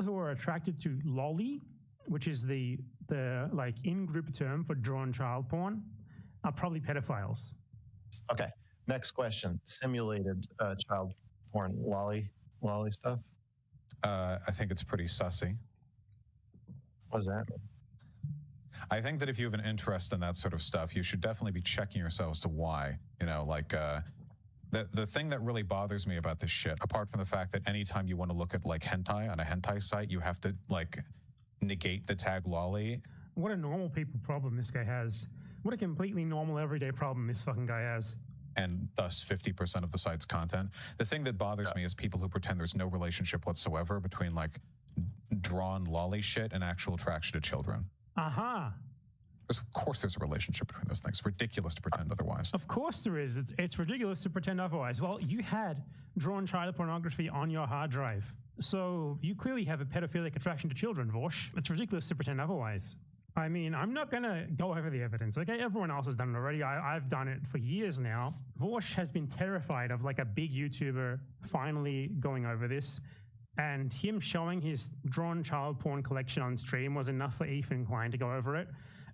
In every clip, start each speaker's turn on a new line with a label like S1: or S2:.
S1: people who are attracted to lolly, which is the like in-group term for drawn child porn, are probably pedophiles.
S2: Okay, next question. Simulated child porn, lolly stuff?
S3: I think it's pretty sussy.
S2: What does that mean?
S3: I think that if you have an interest in that sort of stuff, you should definitely be checking yourself as to why. You know, like the thing that really bothers me about this shit, apart from the fact that anytime you want to look at like hentai on a hentai site, you have to like negate the tag lolly.
S1: What a normal people problem this guy has. What a completely normal everyday problem this fucking guy has.
S3: And thus 50% of the site's content. The thing that bothers me is people who pretend there's no relationship whatsoever between like drawn lolly shit and actual attraction to children.
S1: Aha.
S3: Of course there's a relationship between those things. It's ridiculous to pretend otherwise.
S1: Of course there is. It's ridiculous to pretend otherwise. Well, you had drawn child pornography on your hard drive. So you clearly have a pedophilic attraction to children, Vosh. It's ridiculous to pretend otherwise. I mean, I'm not going to go over the evidence, okay? Everyone else has done it already. I've done it for years now. Vosh has been terrified of like a big YouTuber finally going over this. And him showing his drawn child porn collection on stream was enough for Ethan Klein to go over it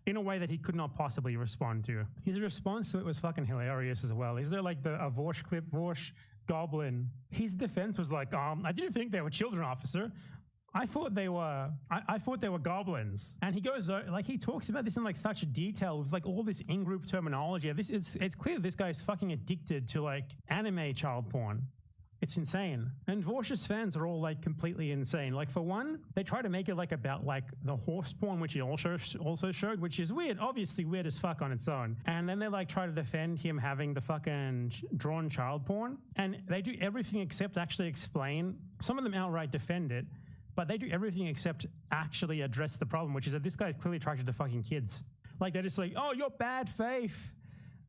S1: in a way that he could not possibly respond to. His response to it was fucking hilarious as well. Is there like a Vosh clip, Vosh Goblin? His defense was like, I didn't think they were children, officer. I thought they were goblins. And he goes, like, he talks about this in like such detail with like all this in-group terminology. It's clear this guy's fucking addicted to like anime child porn. It's insane. And Vorsh's fans are all like completely insane. Like for one, they try to make it like about like the horse porn, which he also showed, which is weird, obviously weird as fuck on its own. And then they like try to defend him having the fucking drawn child porn. And they do everything except actually explain. Some of them outright defend it, but they do everything except actually address the problem, which is that this guy's clearly attracted to fucking kids. Like they're just like, oh, you're bad faith.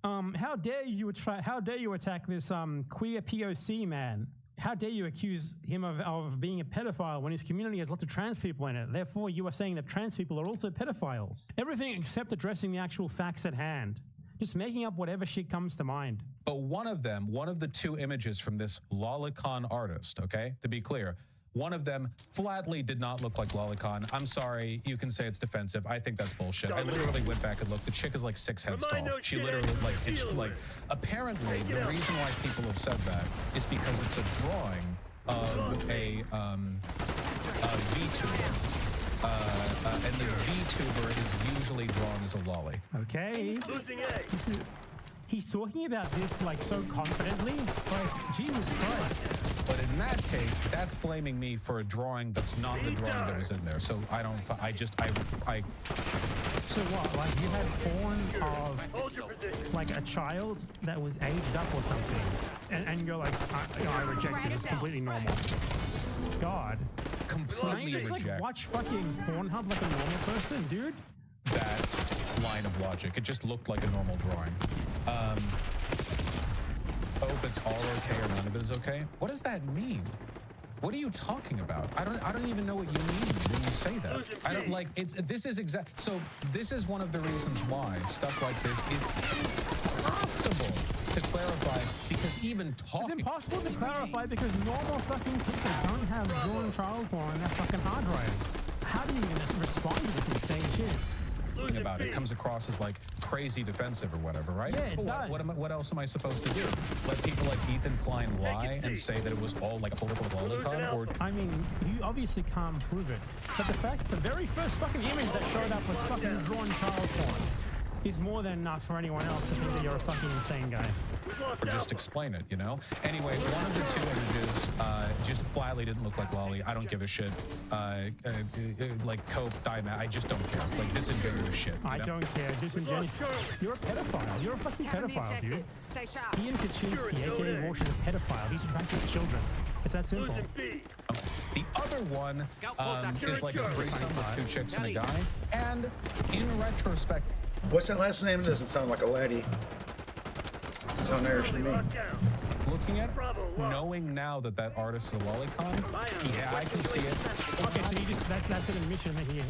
S1: How dare you attack this queer POC man? How dare you accuse him of being a pedophile when his community has lots of trans people in it? Therefore, you are saying that trans people are also pedophiles. Everything except addressing the actual facts at hand. Just making up whatever shit comes to mind.
S3: But one of the two images from this lolicon artist, okay, to be clear, one of them flatly did not look like lolicon. I'm sorry, you can say it's defensive. I think that's bullshit. I literally went back and looked. The chick is like 6 heads tall. She literally apparently the reason why people have said that is because it's a drawing of a VTuber. And the VTuber is usually drawn as a lolly.
S1: Okay. He's talking about this like so confidently. Like, Jesus Christ.
S3: But in that case, that's blaming me for a drawing that's not the drawing that was in there. So I don't,
S1: So what, like you had porn of like a child that was aged up or something, and you're like, I reject it, it's completely normal. God.
S3: Completely
S1: just
S3: reject.
S1: Like watch fucking Pornhub like a normal person, dude?
S3: That line of logic, it just looked like a normal drawing. Hope it's all okay or none of it is okay. What does that mean? What are you talking about? I don't even know what you mean when you say that. I don't like so this is one of the reasons why stuff like this is impossible to clarify, because even talking...
S1: It's impossible to clarify because normal fucking people don't have drawn child porn on their fucking hard drives. How do you even respond to this insane shit?
S3: About it comes across as like crazy defensive or whatever, right?
S1: Yeah, it does.
S3: What else am I supposed to do? Let people like Ethan Klein lie and say that it was all like a full lolicon? Or
S1: I mean, you obviously can't prove it, but the fact the very first fucking image that showed up was fucking drawn child porn is more than enough for anyone else to think that you're a fucking insane guy.
S3: Or just explain it, you know? Anyway, one of the two images just flatly didn't look like lolly. I don't give a shit. Like coke, diamond, I just don't care. Like disingenuous shit.
S1: I don't care. Disingenuous. You're a pedophile. You're a fucking pedophile, dude. Ian Kaczynski, aka Walsh, is a pedophile. He's attracted to children. It's that simple.
S3: The other one is like a threesome with 2 chicks and a guy. And in retrospect...
S4: What's that last name? It doesn't sound like a laddie. Doesn't sound Irish to me.
S3: Looking at it, knowing now that that artist is a lolicon, yeah, I can see it.
S1: Okay, so that's an admission that he had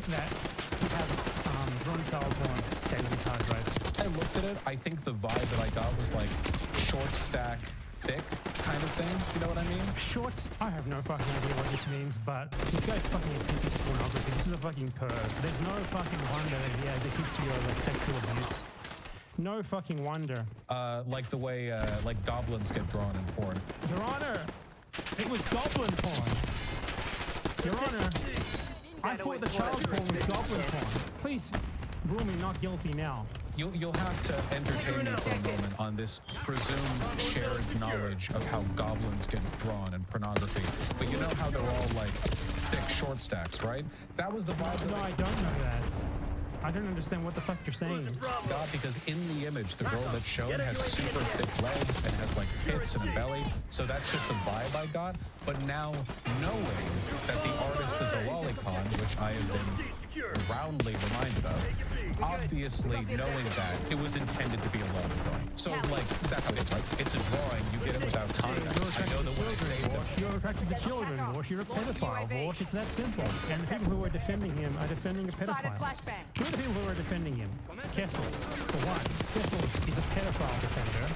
S1: drawn child porn saved on his hard drive.
S3: I looked at it, I think the vibe that I got was like short stack thick kind of thing. You know what I mean?
S1: Shorts, I have no fucking idea what this means, but this guy's fucking addicted to pornography. This is a fucking perv. There's no fucking wonder that he has a history of like sexual abuse. No fucking wonder.
S3: Like the way like goblins get drawn in porn.
S1: Your Honor, it was goblin porn. Your Honor, I thought the child porn was goblin porn. Please rule me not guilty now.
S3: You'll have to entertain me for a moment on this presumed shared knowledge of how goblins get drawn in pornography. But you know how they're all like thick short stacks, right? That was the vibe.
S1: No, I don't know that. I don't understand what the fuck you're saying.
S3: God, because in the image, the girl that's shown has super thick legs and has like tits and a belly. So that's just the vibe I got. But now knowing that the artist is a lolicon, which I have been roundly reminded of, obviously knowing that it was intended to be a lolicon. So like, that's how it is, right? It's a drawing, you get it without context. I know that when I say that.
S1: You're attracted to children, Vosh. You're a pedophile, Vosh. It's that simple. And the people who are defending him are defending a pedophile. Who are the people who are defending him? Keffels, for one. Keffels is a pedophile defender.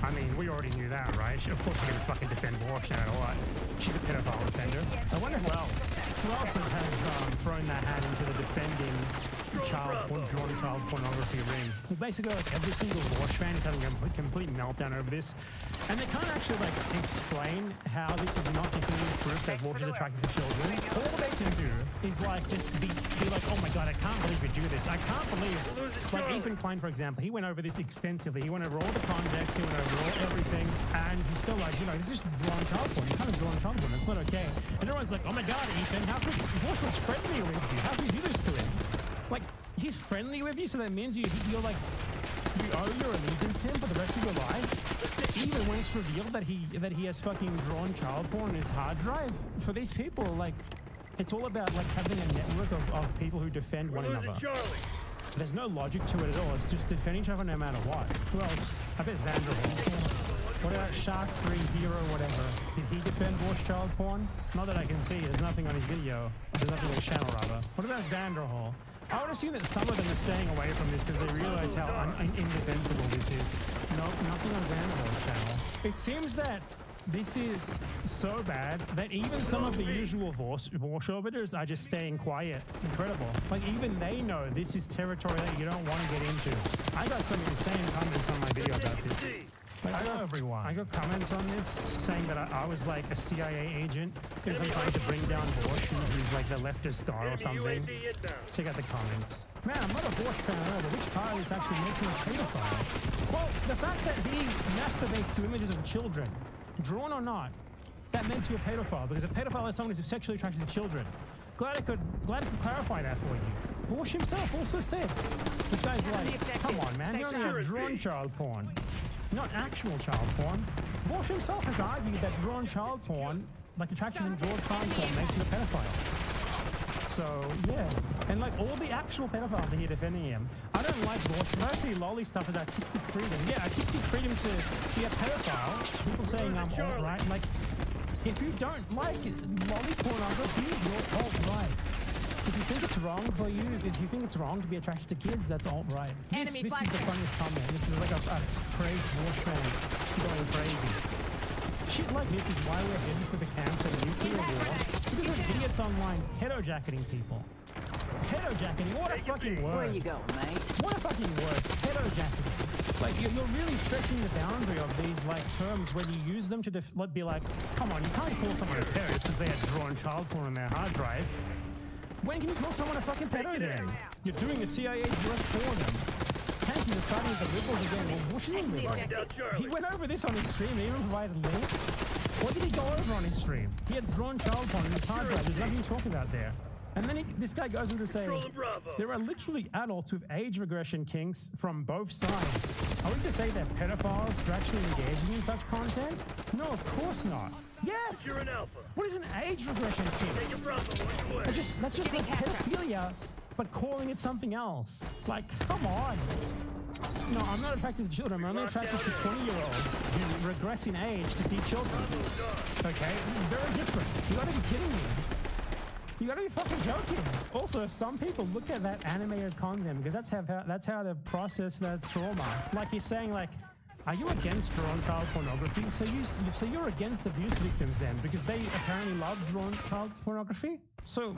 S1: I mean, we already knew that, right? Of course she's going to fucking defend Vosh no matter what. She's a pedophile defender. I wonder who else. Who else has thrown their hat into the defending drawn child pornography ring? Well, basically, like every single Vosh fan is having a complete meltdown over this, and they can't actually like explain how this is not definitive proof that Vosh is attracted to children. All they can do is like just be like, oh my god, I can't believe you do this. I can't believe. Like Ethan Klein, for example, he went over this extensively. He went over all the context. He went over everything, and he's still like, you know, this is just drawn child porn. You can't draw child porn. That's not okay. And everyone's like, oh my god, Ethan, how could Vosh was friendly with you? How could you do this to him? Like, he's friendly with you, so that means you're like, you owe your allegiance to him for the rest of your life. Even when it's revealed that he has fucking drawn child porn on his hard drive. For these people, like, it's all about like having a network of people who defend one another. There's no logic to it at all. It's just defend each other no matter what. Who else? I bet Xandra. What about Shark30 whatever? Did he defend Vosh child porn? Not that I can see. There's nothing on his video. There's nothing on his channel, rather. What about Xandra? I would assume that some of them are staying away from this because they realize how indefensible this is. No, nothing on Xandra's channel. It seems that this is so bad that even some of the usual Vosh orbiters are just staying quiet. Incredible. Like, even they know this is territory that you don't want to get into. I got some insane comments on my video about this. Like, I got comments on this saying that I was like a CIA agent because I'm trying to bring down Vosh, who's like the leftist guy or something. Check out the comments. Man, I'm not a Vosh fan at all, but which part of this actually makes him a pedophile? Well, the fact that he masturbates to images of children, drawn or not, that makes you a pedophile, because a pedophile is someone who's sexually attracted to children. Glad I could clarify that for you. Vosh himself also said, this guy's like, come on, man, you only have drawn child porn. Not actual child porn. Vosh himself has argued that drawn child porn, like attraction in broad content, makes you a pedophile. So, yeah. And like all the actual pedophiles are here defending him. I don't like Vosh. I see lolly stuff as artistic freedom. Yeah, artistic freedom to be a pedophile. People saying I'm alt-right. Like, if you don't like lolly pornography, you're alt-right. If you think it's wrong for you, if you think it's wrong to be attracted to kids, that's alt-right. This is the funniest comment. This is like a crazed Vosh fan going crazy. Shit like this is why we're heading for the camps of nuclear war. Because there's idiots online pedo-jacketing people. Pedo-jacketing, what a fucking word.
S5: Where you going, mate?
S1: What a fucking word. Pedo-jacketing. Like, you're really stretching the boundary of these, like, terms when you use them to be like, come on, you can't call someone a terrorist because they had drawn child porn on their hard drive. When can you call someone a fucking pedo then? You're doing a CIA's work for them. Tanking the side of the liberals again. Well, what should he liberal? He went over this on his stream. He even provided links. What did he go over on his stream? He had drawn child porn in his hard drive. There's nothing to talk about there. And then this guy goes on to say, there are literally adults with age regression kinks from both sides. Are we to say that pedophiles are actually engaging in such content? No, of course not. Yes!
S6: You're an alpha.
S1: What is an age regression kink? That's just like pedophilia, but calling it something else. Like, come on. No, I'm not attracted to children. I'm only attracted to 20-year-olds who regress in age to be children. Okay? Very different. You gotta be kidding me. You gotta be fucking joking. Also, some people look at that animated content because that's how they process their trauma. Like, he's saying, like, Are you against drawn child pornography? So you're against abuse victims then, because they apparently love drawn child pornography. So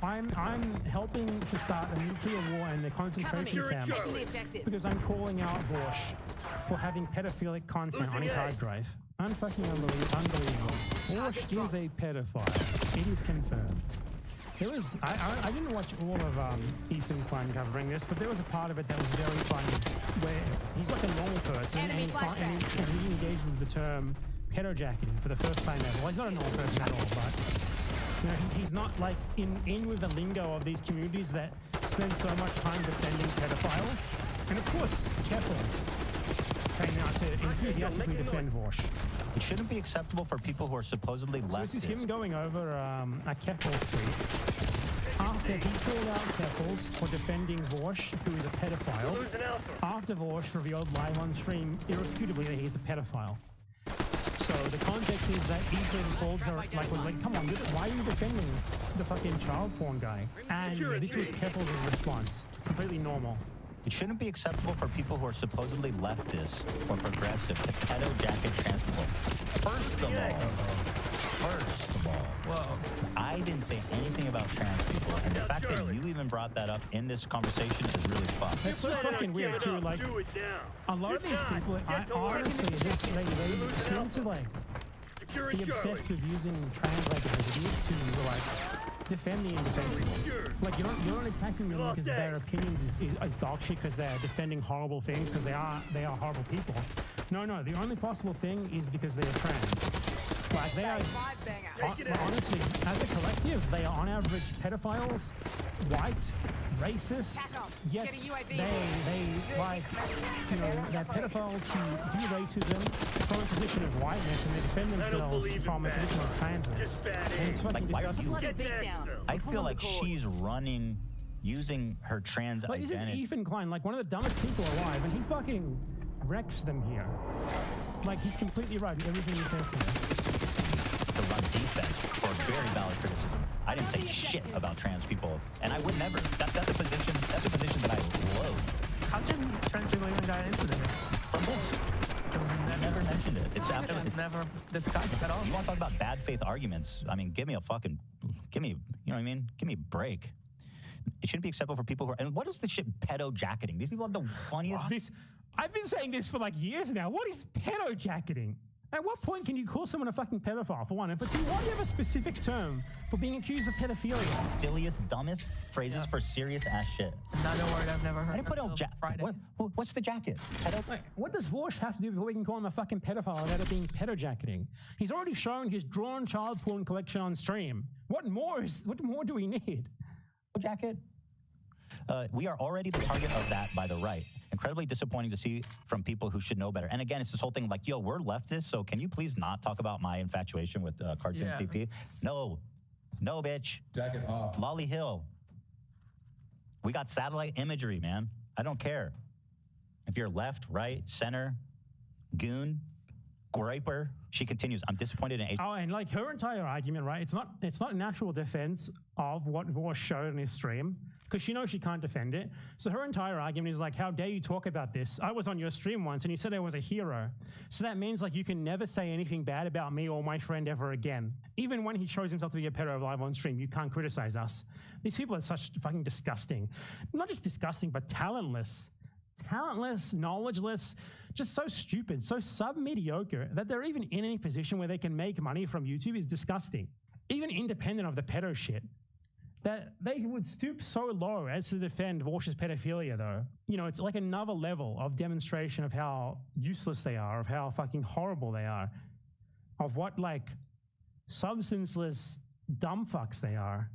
S1: I'm helping to start a nuclear war and the concentration camps because I'm calling out Vorsh for having pedophilic content on his hard drive. Unfucking unbelievable. Vorsh is a pedophile. It is confirmed. There was I didn't watch all of Ethan Klein covering this, but there was a part of it that was very funny where he's like a normal person and he engaged with the term pedojacketing for the first time ever. Well, he's not a normal person at all, but you know, he's not like in with the lingo of these communities that spend so much time defending pedophiles. And of course, Keffels came out to enthusiastically defend Vorsh.
S5: It shouldn't be acceptable for people who are supposedly leftists.
S1: So this is him going over a Keffels tweet. After he called out Keffels for defending Vorsh, who is a pedophile, after Vorsh revealed live on stream irrefutably that he's a pedophile. So the context is that Ethan called her, was like, come on, why are you defending the fucking child porn guy? And this was Keffels' response. Completely normal.
S5: It shouldn't be acceptable for people who are supposedly leftist or progressive to pedo-jacket trans people. First of all, I didn't say anything about trans people, and the fact that you even brought that up in this conversation is really fucked.
S1: That's so fucking weird too. Like, a lot of these people, I honestly, they seem to like be obsessed with using trans identity to like defend the indefensible. Like you're not attacking them because their opinions is dog shit because they're defending horrible things because they are horrible people. No, the only possible thing is because they are trans. Like they are, honestly, as a collective, they are on average pedophiles, white, racist, yet they like, you know, they're pedophiles who do racism from a position of whiteness and they defend themselves from a position of transness. And it's fucking disgusting.
S5: I feel like she's running, using her trans
S1: like,
S5: identity.
S1: This is Ethan Klein, like one of the dumbest people alive, and he fucking wrecks them here. Like, he's completely right in everything he says here.
S5: To run defense for very valid criticism. I didn't say shit about trans people, and I would never. That's a position that I loathe.
S6: How did trans people even got into this?
S5: From this. I never mentioned it. It's after.
S6: It's never discussed at all.
S5: You want to talk about bad faith arguments? I mean, give me, you know what I mean? Give me a break. It shouldn't be acceptable for people who are, and what is the shit pedo-jacketing? These people have the funniest.
S1: I've been saying this for like years now. What is pedo-jacketing? At what point can you call someone a fucking pedophile, for one? And for two, why do you have a specific term for being accused of pedophilia?
S5: Silliest, dumbest phrases for serious ass shit.
S6: Another word I've never heard.
S5: I didn't put
S6: Friday.
S5: What's the jacket?
S1: Like, what does Vorsh have to do before we can call him a fucking pedophile without it being pedo-jacketing? He's already shown his drawn child porn collection on stream. What more do we need?
S5: Jacket? We are already the target of that by the right. Incredibly disappointing to see from people who should know better. And again, it's this whole thing like, yo, we're leftists, so can you please not talk about my infatuation with cartoon CP? No, bitch.
S3: Jacket off.
S5: Lolly Hill. We got satellite imagery, man. I don't care. If you're left, right, center, goon, griper. She continues, I'm disappointed in
S1: Oh, and like her entire argument, right? It's not an actual defense of what Vorsh showed in his stream, because she knows she can't defend it. So her entire argument is like, how dare you talk about this? I was on your stream once and you said I was a hero. So that means like you can never say anything bad about me or my friend ever again. Even when he shows himself to be a pedo live on stream, you can't criticize us. These people are such fucking disgusting. Not just disgusting, but talentless. Talentless, knowledgeless, just so stupid, so sub-mediocre that they're even in any position where they can make money from YouTube is disgusting. Even independent of the pedo shit. That they would stoop so low as to defend Vorsh's pedophilia, though. You know, it's like another level of demonstration of how useless they are, of how fucking horrible they are, of what, like, substanceless dumb fucks they are.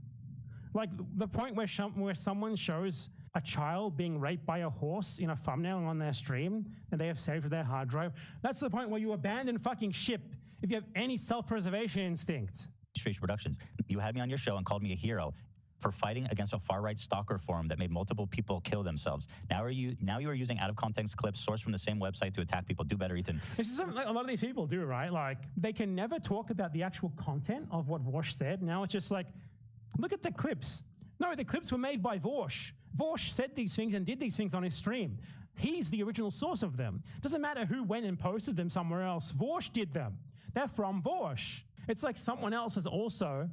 S1: Like, the point where someone shows a child being raped by a horse in a thumbnail on their stream that they have saved to their hard drive, that's the point where you abandon fucking ship if you have any self-preservation instinct.
S5: Strange Productions. You had me on your show and called me a hero for fighting against a far-right stalker forum that made multiple people kill themselves. Now you are using out-of-context clips sourced from the same website to attack people. Do better, Ethan.
S1: This is something like a lot of these people do, right? Like, they can never talk about the actual content of what Vorsh said. Now it's just like, look at the clips. No, the clips were made by Vorsh. Vorsh said these things and did these things on his stream. He's the original source of them. Doesn't matter who went and posted them somewhere else. Vorsh did them. They're from Vorsh. It's like someone else has also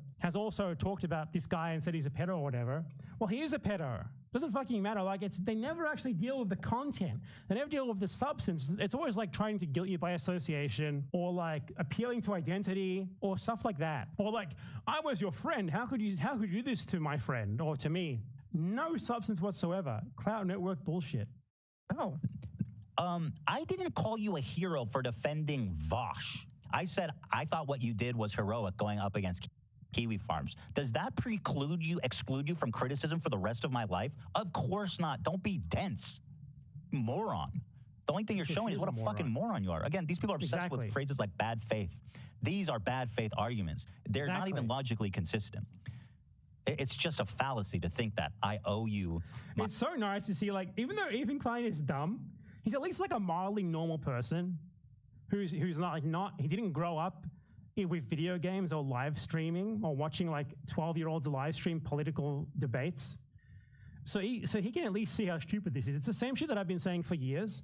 S1: talked about this guy and said he's a pedo or whatever. Well, he is a pedo. Doesn't fucking matter. Like, they never actually deal with the content. They never deal with the substance. It's always like trying to guilt you by association, or like appealing to identity, or stuff like that. Or like, I was your friend. How could you do this to my friend or to me? No substance whatsoever. Cloud network bullshit.
S6: Oh.
S5: I didn't call you a hero for defending Vosh. I said I thought what you did was heroic going up against Kiwi Farms. Does that exclude you from criticism for the rest of my life? Of course not. Don't be dense. Moron. The only thing you're showing is what a fucking moron you are. Again, these people are obsessed with phrases like bad faith. These are bad faith arguments. They're not even logically consistent. It's just a fallacy to think that I owe you.
S1: It's so nice to see, like, even though Ethan Klein is dumb, he's at least like a mildly normal person who's not he didn't grow up with video games or live streaming or watching like 12-year-olds live stream political debates. So he can at least see how stupid this is. It's the same shit that I've been saying for years,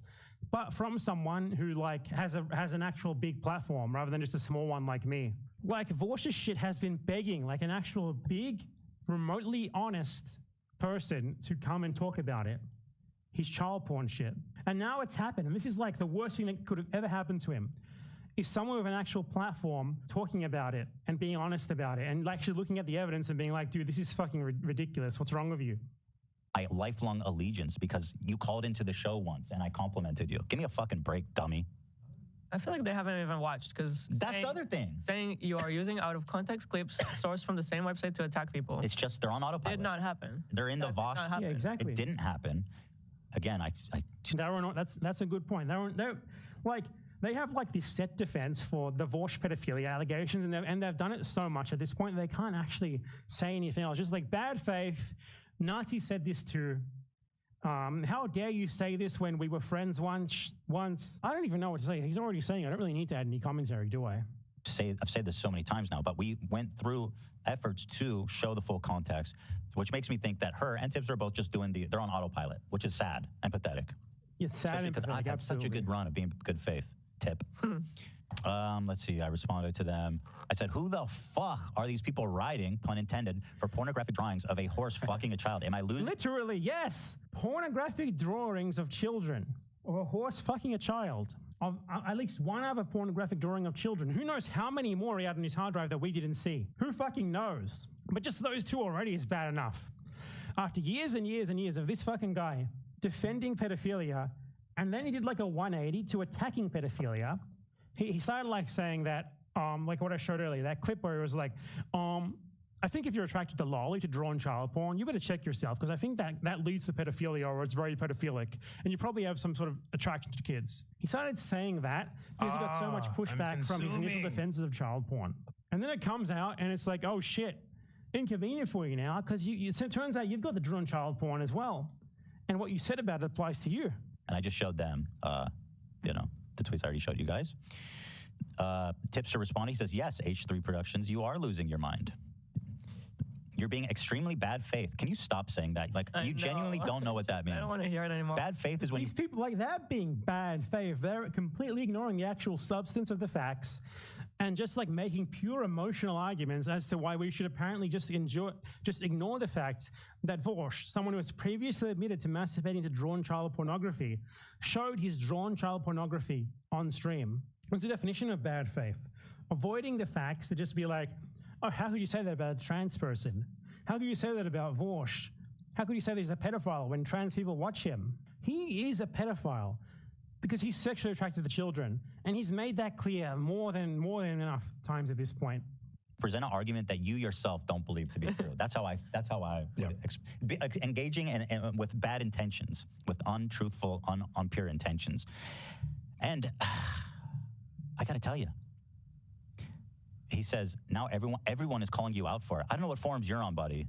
S1: but from someone who like has an actual big platform rather than just a small one like me. Like, Vorsh's shit has been begging like an actual big, remotely honest person to come and talk about it. His child porn shit. And now it's happened. And this is like the worst thing that could have ever happened to him. Is someone with an actual platform talking about it and being honest about it and actually looking at the evidence and being like, dude, this is fucking ridiculous. What's wrong with you?
S5: My lifelong allegiance because you called into the show once and I complimented you. Give me a fucking break, dummy.
S6: I feel like they haven't even watched, because
S5: that's the other thing.
S6: Saying you are using out of context clips sourced from the same website to attack people.
S5: It's just they're on autopilot.
S6: Did not happen.
S5: They're in the Vosh.
S1: Yeah, exactly.
S5: It didn't happen. Again,
S1: that's a good point. They have like this set defense for the Vorsh pedophilia allegations, and they've done it so much at this point they can't actually say anything else. Just like, bad faith, Nazi said this too. How dare you say this when we were friends once? I don't even know what to say. He's already saying it. I don't really need to add any commentary, do I?
S5: I've said this so many times now, but we went through efforts to show the full context, which makes me think that her and Tibbs are both just they're on autopilot, which is sad and pathetic.
S1: It's sad
S5: because I've had such a good run of being good faith. Tip. Let's see. I responded to them. I said, who the fuck are these people writing, pun intended, for pornographic drawings of a horse fucking a child? Am I losing?
S1: Literally, yes. Pornographic drawings of children, or a horse fucking a child. Of at least one other pornographic drawing of children. Who knows how many more he had on his hard drive that we didn't see? Who fucking knows? But just those two already is bad enough. After years and years and years of this fucking guy defending pedophilia, and then he did like a 180 to attacking pedophilia. He started like saying that, like what I showed earlier, that clip where it was like, I think if you're attracted to lolly, to drawn child porn, you better check yourself, because I think that leads to pedophilia, or it's very pedophilic, and you probably have some sort of attraction to kids. He started saying that because he got so much pushback from his initial defenses of child porn. And then it comes out and it's like, oh shit, inconvenient for you now, because it turns out you've got the drawn child porn as well. And what you said about it applies to you.
S5: And I just showed them, the tweets I already showed you guys. Tipster responding, he says, yes, H3 Productions, you are losing your mind. You're being extremely bad faith. Can you stop saying that? Like, you genuinely don't know what that means.
S6: I don't want to hear it anymore.
S5: Bad faith is when
S1: these people like that being bad faith. They're completely ignoring the actual substance of the facts and just like making pure emotional arguments as to why we should apparently just ignore the fact that Vorsh, someone who was previously admitted to masturbating to drawn child pornography, showed his drawn child pornography on stream. What's the definition of bad faith? Avoiding the facts to just be like, oh, how could you say that about a trans person? How could you say that about Vorsh? How could you say that he's a pedophile when trans people watch him? He is a pedophile because he's sexually attracted to children, and he's made that clear more than enough times at this point.
S5: Present an argument that you yourself don't believe to be true. That's how I engaging and with bad intentions, with untruthful, unpure intentions. And I got to tell you, he says, now everyone is calling you out for it. I don't know what forums you're on, buddy.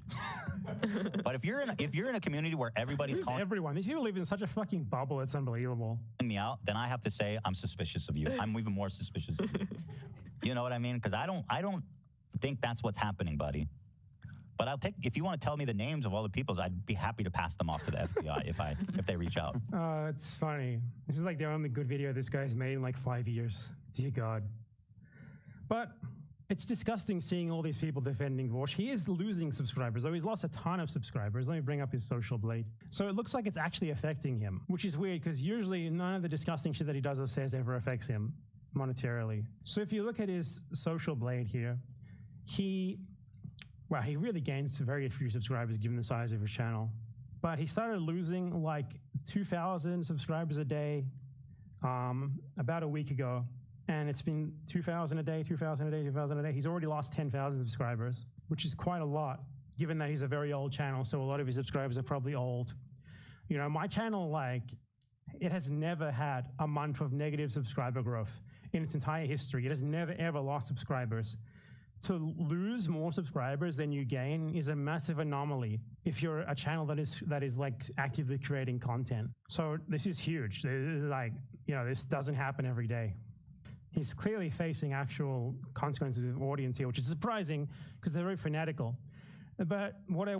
S5: But if you're in a community where everybody's calling
S1: everyone, these people live in such a fucking bubble, it's unbelievable.
S5: Me out, then I have to say I'm suspicious of you. I'm even more suspicious of you. You know what I mean? Because I don't think that's what's happening, buddy. But I'll take, if you want to tell me the names of all the peoples, I'd be happy to pass them off to the FBI if they reach out.
S1: It's funny. This is like the only good video this guy's made in like 5 years. Dear God. But it's disgusting seeing all these people defending Vorsh. He is losing subscribers, though he's lost a ton of subscribers. Let me bring up his social blade. So it looks like it's actually affecting him, which is weird because usually none of the disgusting shit that he does or says ever affects him monetarily. So if you look at his social blade here, he really gains very few subscribers given the size of his channel. But he started losing like 2,000 subscribers a day about a week ago. And it's been 2,000 a day, 2,000 a day, 2,000 a day. He's already lost 10,000 subscribers, which is quite a lot, given that he's a very old channel. So a lot of his subscribers are probably old. You know, my channel, like, it has never had a month of negative subscriber growth in its entire history. It has never, ever lost subscribers. To lose more subscribers than you gain is a massive anomaly if you're a channel that is like actively creating content. So this is huge. This is like, you know, this doesn't happen every day. He's clearly facing actual consequences of audience here, which is surprising because they're very fanatical. But what I...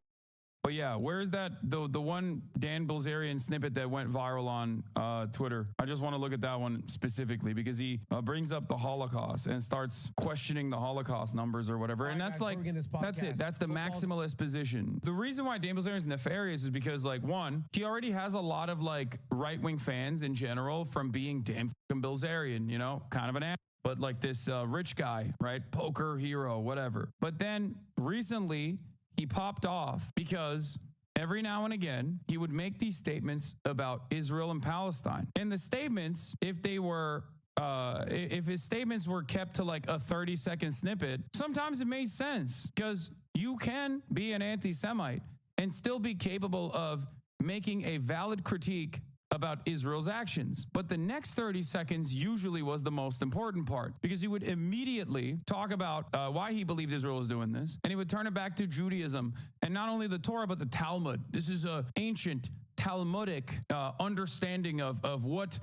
S7: But yeah, where is that, the one Dan Bilzerian snippet that went viral on Twitter? I just want to look at that one specifically because he brings up the Holocaust and starts questioning the Holocaust numbers or whatever. And that's like, that's it. That's the maximalist position. The reason why Dan Bilzerian is nefarious is because, like, one, he already has a lot of like right-wing fans in general from being Dan fucking Bilzerian, you know, kind of an ass. But like this rich guy, right? Poker hero, whatever. But then recently, he popped off because every now and again, he would make these statements about Israel and Palestine. And the statements, if they were, if his statements were kept to like a 30-second snippet, sometimes it made sense because you can be an anti-Semite and still be capable of making a valid critique about Israel's actions. But the next 30 seconds usually was the most important part because he would immediately talk about why he believed Israel was doing this. And he would turn it back to Judaism and not only the Torah, but the Talmud. This is an ancient Talmudic understanding of what,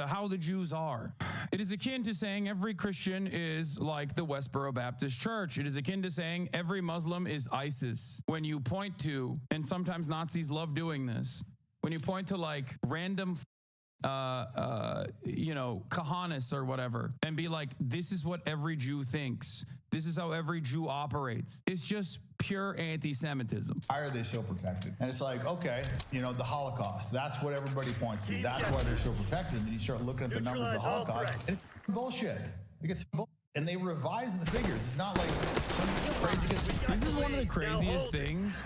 S7: how the Jews are. It is akin to saying every Christian is like the Westboro Baptist Church. It is akin to saying every Muslim is ISIS. When you point to, and sometimes Nazis love doing this, when you point to like random, you know, kahanis or whatever, and be like, this is what every Jew thinks. This is how every Jew operates. It's just pure anti-Semitism.
S8: Why are they so protected? And it's like, okay, you know, the Holocaust, that's what everybody points to. That's why they're so protected. And then you start looking at the numbers of the Holocaust, and it's bullshit. It gets bullshit. And they revise the figures. It's not like some crazy gets...
S7: This is one of the craziest things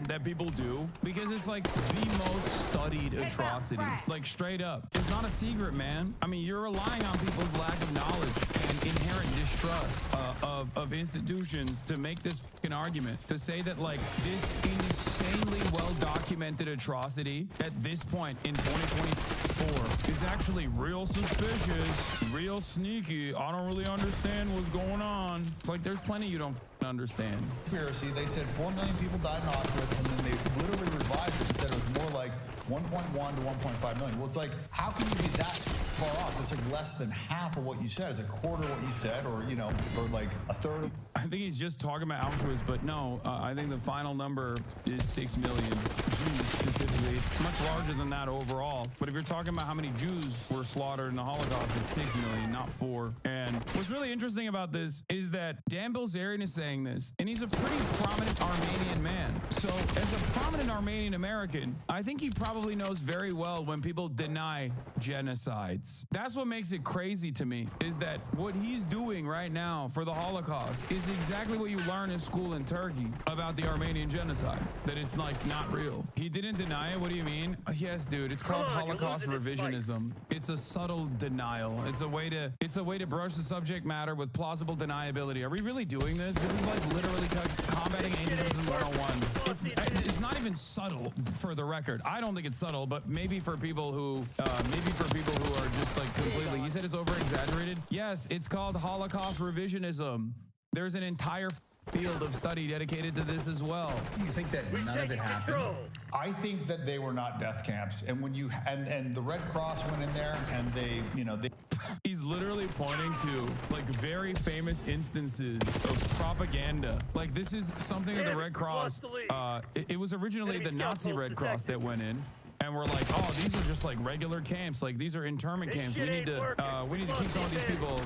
S7: that people do because it's like the most studied atrocity. Like straight up. It's not a secret, man. I mean, you're relying on people's lack of knowledge and inherent distrust of institutions to make this fucking argument. To say that like this insanely well-documented atrocity at this point in 2024 is actually real suspicious, real sneaky. I don't really understand what's going on. It's like there's plenty you don't understand.
S8: Conspiracy, they said 4 million people died in Auschwitz, and then they literally revised it and said it was more like 1.1 to 1.5 million. Well, it's like, how can you be that far off? It's like less than half of what you said. It's a quarter of what you said, or, you know, or like a third.
S7: I think he's just talking about Auschwitz, but no, I think the final number is 6 million Jews specifically. It's much larger than that overall. But if you're talking about how many Jews were slaughtered in the Holocaust, it's 6 million, not 4. And what's really interesting about this is that Dan Bilzerian is saying this, and he's a pretty prominent Armenian man. So as a prominent Armenian American, I think he probably knows very well when people deny genocides. That's what makes it crazy to me, is that what he's doing right now for the Holocaust is exactly what you learn in school in Turkey about the Armenian genocide, that it's like not real. He didn't deny it. What do you mean? Yes, dude, it's called Holocaust revisionism. It's a subtle denial. It's a way to brush the subject matter with plausible deniability. Are we really doing this? This is like literally combating ageism 101. It's not even subtle, for the record. I don't think it's subtle, but maybe for people who are just like completely, he said it's over exaggerated. Yes, it's called Holocaust revisionism. There's an entire field of study dedicated to this as well.
S8: You think that none of it happened? I think that they were not death camps. And when you, and the Red Cross went in there and they, you know, they
S7: He's literally pointing to like very famous instances of propaganda. Like this is something that the Red Cross, it was originally the Nazi Red Cross that went in. And we're like, oh, these are just like regular camps. Like these are internment camps. We need to keep some of these people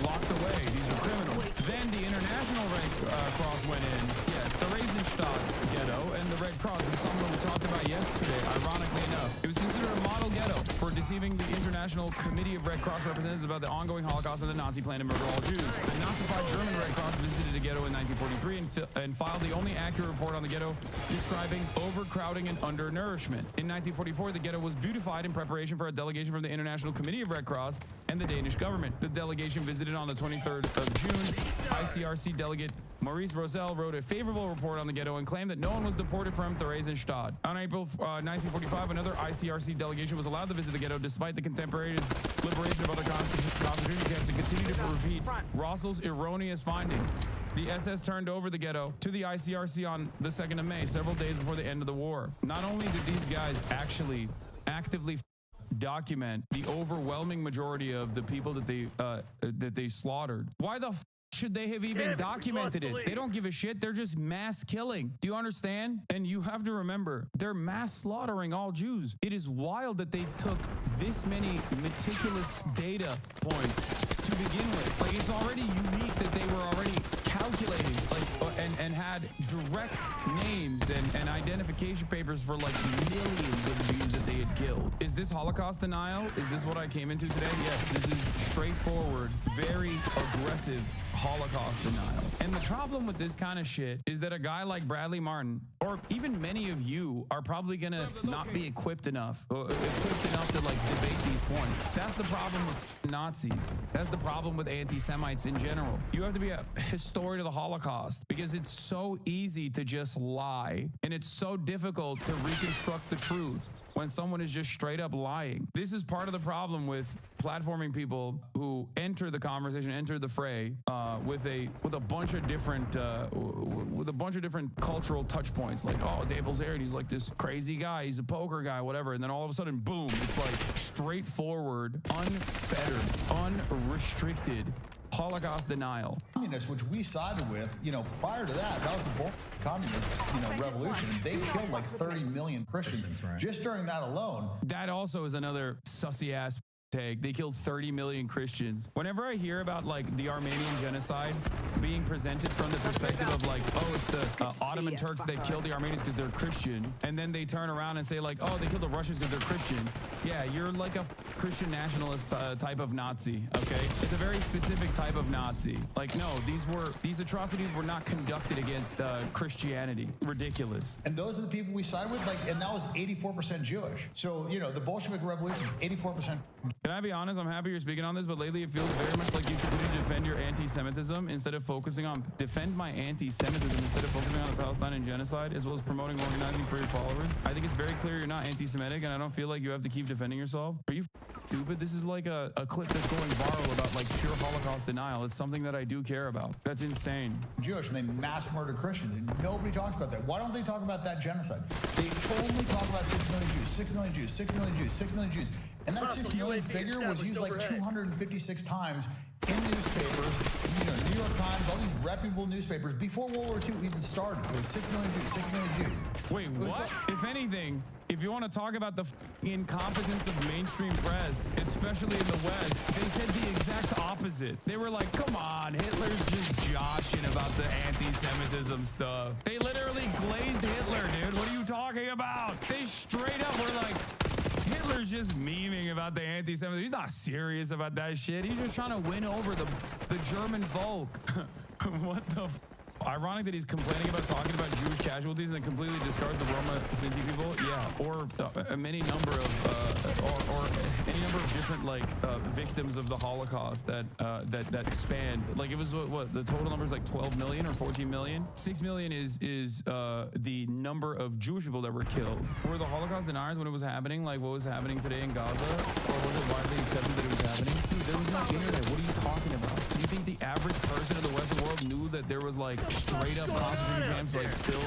S7: locked away. These are criminals. Then the International Red Cross went in. Yeah, the Theresienstadt ghetto and the Red Cross is something we talked about yesterday. Ironically enough, it was considered a model ghetto for deceiving the International Committee of Red Cross representatives about the ongoing Holocaust and the Nazi plan to murder all Jews. The Nazified German Red Cross visited the ghetto in 1943 and filed the only accurate report on the ghetto, describing overcrowding and undernourishment. In 1944, the ghetto was beautified in preparation for a delegation from the International Committee of Red Cross and the Danish government. The delegation visited on the 23rd of June. ICRC delegate Maurice Rosell wrote a favorable report on the ghetto and claimed that no one was deported from Theresienstadt. On April 1945, another ICRC delegation was allowed to visit the ghetto despite the contemporaneous liberation of other concentration camps and continued to repeat Rossell's erroneous findings. The SS turned over the ghetto to the ICRC on the 2nd of May, several days before the end of the war. Not only did these guys actually actively document the overwhelming majority of the people that they slaughtered, why the should they have even documented it? They don't give a shit. They're just mass killing. Do you understand? And you have to remember, they're mass slaughtering all Jews. It is wild that they took this many meticulous data points to begin with. Like, it's already unique that they were already calculating, like, and had direct names and identification papers for like millions of Jews that they had killed. Is this Holocaust denial? Is this what I came into today? Yes, this is straightforward, very aggressive Holocaust denial. And the problem with this kind of shit is that a guy like Bradley Martin, or even many of you, are probably gonna not be equipped enough to like debate these points. That's the problem with Nazis. That's the problem with anti-Semites in general. You have to be a historian of the Holocaust because it's so easy to just lie, and it's so difficult to reconstruct the truth when someone is just straight up lying. This is part of the problem with platforming people who enter the conversation, enter the fray with a bunch of different cultural touch points. Like, oh, Dave Bilzerian, he's like this crazy guy, he's a poker guy, whatever. And then all of a sudden, boom, it's like straightforward, unfettered, unrestricted Holocaust denial.
S8: Communists, which we sided with, prior to that was the Bolshevik communist, revolution. They killed like 30 million Christians just during that alone.
S7: That also is another sussy ass take. They killed 30 million Christians. Whenever I hear about like the Armenian genocide being presented from the perspective of like, oh, it's the Ottoman Turks that killed the Armenians because they're Christian, and then they turn around and say like, oh, they killed the Russians because they're Christian. Yeah, you're like a Christian nationalist type of Nazi, okay? It's a very specific type of Nazi. Like, no, these atrocities were not conducted against Christianity. Ridiculous.
S8: And those are the people we side with, like, and that was 84% Jewish. So, the Bolshevik Revolution is 84%.
S7: Can I be honest? I'm happy you're speaking on this, but lately it feels very much like you continue to defend your anti-Semitism instead of focusing on my anti-Semitism instead of focusing on the Palestinian genocide, as well as promoting organizing for your followers. I think it's very clear you're not anti-Semitic, and I don't feel like you have to keep defending yourself. Are you stupid? This is like a clip that's going viral about like pure Holocaust denial. It's something that I do care about. That's insane.
S8: Jewish, and they mass murdered Christians, and nobody talks about that. Why don't they talk about that genocide? They only talk about 6 million Jews, 6 million Jews, 6 million Jews, 6 million Jews. And that 6 million figure was used like 256 times in newspapers, New York Times, all these reputable newspapers before World War II even started. It was 6 million Jews, 6 million Jews.
S7: Wait, what? If anything, if you want to talk about the incompetence of mainstream press, especially in the West, they said the exact opposite. They were like, come on, Hitler's just joshing about the anti-Semitism stuff. They literally glazed Hitler, dude. What are you talking about? They straight up were like, Hitler's just memeing about the anti-Semitism. He's not serious about that shit. He's just trying to win over the German folk. What the Ironic that he's complaining about talking about Jewish casualties and completely discards the Roma Sinti people. Yeah, or any number of different victims of the Holocaust that spanned. Like, it was what the total number is, like 12 million or 14 million. 6 million is the number of Jewish people that were killed. Were the Holocaust deniers when it was happening, like what was happening today in Gaza, or was it widely accepted that it was happening? Dude, there was no internet. What are you talking about? Do you think the average person of the Western world knew that there was like straight up concentration camps like filled,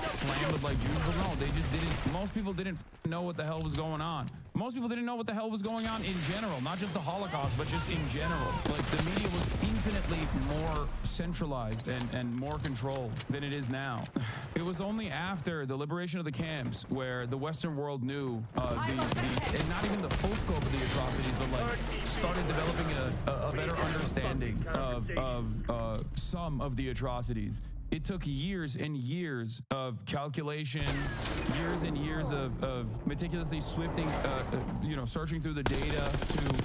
S7: slammed same with like Jews, but no, they just didn't. Most people didn't know what the hell was going on. Most people didn't know what the hell was going on in general, not just the Holocaust, but just in general. Like the media was infinitely more centralized and more controlled than it is now. It was only after the liberation of the camps where the Western world knew and not even the full scope of the atrocities, but like started developing a better understanding of some of the atrocities. It took years and years of calculation, years and years of meticulously searching through the data to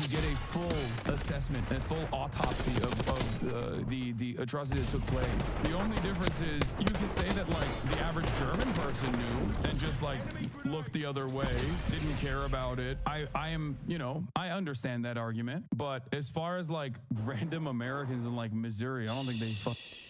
S7: get a full assessment, a full autopsy of the atrocity that took place. The only difference is you could say that like the average German person knew and just like looked the other way, didn't care about it. I understand that argument, but as far as like random Americans in like Missouri, I don't think they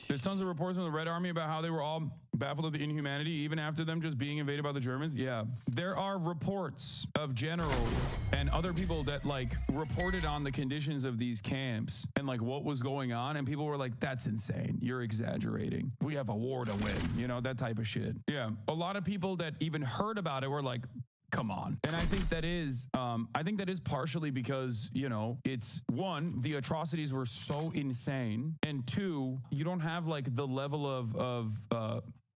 S7: There's tons of reports from the Red Army about how they were all baffled at the inhumanity, even after them just being invaded by the Germans. Yeah. There are reports of generals and other people that like reported on the conditions of these camps and like what was going on. And people were like, that's insane. You're exaggerating. We have a war to win. You know, that type of shit. Yeah. A lot of people that even heard about it were like, come on. And I think that is partially because, you know, it's one, the atrocities were so insane, and two, you don't have like the level of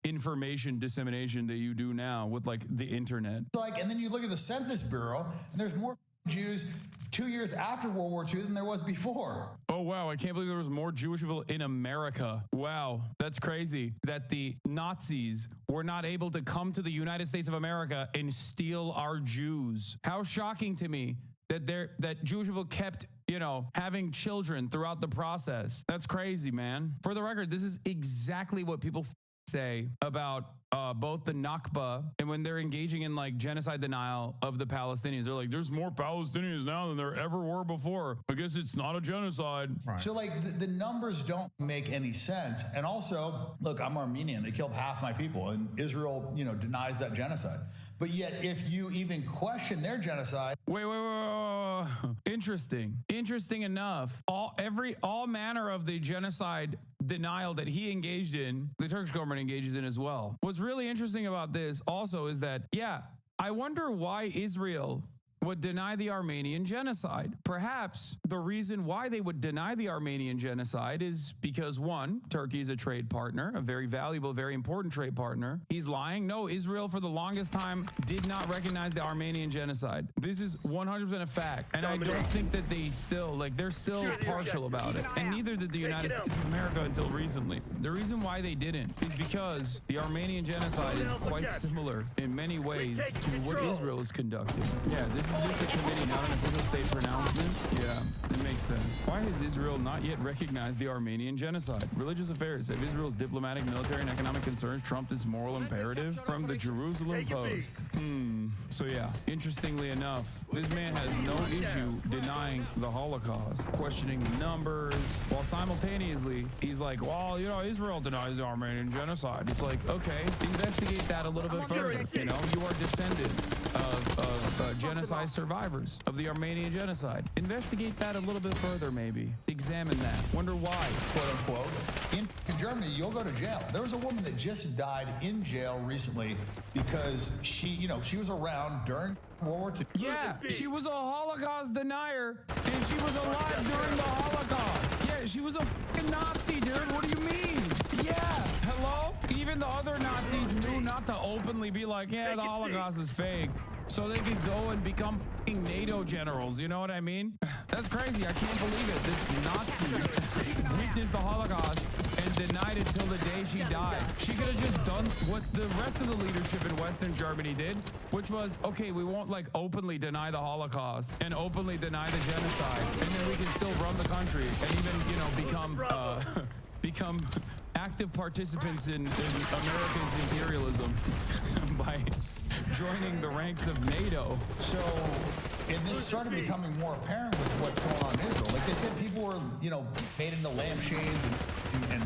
S7: information dissemination that you do now with like the internet.
S8: Like, and then you look at the Census Bureau, and there's more Jews 2 years after World War II than there was before.
S7: Oh, wow. I can't believe there was more Jewish people in America. Wow. That's crazy that the Nazis were not able to come to the United States of America and steal our Jews. How shocking to me that Jewish people kept, you know, having children throughout the process. That's crazy, man. For the record, this is exactly what people say about both the Nakba and when they're engaging in like genocide denial of the Palestinians. They're like, there's more Palestinians now than there ever were before. I guess it's not a genocide.
S8: Right. So like the numbers don't make any sense. And also, look, I'm Armenian. They killed half my people, and Israel, you know, denies that genocide. But yet, if you even question their genocide,
S7: wait. Interesting enough. All manner of the genocide denial that he engaged in, the Turkish government engages in as well. What's really interesting about this also is that, yeah, I wonder why Israel would deny the Armenian genocide. Perhaps the reason why they would deny the Armenian genocide is because, one, Turkey is a trade partner, a very valuable, very important trade partner. He's lying. No, Israel for the longest time did not recognize the Armenian genocide. This is 100% a fact. And I don't think that they're still partial about it. And neither did the United States of America until recently. The reason why they didn't is because the Armenian genocide is quite similar in many ways to what Israel is conducting. Yeah, this is just a committee, not an official state pronouncement. Yeah, it makes sense. Why has Israel not yet recognized the Armenian genocide? Religious affairs. Have Israel's diplomatic, military, and economic concerns trumped its moral imperative? From the Jerusalem Post. So yeah, interestingly enough, this man has no issue denying the Holocaust, questioning the numbers, while simultaneously he's like, well, you know, Israel denies the Armenian genocide. It's like, okay, investigate that a little bit further. You know, you are descendant of genocide survivors of the Armenian genocide. Investigate that a little bit further, maybe. Examine that. Wonder why, quote unquote.
S8: In Germany, you'll go to jail. There was a woman that just died in jail recently because she was around during World War II.
S7: Yeah, she was a Holocaust denier, and she was alive during the Holocaust. Yeah, she was a fucking Nazi, dude. What do you mean? Yeah, hello? Even the other Nazis knew not to openly be like, yeah, the Holocaust is fake, so they could go and become fucking NATO generals. You know what I mean? That's crazy. I can't believe it. This Nazi witnessed the Holocaust and denied it till the day she died. She could have just done what the rest of the leadership in Western Germany did, which was, okay, we won't like openly deny the Holocaust and openly deny the genocide, and then we can still run the country and even, you know, become active participants in America's imperialism by joining the ranks of NATO.
S8: So, and this started becoming more apparent with what's going on in Israel. Like they said, people were, you know, made into lampshades and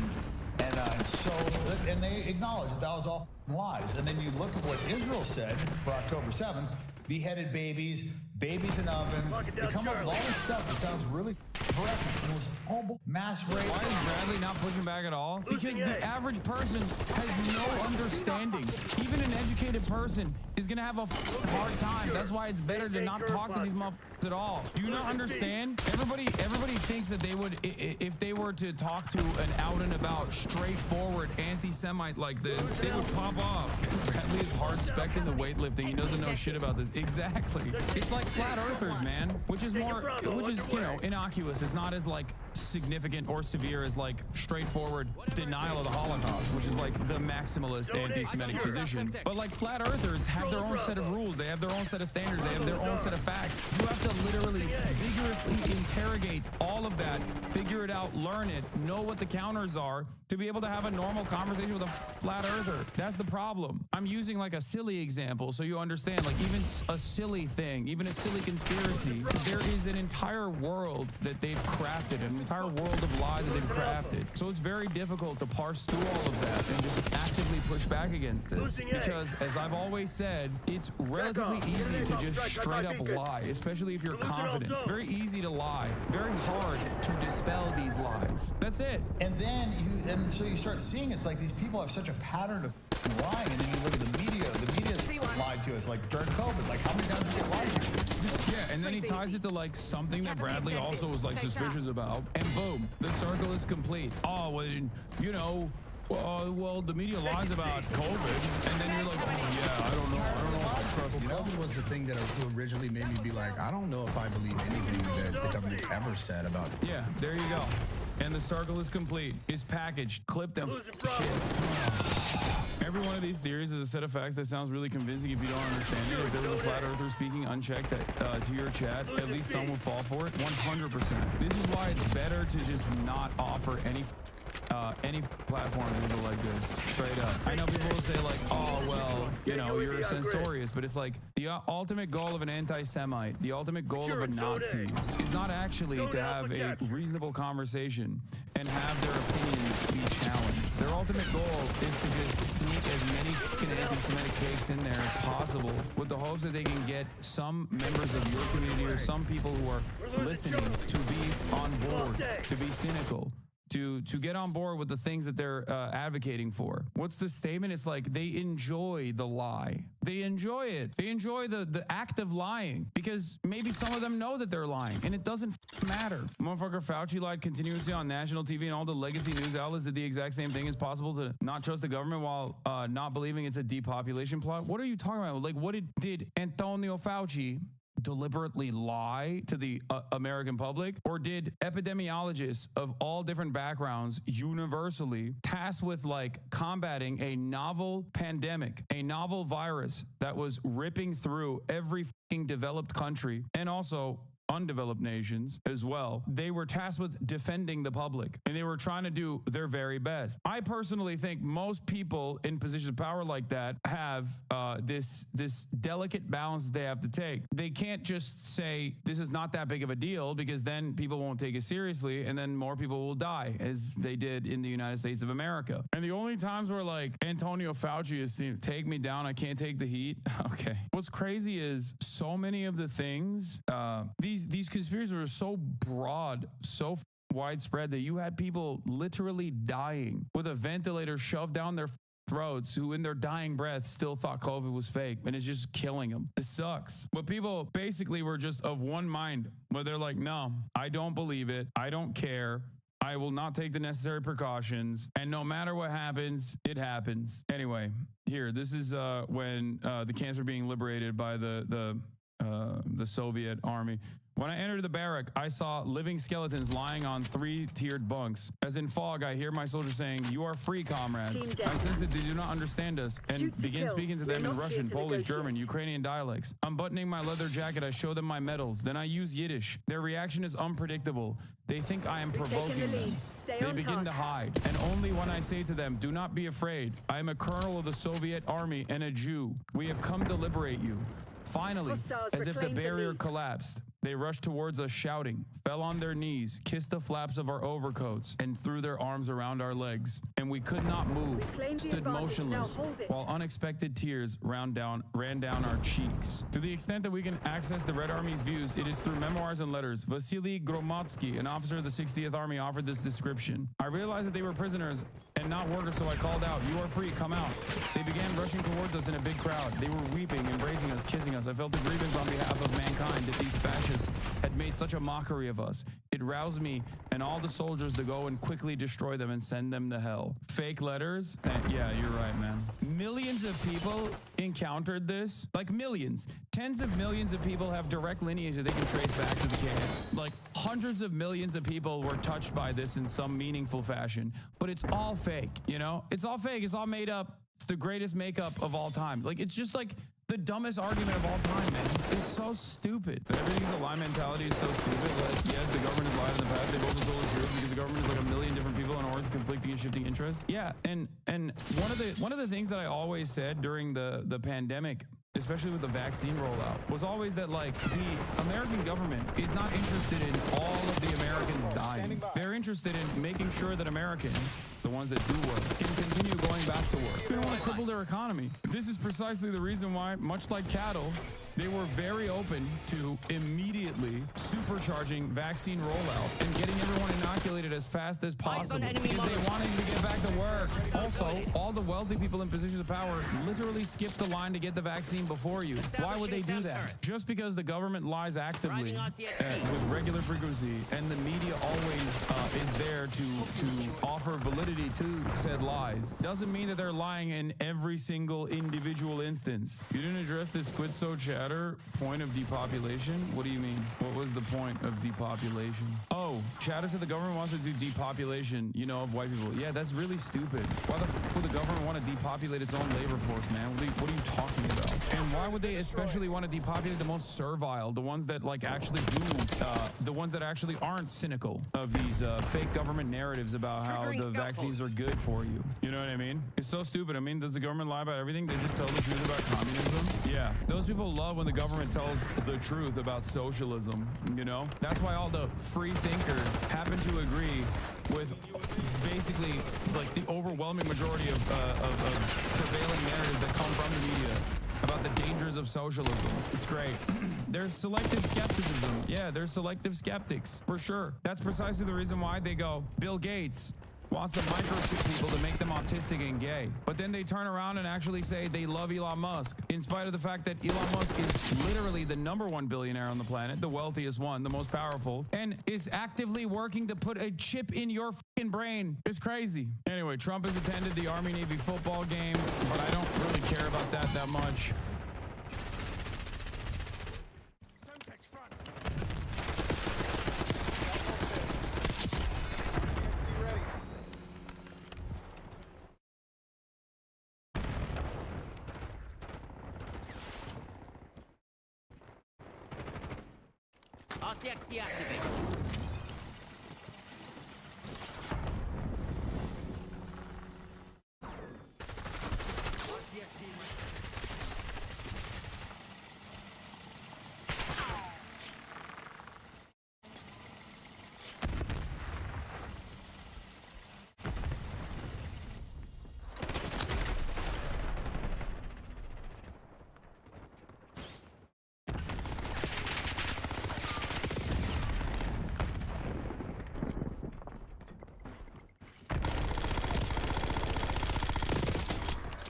S8: they acknowledged that was all lies. And then you look at what Israel said for October 7th, beheaded babies, babies in ovens. They come up with all this stuff that sounds really correct. It was all mass rape.
S7: Why is Bradley not pushing back at all? Because the average person has no understanding. Even an educated person is going to have a hard time. That's why it's better to not talk to these motherfuckers at all. Do you not understand? Everybody thinks that they would, if they were to talk to an out and about, straightforward anti-Semite like this, they would pop off. Bradley is hard spec in the weightlifting. He doesn't know shit about this. Exactly. It's like flat earthers, man, which is, you know, innocuous. It's not as like significant or severe as like straightforward denial of the Holocaust, which is like the maximalist anti-Semitic position. But like flat earthers have their own set of rules. They have their own set of standards. They have their own set of facts. You have to literally vigorously interrogate all of that, figure it out, learn it, know what the counters are to be able to have a normal conversation with a flat earther. That's the problem. I'm using like a silly example so you understand, like even a silly thing, even a silly conspiracy, there is an entire world that they've crafted, an entire world of lies that they've crafted. So it's very difficult to parse through all of that and just actively push back against this. Because as I've always said, it's relatively easy to just straight up lie, especially if you're confident. Very easy to lie, very hard to dispel these lies. That's it.
S8: And then so you start seeing it's like these people have such a pattern of lying, and then you look at the media's lied to us, like during COVID, like how many times did we get lied to?
S7: Yeah, and then he ties it to like something that Bradley also was like suspicious about, and boom, the circle is complete. Oh, well, you know, well, the media lies about COVID, and then you're like, oh yeah, I don't know if I trust you.
S9: COVID was the thing that originally made me be like, I don't know if I believe anything that the government's ever said about it.
S7: Yeah, there you go. And the circle is complete. It's packaged, clipped, and shit. Every one of these theories is a set of facts that sounds really convincing if you don't understand it. If there was a flat earther speaking unchecked to your chat, at least some would fall for it. 100%. This is why it's better to just not offer any platform like this, straight up. I know people will say like, oh, well, you know, you're censorious, but it's like the ultimate goal of an anti-Semite, the ultimate goal of a Nazi is not actually to have a reasonable conversation and have their opinions be challenged. Their ultimate goal is to just sneak as many fucking anti-Semitic cakes in there as possible with the hopes that they can get some members of your community or some people who are listening to be on board, to be cynical, to get on board with the things that they're advocating for. What's the statement? It's like they enjoy the lie. They enjoy it. They enjoy the act of lying because maybe some of them know that they're lying and it doesn't matter. Motherfucker Fauci lied continuously on national TV and all the legacy news outlets did the exact same thing as possible to not trust the government while not believing it's a depopulation plot. What are you talking about? Like, what did Antonio Fauci deliberately lie to the American public? Or did epidemiologists of all different backgrounds universally tasked with like combating a novel pandemic, a novel virus that was ripping through every fucking developed country and also undeveloped nations as well, they were tasked with defending the public and they were trying to do their very best. I personally think most people in positions of power like that have this delicate balance that they have to take. They can't just say this is not that big of a deal because then people won't take it seriously and then more people will die as they did in the United States of America. And the only times where like Antonio Fauci is saying, take me down, I can't take the heat. Okay. What's crazy is so many of the things, these conspiracies were so broad, so widespread that you had people literally dying with a ventilator shoved down their throats who in their dying breath still thought COVID was fake and it's just killing them. It sucks. But people basically were just of one mind where they're like, no, I don't believe it. I don't care. I will not take the necessary precautions. And no matter what happens, it happens. Anyway, here, this is when the camps were being liberated by the Soviet army. When I entered the barrack, I saw living skeletons lying on 3-tiered bunks. As in fog, I hear my soldiers saying, "You are free, comrades." I sense that they do not understand us and begin speaking to them in Russian, Polish, German, Ukrainian dialects. Unbuttoning my leather jacket, I show them my medals. Then I use Yiddish. Their reaction is unpredictable. They think I am provoking them. They begin to hide. And only when I say to them, "Do not be afraid. I am a colonel of the Soviet army and a Jew. We have come to liberate you." Finally, as if the barrier collapsed, They rushed towards us shouting, fell on their knees, kissed the flaps of our overcoats, and threw their arms around our legs. And we could not move, stood motionless, while unexpected tears ran down our cheeks. To the extent that we can access the Red Army's views, it is through memoirs and letters. Vasily Gromadsky, an officer of the 60th Army, offered this description. I realized that they were prisoners and not workers, so I called out, "You are free, come out." They began rushing towards us in a big crowd. They were weeping, embracing us, kissing us. I felt the grievance on behalf of mankind that these fascists had made such a mockery of us. It roused me and all the soldiers to go and quickly destroy them and send them to hell. Fake letters? Yeah, you're right, man. Millions of people encountered this. Like millions. Tens of millions of people have direct lineage that they can trace back to the camps. Like hundreds of millions of people were touched by this in some meaningful fashion. But it's all fake, you know? It's all fake. It's all made up. It's the greatest makeup of all time. Like, it's just like the dumbest argument of all time, man. It's so stupid. Everything's a lie mentality is so stupid. Like, yes, the government has lied in the past. They've also told the truth because the government is like a million different people in hordes conflicting and shifting interests. Yeah, and one of the things that I always said during the pandemic, especially with the vaccine rollout, was always that, like, the American government is not interested in all of the Americans dying. They're interested in making sure that Americans, the ones that do work, can continue going back to work. They don't want to cripple their economy. This is precisely the reason why, much like cattle, they were very open to immediately supercharging vaccine rollout and getting everyone inoculated as fast as possible because they wanted you to get back to work. Also, all the wealthy people in positions of power literally skipped the line to get the vaccine before you. Why would they do that? Just because the government lies actively with regular frequency and the media always is there to offer validity to said lies doesn't mean that they're lying in every single individual instance. You didn't address this Quitso chatter point of depopulation? What do you mean? What was the point of depopulation? Oh, chatter to the government wants to do depopulation, you know, of white people. Yeah, that's really stupid. Why the f would the government want to depopulate its own labor force, man? What are you talking about? And why would they especially want to depopulate the most servile, the ones that like actually do, the ones that actually aren't cynical of these fake government narratives about how the vaccines are good for you? You know what I mean? It's so stupid. I mean, does the government lie about everything? They just tell the truth about communism? Yeah. Those people love when the government tells the truth about socialism, you know? That's why all the free thinkers happen to agree with basically like the overwhelming majority of prevailing narratives that come from the media about the dangers of socialism. It's great. There's selective skepticism. Yeah, there's selective skeptics, for sure. That's precisely the reason why they go, Bill Gates wants to microchip people to make them autistic and gay. But then they turn around and actually say they love Elon Musk, in spite of the fact that Elon Musk is literally the #1 billionaire on the planet, the wealthiest one, the most powerful, and is actively working to put a chip in your fucking brain. It's crazy. Anyway, Trump has attended the Army-Navy football game, but I don't really care about that much.
S10: RCXD activate.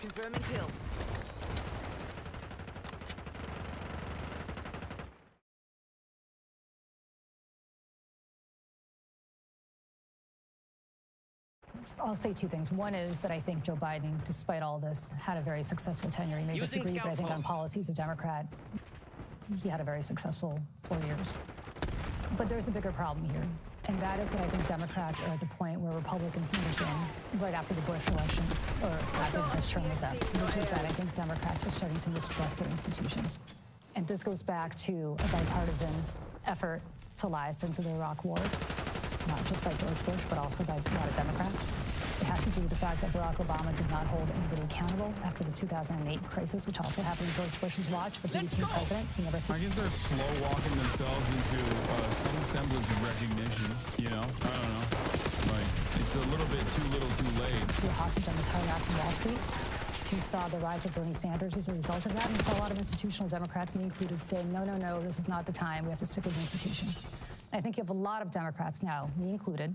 S10: Confirming kill.
S11: I'll say two things. One is that I think Joe Biden, despite all this, had a very successful tenure. He may disagree, but I think on policy as a Democrat, he had a very successful 4 years. But there's a bigger problem here, and that is that I think Democrats are at the point where Republicans may have been right after the Bush election, or after the Bush term was up, which is that I think Democrats are starting to mistrust their institutions. And this goes back to a bipartisan effort to lie us into the Iraq War, not just by George Bush, but also by a lot of Democrats. It has to do with the fact that Barack Obama did not hold anybody accountable after the 2008 crisis, which also happened in George Bush's watch, but he became president. He never
S7: I guess they're slow walking themselves into some semblance of recognition, you know? I don't know. Like, it's a little bit too little too late.
S11: The hostage on the target from Wall Street. You saw the rise of Bernie Sanders as a result of that, and you saw a lot of institutional Democrats, me included, saying, no, no, no, this is not the time. We have to stick with the institution. I think you have a lot of Democrats now, me included,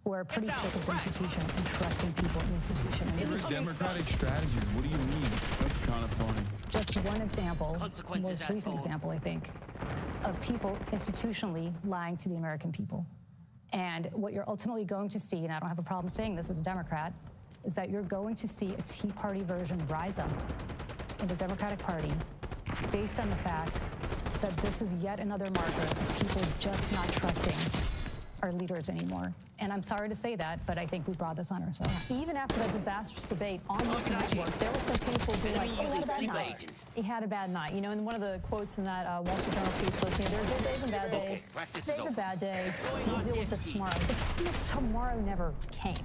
S11: who are pretty sick of the institution and trusting people in the institution. And
S7: Favorite Democratic strategies? What do you mean? That's kind of funny.
S11: Just one example, the most recent example, I think, of people institutionally lying to the American people. And what you're ultimately going to see, and I don't have a problem saying this as a Democrat, is that you're going to see a Tea Party version rise up in the Democratic Party based on the fact that this is yet another marker of people just not trusting our leaders anymore. And I'm sorry to say that, but I think we brought this on ourselves. Even after that disastrous debate on this network, there were some people being like, oh, he had a bad night. He had a bad night. You know, and one of the quotes in that Wall Street Journal piece was, you know, there are good days and bad days. Today's a bad day. We'll deal with this tomorrow. The problem is tomorrow never came.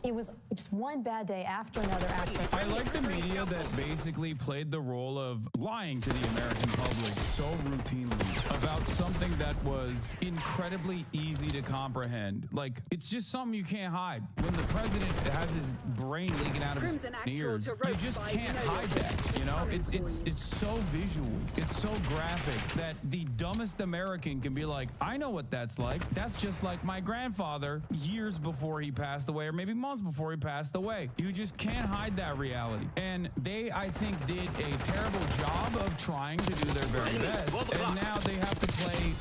S11: It was just one bad day after another after.
S7: I like the media that basically played the role of lying to the American public so routinely about something that was incredibly easy to comprehend. Like, it's just something you can't hide. When the president has his brain leaking out of his ears, you just can't hide that, you know? It's so visual, it's so graphic that the dumbest American can be like, I know what that's like. That's just like my grandfather years before he passed away, or maybe months before he passed away. You just can't hide that reality. And they, I think, did a terrible job of trying to do their very best. And now they have to play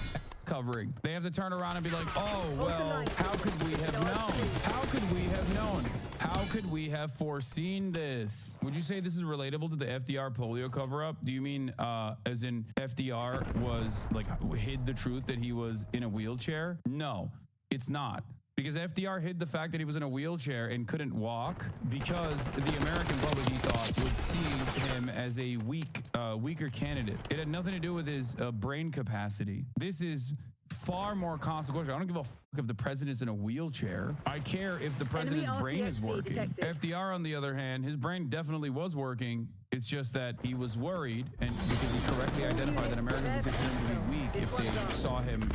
S7: covering. They have to turn around and be like, oh, well, how could we have known? How could we have known? How could we have foreseen this? Would you say this is relatable to the FDR polio cover-up? Do you mean as in FDR was like hid the truth that he was in a wheelchair? No, it's not. Because FDR hid the fact that he was in a wheelchair and couldn't walk because the American public, he thought, would see him as a weaker candidate. It had nothing to do with his brain capacity. This is far more consequential. I don't give a fuck if the president's in a wheelchair. I care if the president's brain is working. FDR, on the other hand, his brain definitely was working. It's just that he was worried, and because he correctly identified that Americans would consider him to be weak if they saw him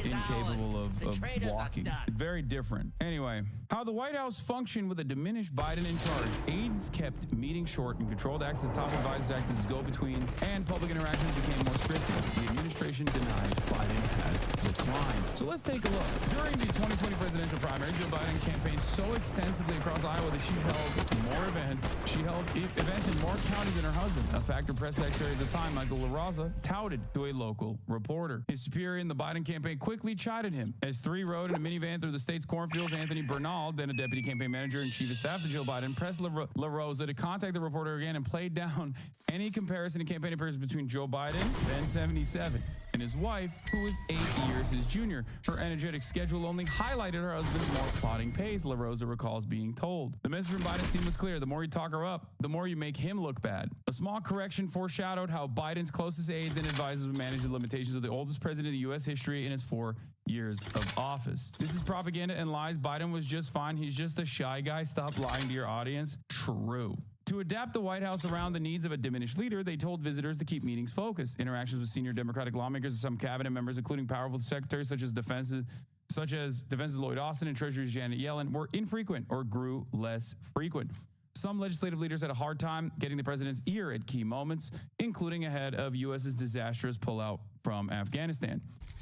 S7: incapable of walking. Very different. Anyway, how the White House functioned with a diminished Biden in charge. Aides kept meetings short and controlled access. Top advisors acted as go-betweens, and public interactions became more scripted. The administration denied Biden has declined. So let's take a look. During the 2020 presidential primary, Joe Biden campaigned so extensively across Iowa that she held more events. She held events in more counties than her husband, a factor press secretary at the time, Michael LaRosa, touted to a local reporter. His superior in the Biden campaign quickly chided him. As three rode in a minivan through the state's cornfields, Anthony Bernal, then a deputy campaign manager and chief of staff to Joe Biden, pressed LaRosa to contact the reporter again and played down any comparison in campaign appearances between Joe Biden, then 77, and his wife, who was 8 years his junior. Her energetic schedule only highlighted her husband's more plodding pace, LaRosa recalls being told. The message from Biden's team was clear. The more you talk her up, the more you make him look bad. A small correction foreshadowed how Biden's closest aides and advisors would manage the limitations of the oldest president in U.S. history in his 4 years of office. This is propaganda and lies. Biden was just fine. He's just a shy guy. Stop lying to your audience. True. To adapt the White House around the needs of a diminished leader, they told visitors to keep meetings focused. Interactions with senior Democratic lawmakers and some cabinet members, including powerful secretaries such as Defense's Lloyd Austin and Treasury's Janet Yellen, were infrequent or grew less frequent. Some legislative leaders had a hard time getting the president's ear at key moments, including ahead of U.S.'s disastrous pullout from Afghanistan.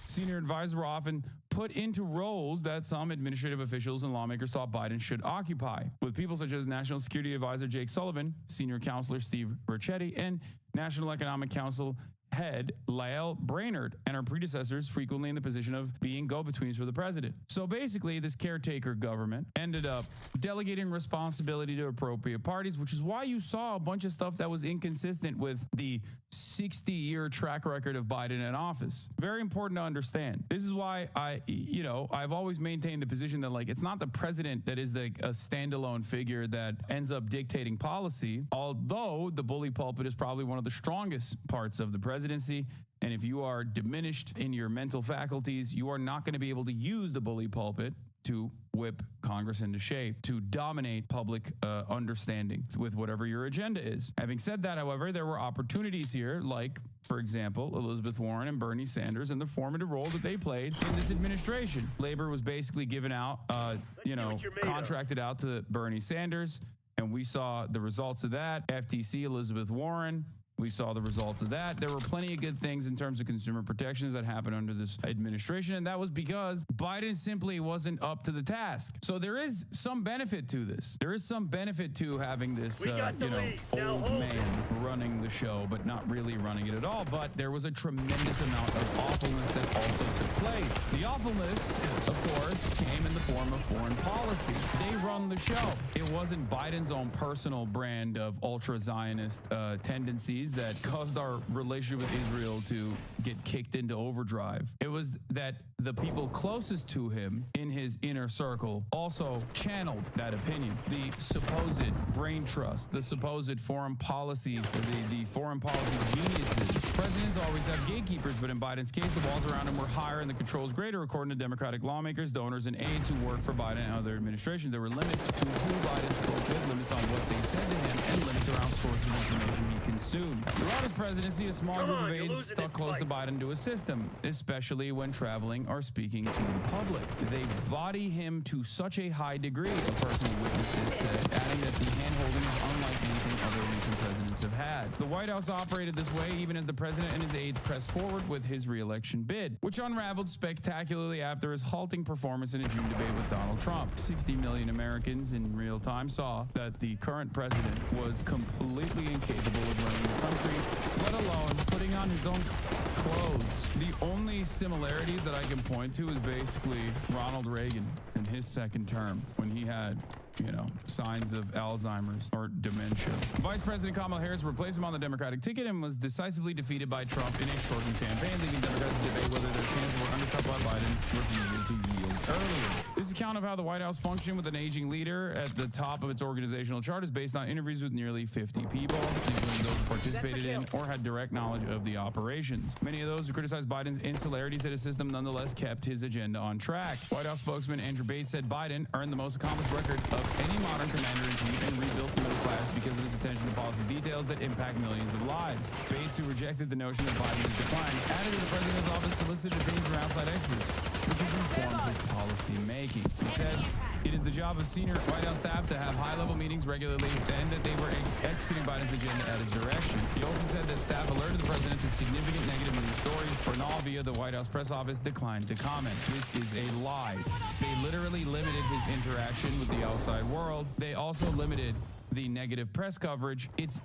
S7: Senior advisors were often put into roles that some administrative officials and lawmakers thought Biden should occupy, with people such as National Security Advisor Jake Sullivan, Senior Counselor Steve Ricchetti, and National Economic Council head Lael Brainerd and her predecessors frequently in the position of being go-betweens for the president. So basically, this caretaker government ended up delegating responsibility to appropriate parties, which is why you saw a bunch of stuff that was inconsistent with the 60-year track record of Biden in office. Very important to understand. This is why I've always maintained the position that, like, it's not the president that is like a standalone figure that ends up dictating policy, although the bully pulpit is probably one of the strongest parts of the presidency. And if you are diminished in your mental faculties, you are not going to be able to use the bully pulpit to whip Congress into shape, to dominate public understanding with whatever your agenda is. Having said that, however, there were opportunities here, like, for example, Elizabeth Warren and Bernie Sanders and the formative role that they played in this administration. Labor was basically given out, contracted out to Bernie Sanders, and we saw the results of that. FTC, Elizabeth Warren. We saw the results of that. There were plenty of good things in terms of consumer protections that happened under this administration, and that was because Biden simply wasn't up to the task. So there is some benefit to this. There is some benefit to having this, old man running the show, but not really running it at all. But there was a tremendous amount of awfulness that also took place. The awfulness, of course, came in the form of foreign policy. They run the show. It wasn't Biden's own personal brand of ultra-Zionist tendencies that caused our relationship with Israel to get kicked into overdrive. It was that the people closest to him in his inner circle also channeled that opinion. The supposed brain trust, the supposed foreign policy, the foreign policy geniuses. Presidents always have gatekeepers, but in Biden's case, the walls around him were higher and the controls greater, according to Democratic lawmakers, donors, and aides who worked for Biden and other administrations. There were limits to who Biden spoke with, limits on what they said to him, and limits around sources of information he consumed. Throughout his presidency, a small group of aides stuck close to Biden to assist him, especially when traveling or speaking to the public. They body him to such a high degree, a person who witnessed it said, adding that the hand-holding is unlike anything other recent presidents have had. The White House operated this way even as the president and his aides pressed forward with his re-election bid, which unraveled spectacularly after his halting performance in a June debate with Donald Trump. 60 million Americans in real time saw that the current president was completely incapable of running the country, let alone putting on his own clothes. The only similarities that I can point to is basically Ronald Reagan in his second term when he had signs of Alzheimer's or dementia. Vice President Kamala Harris replaced him on the Democratic ticket and was decisively defeated by Trump in a shortened campaign, leaving Democrats to debate whether their chances were undercut by Biden's refusal to yield earlier. This account of how the White House functioned with an aging leader at the top of its organizational chart is based on interviews with nearly 50 people, including those who participated in or had direct knowledge of the operations. Many of those who criticized Biden's insularity said his system nonetheless kept his agenda on track. White House spokesman Andrew Bates said Biden earned the most accomplished record of any modern commander-in-chief and rebuilt the middle class because of his attention to policy details that impact millions of lives. Bates, who rejected the notion that Biden is declining, added that the president's office solicited opinions from outside experts, which has informed his policy making. He said it is the job of senior White House staff to have high-level meetings regularly and that they were executing Biden's agenda at his direction. He also said that staff alerted the president to significant negative news stories. Bernal, via the White House press office, declined to comment. This is a lie. They literally limited his interaction with the outside world. They also limited the negative press coverage. It's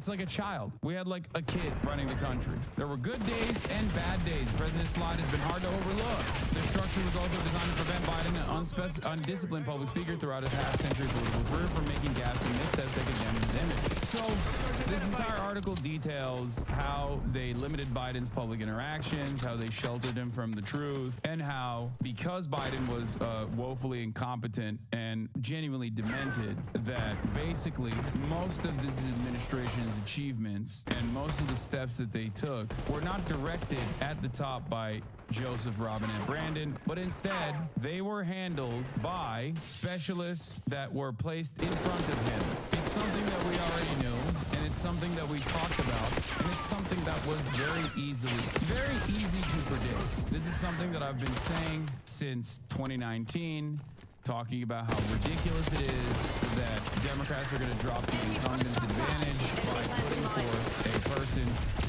S7: like a child. We had like a kid running the country. There were good days and bad days. President slide has been hard to overlook. The structure was also designed to prevent Biden, an undisciplined public speaker throughout his half-century political career, from making gaffes and missteps that could damage his image. So this entire article details how they limited Biden's public interactions, how they sheltered him from the truth, and how, because Biden was woefully incompetent and genuinely demented, that basically most of this administration's achievements and most of the steps that they took were not directed at the top by Joseph Robinette Brandon, but instead they were handled by specialists that were placed in front of him. It's something that we already knew, and it's something that we talked about, and it's something that was very easy to predict. This is something that I've been saying since 2019, talking about how ridiculous it is that Democrats are going to drop the incumbent's advantage by putting forth a person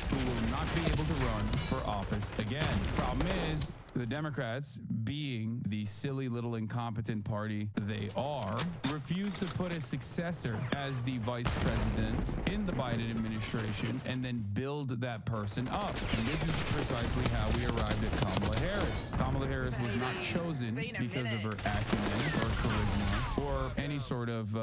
S7: who will not be able to run for office again. Problem is, the Democrats, being the silly little incompetent party they are, refuse to put a successor as the vice president in the Biden administration and then build that person up. And this is precisely how we arrived at Kamala Harris. Kamala Harris was not chosen because of her acumen or charisma or any sort of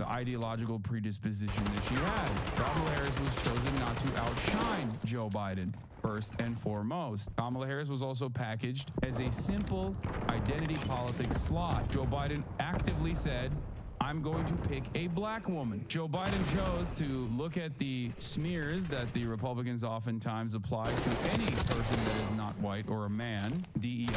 S7: ideological predisposition that she has. Kamala Harris was chosen not to outshine Joe Biden. First and foremost, Kamala Harris was also packaged as a simple identity politics slot. Joe Biden actively said I'm going to pick a black woman. Joe Biden chose to look at the smears that the Republicans oftentimes apply to any person that is not white or a man, DEI,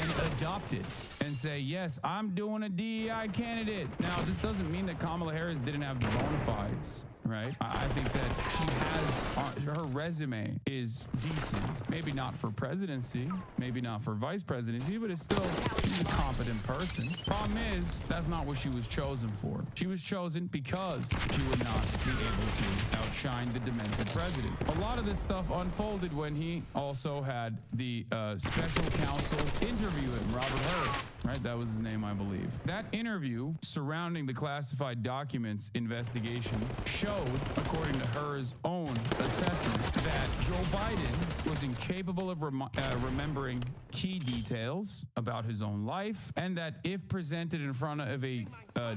S7: and adopt it and say, yes, I'm doing a DEI candidate. Now, this doesn't mean that Kamala Harris didn't have the bona fides. Right? I think that she has, her resume is decent. Maybe not for presidency, maybe not for vice presidency, but it's still, she's a competent person. Problem is, that's not what she was chosen for. She was chosen because she would not be able to outshine the demented president. A lot of this stuff unfolded when he also had the special counsel interview him, Robert Hur, right? That was his name, I believe. That interview surrounding the classified documents investigation showed, according to Hur's own assessment, that Joe Biden was incapable of remembering key details about his own life, and that if presented in front of a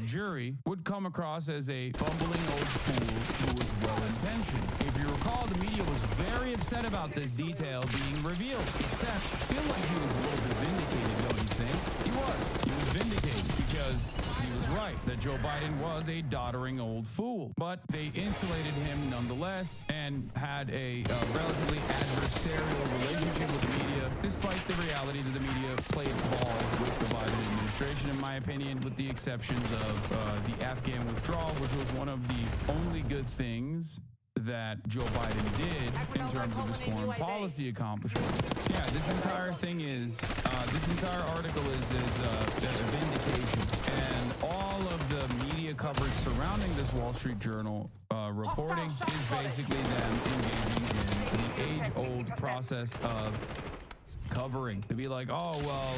S7: jury, would come across as a bumbling old fool who was well-intentioned. If you recall, the media was very upset about this detail being revealed, except I feel like he was a little bit vindicated, don't you think? He was vindicated because he was right that Joe Biden was a doddering old fool. But they insulated him nonetheless and had a relatively adversarial relationship with the media, despite the reality that the media played ball with the Biden administration, in my opinion, with the exceptions of the Afghan withdrawal, which was one of the only good things that Joe Biden did in terms of his foreign policy accomplishments. Yeah, this entire thing is, this entire article is a vindication. And all of the media coverage surrounding this Wall Street Journal reporting is basically them engaging in the age-old process of covering. To be like, oh, well,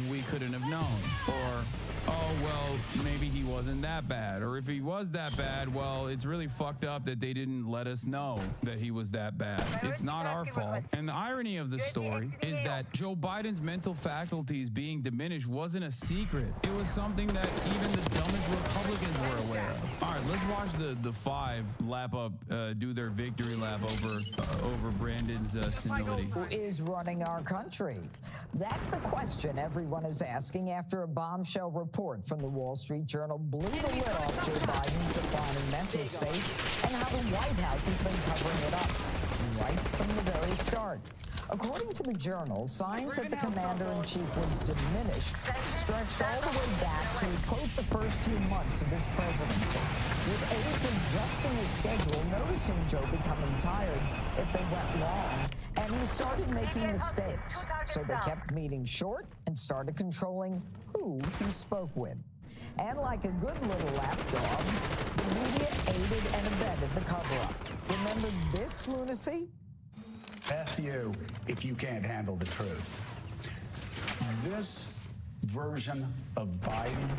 S7: we couldn't have known. Or, oh, well, maybe he wasn't that bad. Or if he was that bad, well, it's really fucked up that they didn't let us know that he was that bad. It's not our fault. And the irony of the story is that Joe Biden's mental faculties being diminished wasn't a secret. It was something that even the dumbest Republicans were aware of. All right, let's watch the five lap up, do their victory lap over Brandon's senility.
S12: Who is running our country? That's the question everyone is asking after a bombshell report from the Wall Street Journal blew the lid off Joe Biden's declining mental state and how the White House has been covering it up right from the very start. According to the Journal, signs that the commander-in-chief was diminished stretched all the way back to, quote, the first few months of his presidency, with aides adjusting his schedule, noticing Joe becoming tired if they went long, and he started making mistakes. So they kept meetings short and started controlling who he spoke with. And like a good little lapdog, the media aided and abetted the cover-up. Remember this lunacy?
S13: F you if you can't handle the truth. This version of Biden,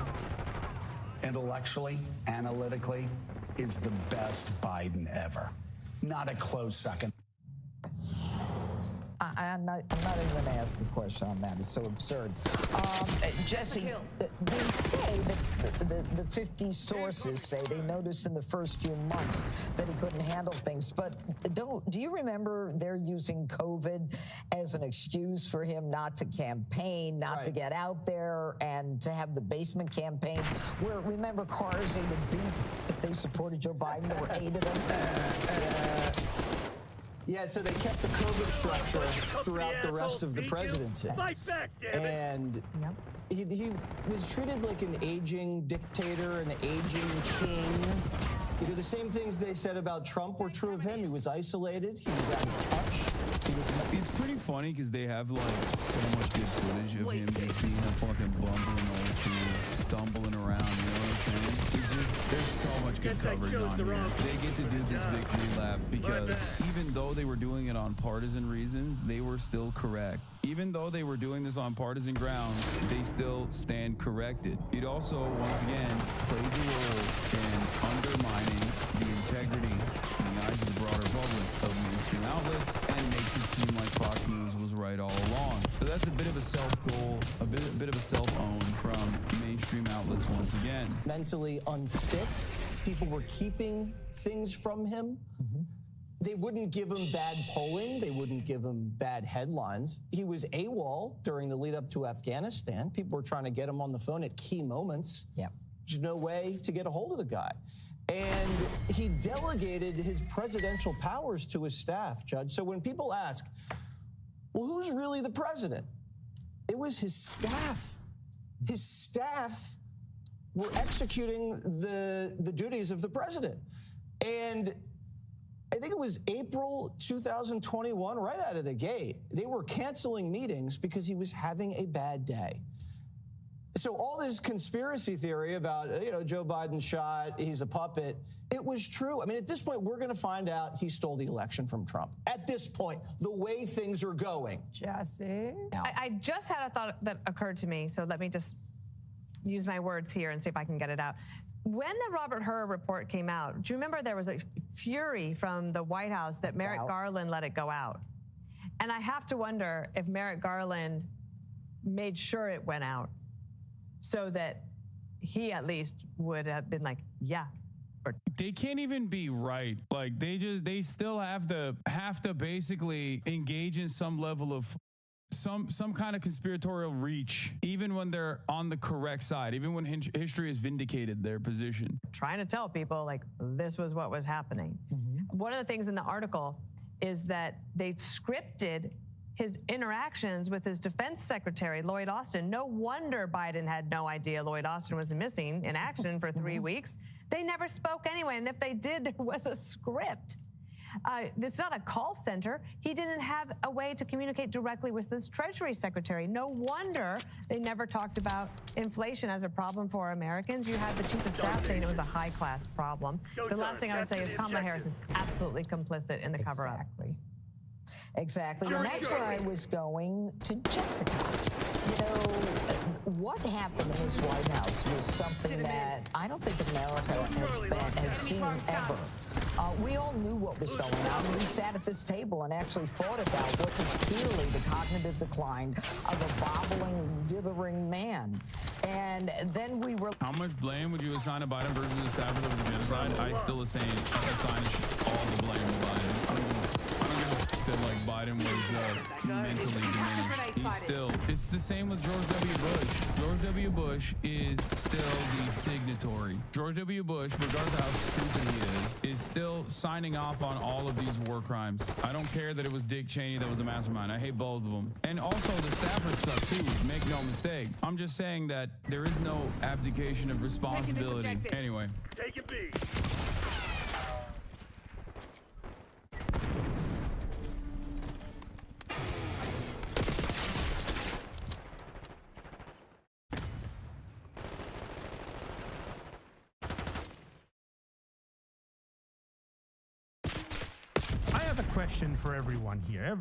S13: intellectually, analytically, is the best Biden ever. Not a close second.
S12: I'm not even going to ask a question on that. It's so absurd. Jesse, they say that the 50 sources say they noticed in the first few months that he couldn't handle things. But do you remember they're using COVID as an excuse for him not to campaign, not to get out there, and to have the basement campaign? Where, remember, cars they would beep if they supported Joe Biden? There were 8 of them.
S14: Yeah, so they kept the COVID structure throughout the rest of the presidency. And he was treated like an aging dictator, an aging king. You know, the same things they said about Trump were true of him. He was isolated. He was out of touch.
S7: It's pretty funny because they have like so much good footage of him just being a fucking bumbling old fool, stumbling around, you know what I'm saying? It's just, there's so much good coverage on here. They get to do this victory lap because even though they were doing it on partisan reasons, they were still correct. Even though they were doing this on partisan grounds, they still stand corrected. It also, once again, plays a role in undermining the integrity in the eyes of the broader public of mainstream outlets and makes it seem like Fox News was right all along. So that's a bit of a self-goal, a bit of a self-own from mainstream outlets once again.
S14: Mentally unfit. People were keeping things from him. They wouldn't give him bad polling. They wouldn't give him bad headlines. He was AWOL during the lead up to Afghanistan. People were trying to get him on the phone at key moments.
S12: Yeah.
S14: There's no way to get a hold of the guy. And he delegated his presidential powers to his staff, Judge. So when people ask, well, who's really the president? It was his staff. His staff were executing the duties of the president. And I think it was April 2021, right out of the gate, they were canceling meetings because he was having a bad day. So all this conspiracy theory about, Joe Biden shot, he's a puppet, it was true. I mean, at this point, we're going to find out he stole the election from Trump. At this point, the way things are going.
S15: Jesse? I just had a thought that occurred to me, so let me just use my words here and see if I can get it out. When the Robert Hur report came out, do you remember there was a fury from the White House that Merrick Garland let it go out? And I have to wonder if Merrick Garland made sure it went out so that he at least would have been like, yeah.
S7: They can't even be right. Like they still have to basically engage in some level of some kind of conspiratorial reach, even when they're on the correct side, even when history has vindicated their position.
S15: Trying to tell people like this was what was happening. One of the things in the article is that they scripted his interactions with his defense secretary, Lloyd Austin. No wonder Biden had no idea Lloyd Austin was missing in action for 3 weeks. They never spoke anyway, and if they did, there was a script. It's not a call center. He didn't have a way to communicate directly with his Treasury Secretary. No wonder they never talked about inflation as a problem for Americans. You had the Chief of Staff saying it was a high-class problem. The last thing I would say is Kamala Harris is absolutely complicit in the cover-up.
S12: Exactly. And that's where I was going to Jessica. What happened in this White House was something that I don't think America has seen ever. We all knew what was going on. We sat at this table and actually thought about what was clearly the cognitive decline of a bobbling, dithering man. And then we were...
S7: How much blame would you assign to Biden versus the staffers of the genocide? I still assign all the blame to Biden. I don't give that like Biden was mentally diminished. He's still, it's the same with George W. Bush. George W. Bush is still the signatory. George W. Bush, regardless of how stupid he is still signing off on all of these war crimes. I don't care that it was Dick Cheney that was a mastermind. I hate both of them. And also the staffers suck too, make no mistake. I'm just saying that there is no abdication of responsibility. Anyway.
S16: Take it B.
S1: Question for everyone here.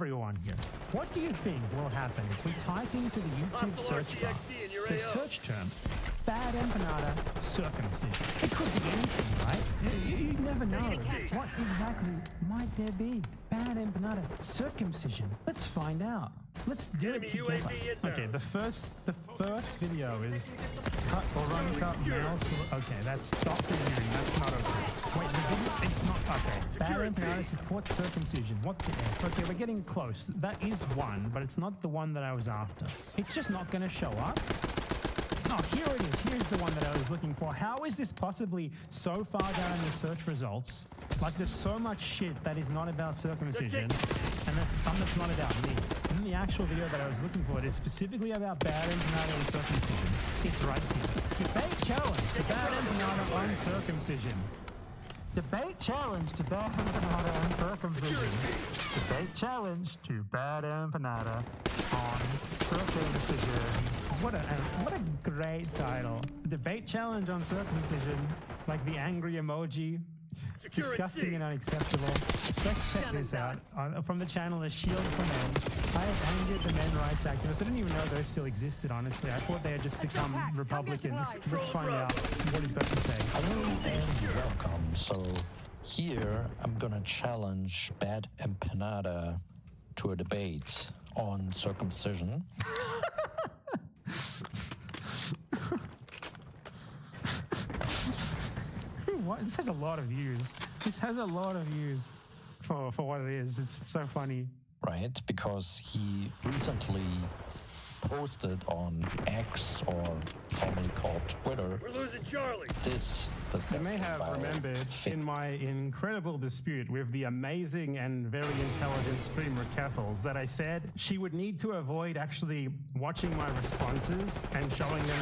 S1: What do you think will happen if we type into the YouTube search bar the search term bad empanada circumcision? It could be anything, right? You never know. What exactly might there be? Bad empanada circumcision. Let's find out. Let's do it together. Okay, the first video is cut or uncut males. Okay, that's Dr. Yuri. That's not okay. Wait, the video, it's not okay. Bad empanada supports circumcision. What the F? Okay, we're getting close. That is one, but it's not the one that I was after. It's just not going to show up. Oh, here it is. Here's the one that I was looking for. How is this possibly so far down in the search results? Like, there's so much shit that is not about circumcision, and there's some that's not about me. And then the actual video that I was looking for is specifically about bad empanada and circumcision. It's right here. Debate challenge to bad empanada on circumcision. Debate challenge to bad empanada on circumcision. Debate challenge to bad empanada on circumcision. What a great title. Debate challenge on circumcision. Like the angry emoji. Disgusting and unacceptable. Let's check this out. From the channel, A Shield for Men. I have angered the men rights activists. I didn't even know those still existed, honestly. I thought they had just become Republicans. Let's find out what he's got to say.
S17: Hello and welcome. So here I'm gonna challenge Bad Empanada to a debate on circumcision.
S1: What? This has a lot of views. This has a lot of views for what it is. It's so funny.
S17: Right, because he recently posted on X or formerly called Twitter.
S16: We're losing Charlie.
S17: This
S1: You may have remembered in my incredible dispute with the amazing and very intelligent streamer Keffels that I said she would need to avoid actually watching my responses and showing them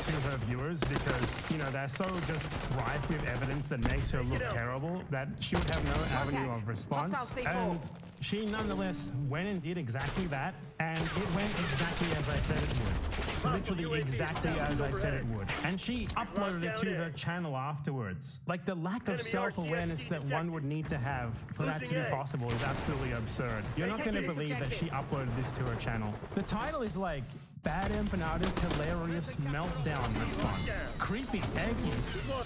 S1: to her viewers because, you know, they're so just rife with evidence that makes her look terrible that she would have no avenue of response. And she nonetheless went and did exactly that, and it went exactly as I said it would. Literally exactly as I said it would. And she uploaded it to her channel afterwards. Like, the lack of self-awareness that one would need to have for that to be possible is absolutely absurd. You're not going to believe that she uploaded this to her channel. The title is like, Bad Empanada's hilarious meltdown response. Creepy, thank you.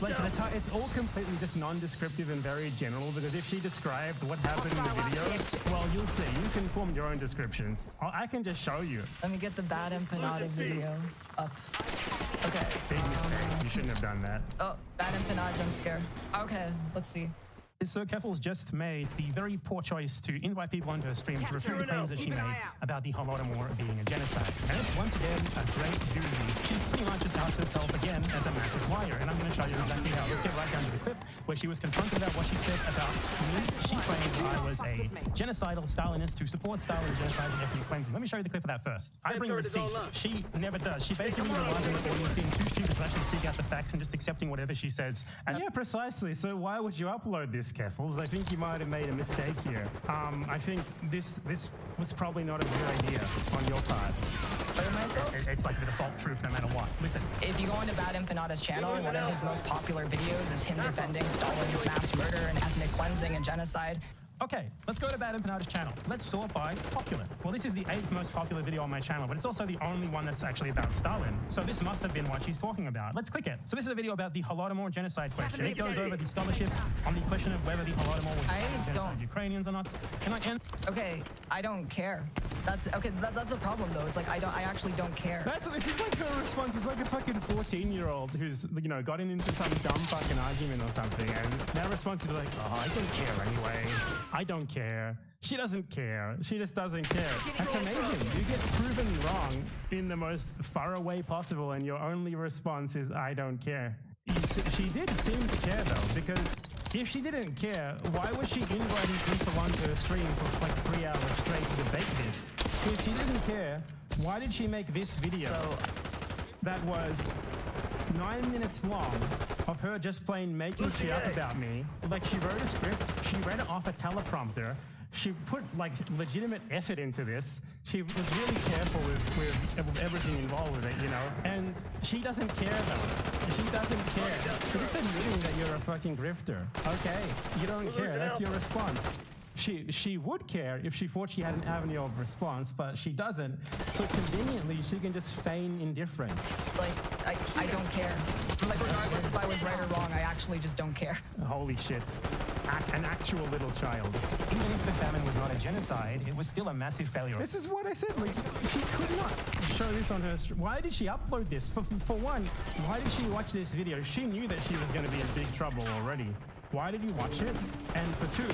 S1: Like, it's all completely just non-descriptive and very general, because if she described what happened in the video, well, you'll see. You can form your own descriptions. I can just show you.
S11: Let me get the Bad Empanada video up. Okay.
S1: Big mistake. You shouldn't have done that.
S11: Oh, Bad Empanada jump scare. Okay, let's see.
S1: So Keffels just made the very poor choice to invite people onto her stream to refute the claims that she made about the Holodomor being a genocide. And it's once again a great doozy. She pretty much just outs herself again as a massive liar. And I'm going to show you exactly how. Let's get right down to the clip where she was confronted about what she said about me. She claimed I was a genocidal Stalinist who supports Stalin and genocide and ethnic cleansing. Let me show you the clip of that first. I bring receipts. She never does. She basically relies on the audience being too stupid to actually seek out the facts and just accepting whatever she says. And yeah, precisely. So why would you upload this, Keffels? I think you might have made a mistake here. I think this was probably not a good idea on your part. It's like the default truth no matter what. Listen.
S18: If you go into Bad Empanada's channel, one of his most popular videos is him defending Stalin's mass murder and ethnic cleansing and genocide.
S1: Okay, let's go to Bad Empanada's channel. Let's sort by popular. Well, this is the 8th most popular video on my channel, but it's also the only one that's actually about Stalin. So this must have been what she's talking about. Let's click it. So this is a video about the Holodomor genocide question. It goes over the scholarship on the question of whether the Holodomor was genocide Ukrainians or not.
S18: Okay, I don't care. That's a problem though. It's like I actually don't care.
S1: This is like her response. It's like a fucking 14-year-old who's, you know, gotten into some dumb fucking argument or something, and their response is like, oh, I don't care anyway. I don't care. She doesn't care. She just doesn't care. That's amazing. You get proven wrong in the most far away possible, and your only response is, I don't care. She did seem to care, though, because if she didn't care, why was she inviting people onto her stream for like 3 hours straight to debate this? If she didn't care, why did she make this video that was 9 minutes long of her just plain making shit up about me? Like, she wrote a script, she read it off a teleprompter, she put like legitimate effort into this. She was really careful with everything involved with it, you know? And she doesn't care though. She doesn't care. She's just admitting that you're a fucking grifter. Okay, you don't care, that's your response. She would care if she thought she had an avenue of response, but she doesn't. So conveniently, she can just feign indifference.
S18: Like, I don't care. Like, regardless if I was right or wrong, I actually just don't care.
S1: Holy shit. An actual little child. Even if the famine was not a genocide, it was still a massive failure. This is what I said. Like, she could not show this on her stream. Why did she upload this? For one, why did she watch this video? She knew that she was going to be in big trouble already. Why did you watch it? And for two,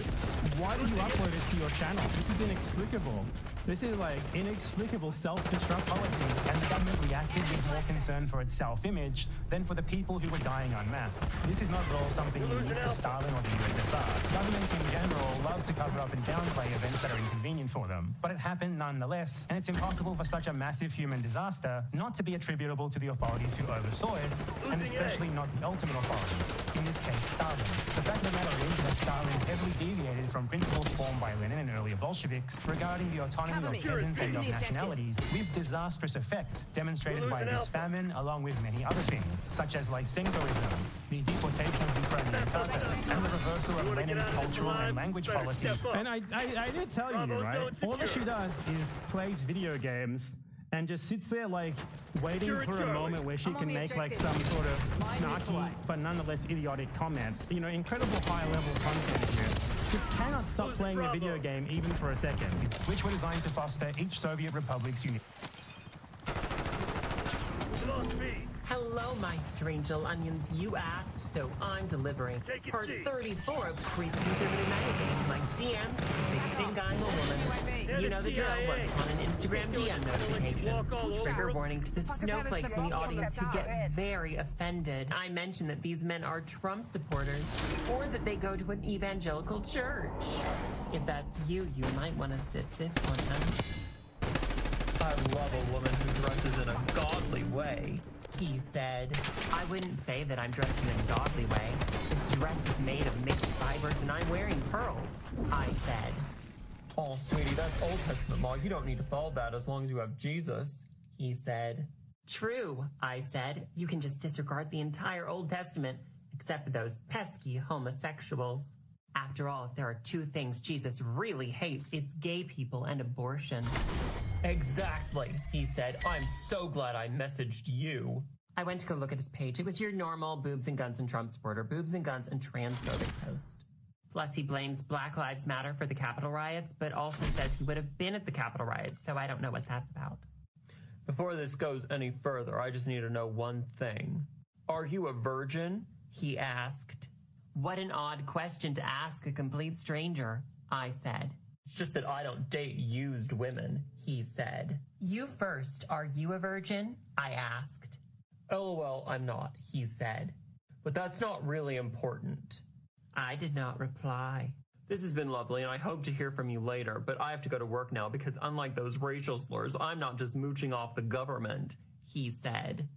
S1: why did you upload it to your channel? This is inexplicable. This is like inexplicable self-destruct policy, and the government reacted with more concern for its self-image than for the people who were dying en masse. This is not at all something unique to Stalin or the USSR. Governments in general love to cover up and downplay events that are inconvenient for them, but it happened nonetheless, and it's impossible for such a massive human disaster not to be attributable to the authorities who oversaw it, and especially not the ultimate authority, in this case Stalin. The fact of the matter is that Stalin heavily deviated from principles formed by Lenin and earlier Bolsheviks regarding the autonomy of peasants and of nationalities, with disastrous effect demonstrated by this famine, along with many other things, such as Lysenkoism, the deportation of Ukrainian Tatars, and the reversal of Lenin's cultural and language policy. And I did tell you, right? All that she does is plays video games and just sits there like waiting for a moment where she can make like some sort of snarky but nonetheless idiotic comment. You know, incredible high-level content here. Just cannot stop playing the video game even for a second, which were designed to foster each Soviet republic's unity.
S19: Hello, my strange little onions. You asked, so I'm delivering. Part 34 of Creep User Magazine. My DM, they think I'm a woman. You know the drill. Once on an Instagram DM notification, trigger warning to the snowflakes in the audience who get very offended. I mentioned that these men are Trump supporters or that they go to an evangelical church. If that's you, you might want to sit this one out. I love a woman who dresses in a godly way, he said. I wouldn't say that I'm dressed in a godly way. This dress is made of mixed fibers and I'm wearing pearls, I said. Oh, sweetie, that's Old Testament law. You don't need to follow that as long as you have Jesus, he said. True, I said. You can just disregard the entire Old Testament, except for those pesky homosexuals. After all, if there are two things Jesus really hates, it's gay people and abortion. Exactly, he said. I'm so glad I messaged you. I went to go look at his page. It was your normal boobs and guns and Trump supporter, boobs and guns and transphobic post. Plus, he blames Black Lives Matter for the Capitol riots, but also says he would have been at the Capitol riots, so I don't know what that's about. Before this goes any further, I just need to know one thing. Are you a virgin? He asked. What an odd question to ask a complete stranger, I said. It's just that I don't date used women, he said. You first, are you a virgin? I asked. LOL, I'm not, he said. But that's not really important. I did not reply. This has been lovely, and I hope to hear from you later, but I have to go to work now because unlike those racial slurs, I'm not just mooching off the government, he said.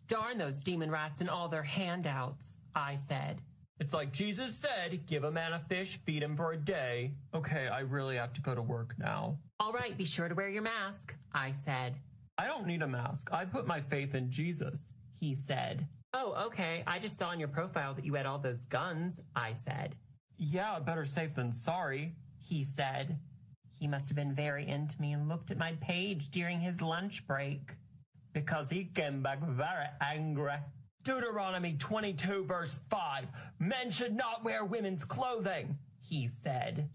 S19: Darn those demon rats and all their handouts, I said. It's like Jesus said, give a man a fish, feed him for a day. Okay, I really have to go to work now. All right, be sure to wear your mask, I said. I don't need a mask. I put my faith in Jesus, he said. Oh, okay. I just saw on your profile that you had all those guns, I said. Yeah, better safe than sorry, he said. He must have been very into me and looked at my page during his lunch break. Because he came back very angry. Deuteronomy 22 verse 5, men should not wear women's clothing, he said.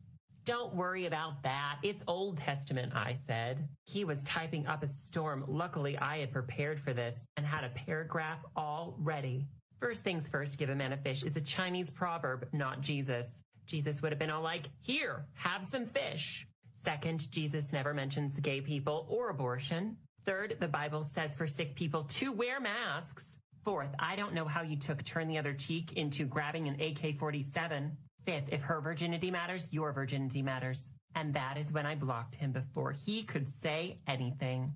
S19: Don't worry about that. It's Old Testament, I said. He was typing up a storm. Luckily, I had prepared for this and had a paragraph all ready. First things first, give a man a fish is a Chinese proverb, not Jesus. Jesus would have been all like, here, have some fish. Second, Jesus never mentions gay people or abortion. Third, the Bible says for sick people to wear masks. Fourth, I don't know how you took turn the other cheek into grabbing an AK-47. Fifth, if her virginity matters, your virginity matters. And that is when I blocked him before he could say anything.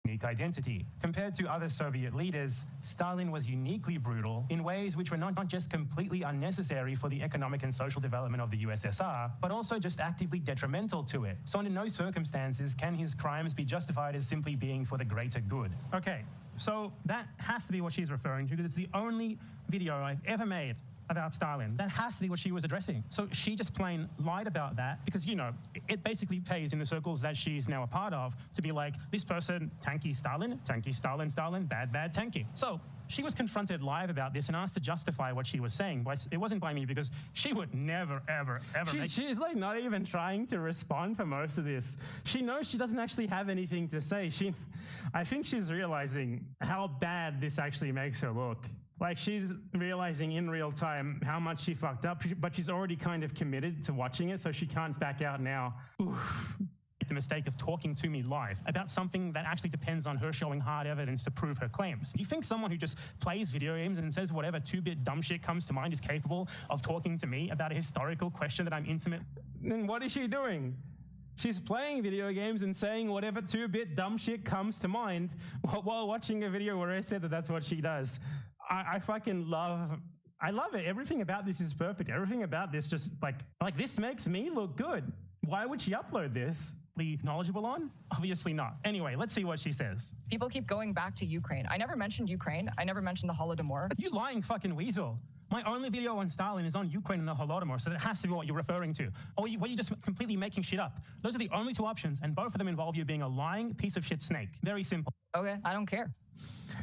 S1: Unique identity. Compared to other Soviet leaders, Stalin was uniquely brutal in ways which were not just completely unnecessary for the economic and social development of the USSR, but also just actively detrimental to it. So under no circumstances can his crimes be justified as simply being for the greater good. Okay, so that has to be what she's referring to, because it's the only video I've ever made about Stalin. That has to be what she was addressing. So she just plain lied about that because, you know, it basically pays in the circles that she's now a part of to be like, this person, tanky Stalin, bad, tanky. So she was confronted live about this and asked to justify what she was saying. It wasn't by me because she would never, ever She's like not even trying to respond for most of this. She knows she doesn't actually have anything to say. I think she's realizing how bad this actually makes her look. Like, she's realizing in real time how much she fucked up, but she's already kind of committed to watching it, so she can't back out now. Oof. The mistake of talking to me live about something that actually depends on her showing hard evidence to prove her claims. Do you think someone who just plays video games and says whatever 2-bit dumb shit comes to mind is capable of talking to me about a historical question that I'm intimate? Then what is she doing? She's playing video games and saying whatever 2-bit dumb shit comes to mind while watching a video where I said that that's what she does. I fucking love it. Everything about this is perfect. Everything about this just like this makes me look good. Why would she upload this? Be knowledgeable on? Obviously not. Anyway, let's see what she says.
S18: People keep going back to Ukraine. I never mentioned Ukraine. I never mentioned the Holodomor.
S1: You lying fucking weasel. My only video on Stalin is on Ukraine and the Holodomor, so that has to be what you're referring to. Or were you just completely making shit up? Those are the only two options, and both of them involve you being a lying piece of shit snake. Very simple.
S18: Okay, I don't care.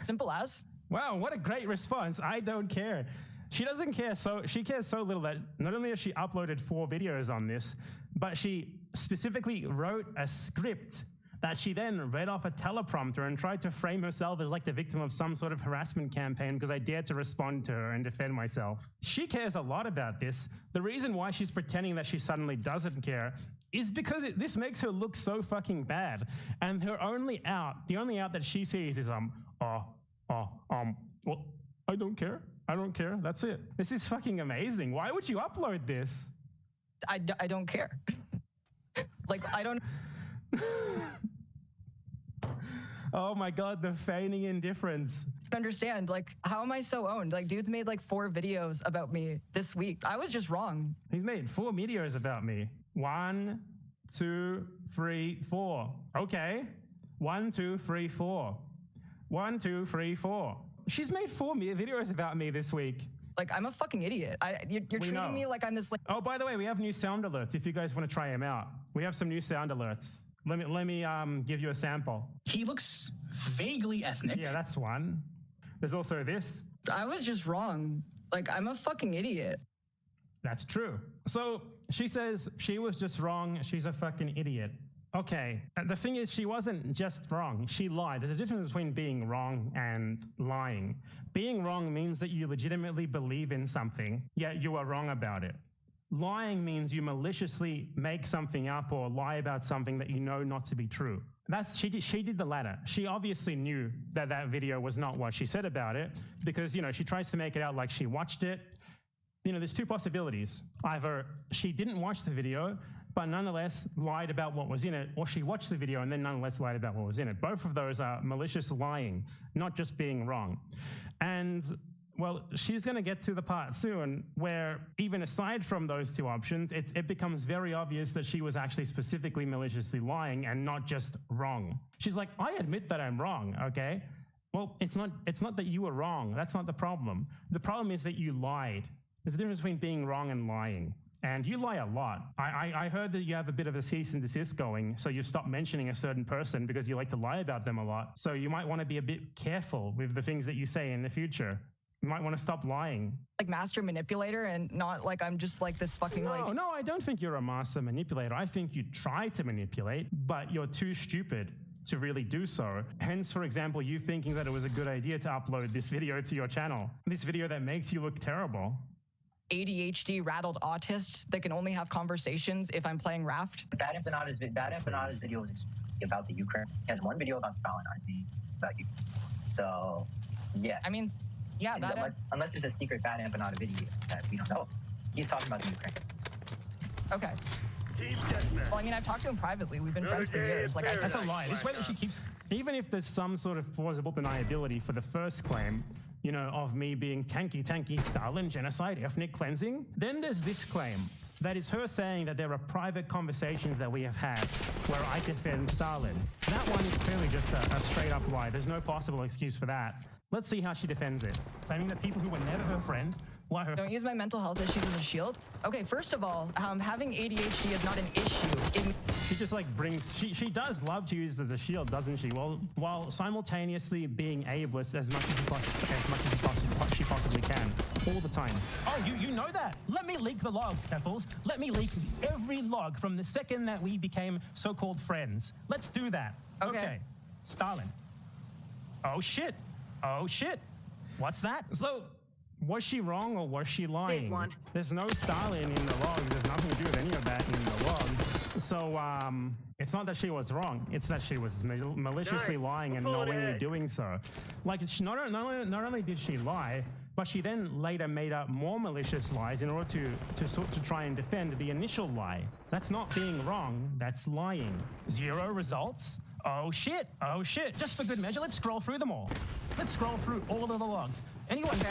S18: Simple as.
S1: Wow, what a great response. I don't care. She doesn't care, so she cares so little that not only has she uploaded 4 videos on this, but she specifically wrote a script that she then read off a teleprompter and tried to frame herself as like the victim of some sort of harassment campaign because I dared to respond to her and defend myself. She cares a lot about this. The reason why she's pretending that she suddenly doesn't care is because this makes her look so fucking bad. And her only out, the only out that she sees is well, I don't care. I don't care. That's it. This is fucking amazing. Why would you upload this?
S18: I don't care. Like, I don't...
S1: Oh my God, the feigning indifference.
S18: Understand, like, how am I so owned? Like, dude's made like 4 videos about me this week. I was just wrong.
S1: He's made 4 videos about me. 1, 2, 3, 4. Okay. 1, 2, 3, 4. 1, 2, 3, 4. She's made 4 videos about me this week.
S18: Like, I'm a fucking idiot. You're treating me like I'm this like...
S1: Oh, by the way, we have new sound alerts if you guys want to try them out. We have some new sound alerts. Let me give you a sample.
S16: He looks vaguely ethnic.
S1: Yeah, that's one. There's also this.
S18: I was just wrong. Like, I'm a fucking idiot.
S1: That's true. So she says she was just wrong. She's a fucking idiot. Okay, the thing is, she wasn't just wrong. She lied. There's a difference between being wrong and lying. Being wrong means that you legitimately believe in something, yet you are wrong about it. Lying means you maliciously make something up or lie about something that you know not to be true. She did the latter. She obviously knew that that video was not what she said about it because, she tries to make it out like she watched it. There's 2 possibilities. Either she didn't watch the video, but nonetheless lied about what was in it, or she watched the video and then nonetheless lied about what was in it. Both of those are malicious lying, not just being wrong. And, well, she's going to get to the part soon where even aside from those 2 options, it becomes very obvious that she was actually specifically maliciously lying and not just wrong. She's like, I admit that I'm wrong, okay? Well, it's not that you were wrong. That's not the problem. The problem is that you lied. There's a difference between being wrong and lying. And you lie a lot. I heard that you have a bit of a cease and desist going, so you stop mentioning a certain person because you like to lie about them a lot. So you might want to be a bit careful with the things that you say in the future. You might want to stop lying.
S18: Like master manipulator and not like I'm just like this fucking
S1: No, I don't think you're a master manipulator. I think you try to manipulate, but you're too stupid to really do so. Hence, for example, you thinking that it was a good idea to upload this video to your channel. This video that makes you look terrible.
S18: ADHD rattled autist that can only have conversations if I'm playing Raft.
S20: Bad Empanada's video is about the Ukraine. He has 1 video about Stalin, I see, about you. So, yeah.
S18: I mean, yeah,
S20: unless there's a secret Bad Empanada video that we don't know. He's talking about the Ukraine.
S18: Okay. Well, I mean, I've talked to him privately. We've been friends for years. Like,
S1: that's a lie. This way that she keeps... Even if there's some sort of plausible deniability for the first claim, of me being tanky, Stalin, genocide, ethnic cleansing, then there's this claim. That is her saying that there are private conversations that we have had where I defend Stalin. That one is clearly just a straight up lie. There's no possible excuse for that. Let's see how she defends it. Claiming that people who were never her friend were her...
S18: Don't use my mental health issues as a shield. Okay, first of all, having ADHD is not an issue.
S1: She just brings... She does love to use it as a shield, doesn't she? Well, while simultaneously being ableist as much as she possibly can. All the time. Oh, you know that. Let me leak the logs, Pepples. Let me leak every log from the second that we became so-called friends. Let's do that. Okay. Stalin. Oh, shit. What's that? So, was she wrong or was she lying?
S10: There's one.
S1: There's no Stalin in the logs. There's nothing to do with any of that in the logs. So, it's not that she was wrong. It's that she was maliciously lying and knowingly doing so. Like, not only did she lie, but she then later made up more malicious lies in order to try and defend the initial lie. That's not being wrong. That's lying. 0 results? Oh shit. Just for good measure, let's scroll through them all. Let's scroll through all of the logs. Anyone see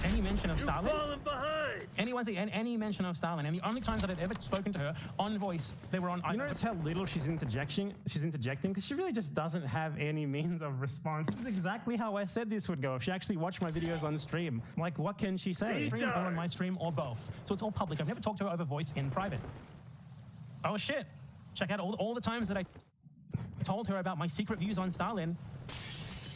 S1: any mention of Stalin? Anyone see any mention of Stalin? And the only times that I've ever spoken to her on voice, they were on... You notice how little she's interjecting? Because she really just doesn't have any means of response. This is exactly how I said this would go if she actually watched my videos on stream. Like, what can she say? Stream or on my stream or both. So it's all public. I've never talked to her over voice in private. Oh shit. Check out all the times that I told her about my secret views on Stalin.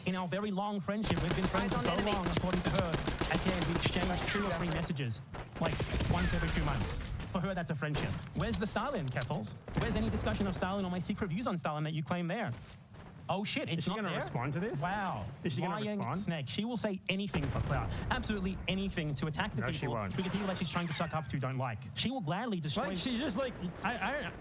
S1: In our very long friendship, we've been friends for so long, according to her. Again, we exchanged 2 or 3 messages, like once every 2 months. For her, that's a friendship. Where's the Stalin, Keffels? Where's any discussion of Stalin or my secret views on Stalin that you claim there? Oh shit, it's not there? Is she going to respond to this? Wow. Is she going to respond? Snake. She will say anything for clout. Absolutely anything to attack the people who the people that she's trying to suck up to don't like. She will gladly destroy... Like, she's just like...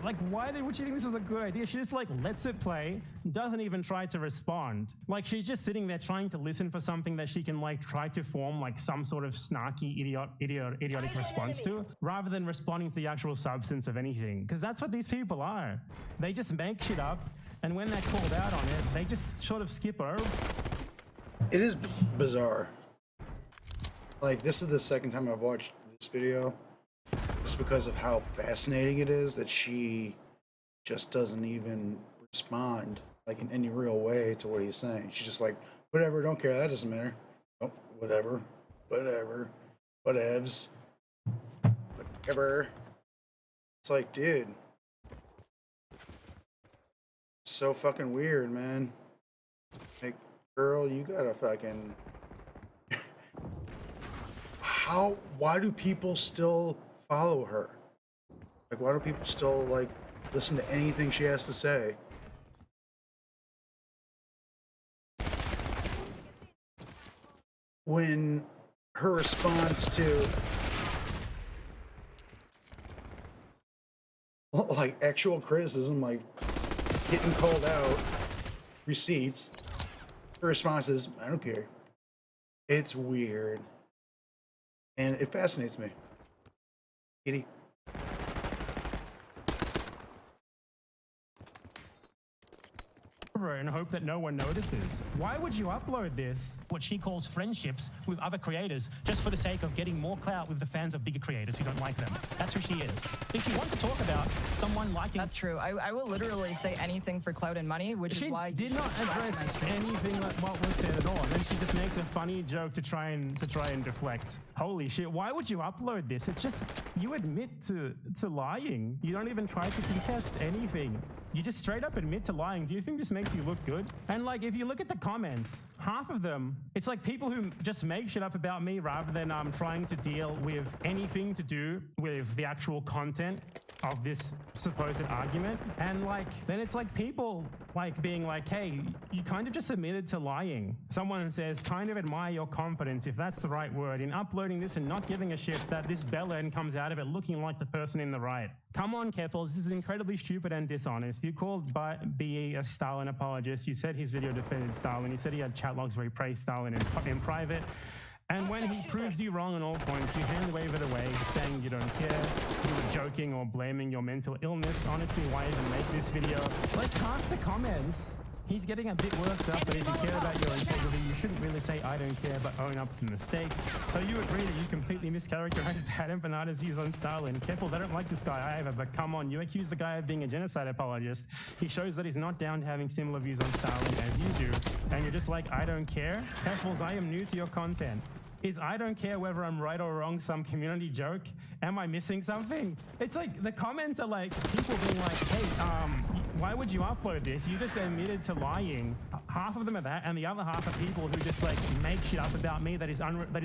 S1: like, why would she think this was a good idea? She just, like, lets it play, doesn't even try to respond. Like, she's just sitting there trying to listen for something that she can, like, try to form, like, some sort of snarky, idiotic response to, rather than responding to the actual substance of anything. Because that's what these people are. They just make shit up, and when they're called out on it, they just sort of skip over.
S4: It is bizarre. Like, this is the second time I've watched this video, just because of how fascinating it is that she just doesn't even respond, like, in any real way to what he's saying. She's just like, whatever, don't care, that doesn't matter. Oh, whatever, whatevs, whatever. It's like, dude. So fucking weird, man. Like, girl, you gotta fucking... why do people still follow her? Like, why do people still, like, listen to anything she has to say? When her response to, like, actual criticism, like, getting called out, receipts, her response is, I don't care. It's weird. And it fascinates me. Kitty.
S1: And hope that no one notices. Why would you upload this, what she calls friendships with other creators, just for the sake of getting more clout with the fans of bigger creators who don't like them? That's who she is. If you want to talk about someone liking...
S18: That's true. I will literally say anything for clout and money, which is why...
S1: She did not address anything like what was said at all. And then she just makes a funny joke to try and deflect. Holy shit, why would you upload this? It's just, you admit to lying. You don't even try to contest anything. You just straight up admit to lying. Do you think this makes you look good? And like, if you look at the comments, half of them, it's like people who just make shit up about me rather than trying to deal with anything to do with the actual content of this supposed argument. And like, then it's like people like being like, hey, you kind of just admitted to lying. Someone says, kind of admire your confidence, if that's the right word, in uploading this and not giving a shit that this bell end comes out of it looking like the person in the right. Come on, Keffels, this is incredibly stupid and dishonest. You called BE a Stalin apologist. You said his video defended Stalin. You said he had chat logs where he praised Stalin in private. And when he proves you wrong on all points, you hand wave it away, saying you don't care, you were joking or blaming your mental illness. Honestly, why even make this video? Like, half the comments, he's getting a bit worked up, but if you care about your integrity, you shouldn't really say I don't care, but own up to the mistake. So you agree that you completely mischaracterized Bad Empanada's views on Stalin. Keffels, I don't like this guy either, but come on, you accuse the guy of being a genocide apologist. He shows that he's not down to having similar views on Stalin as you do, and you're just like, I don't care? Keffels, I am new to your content. Is I don't care whether I'm right or wrong some community joke? Am I missing something? It's like, the comments are like, people being like, hey, why would you upload this? You just admitted to lying. Half of them are that, and the other half are people who just like make shit up about me that is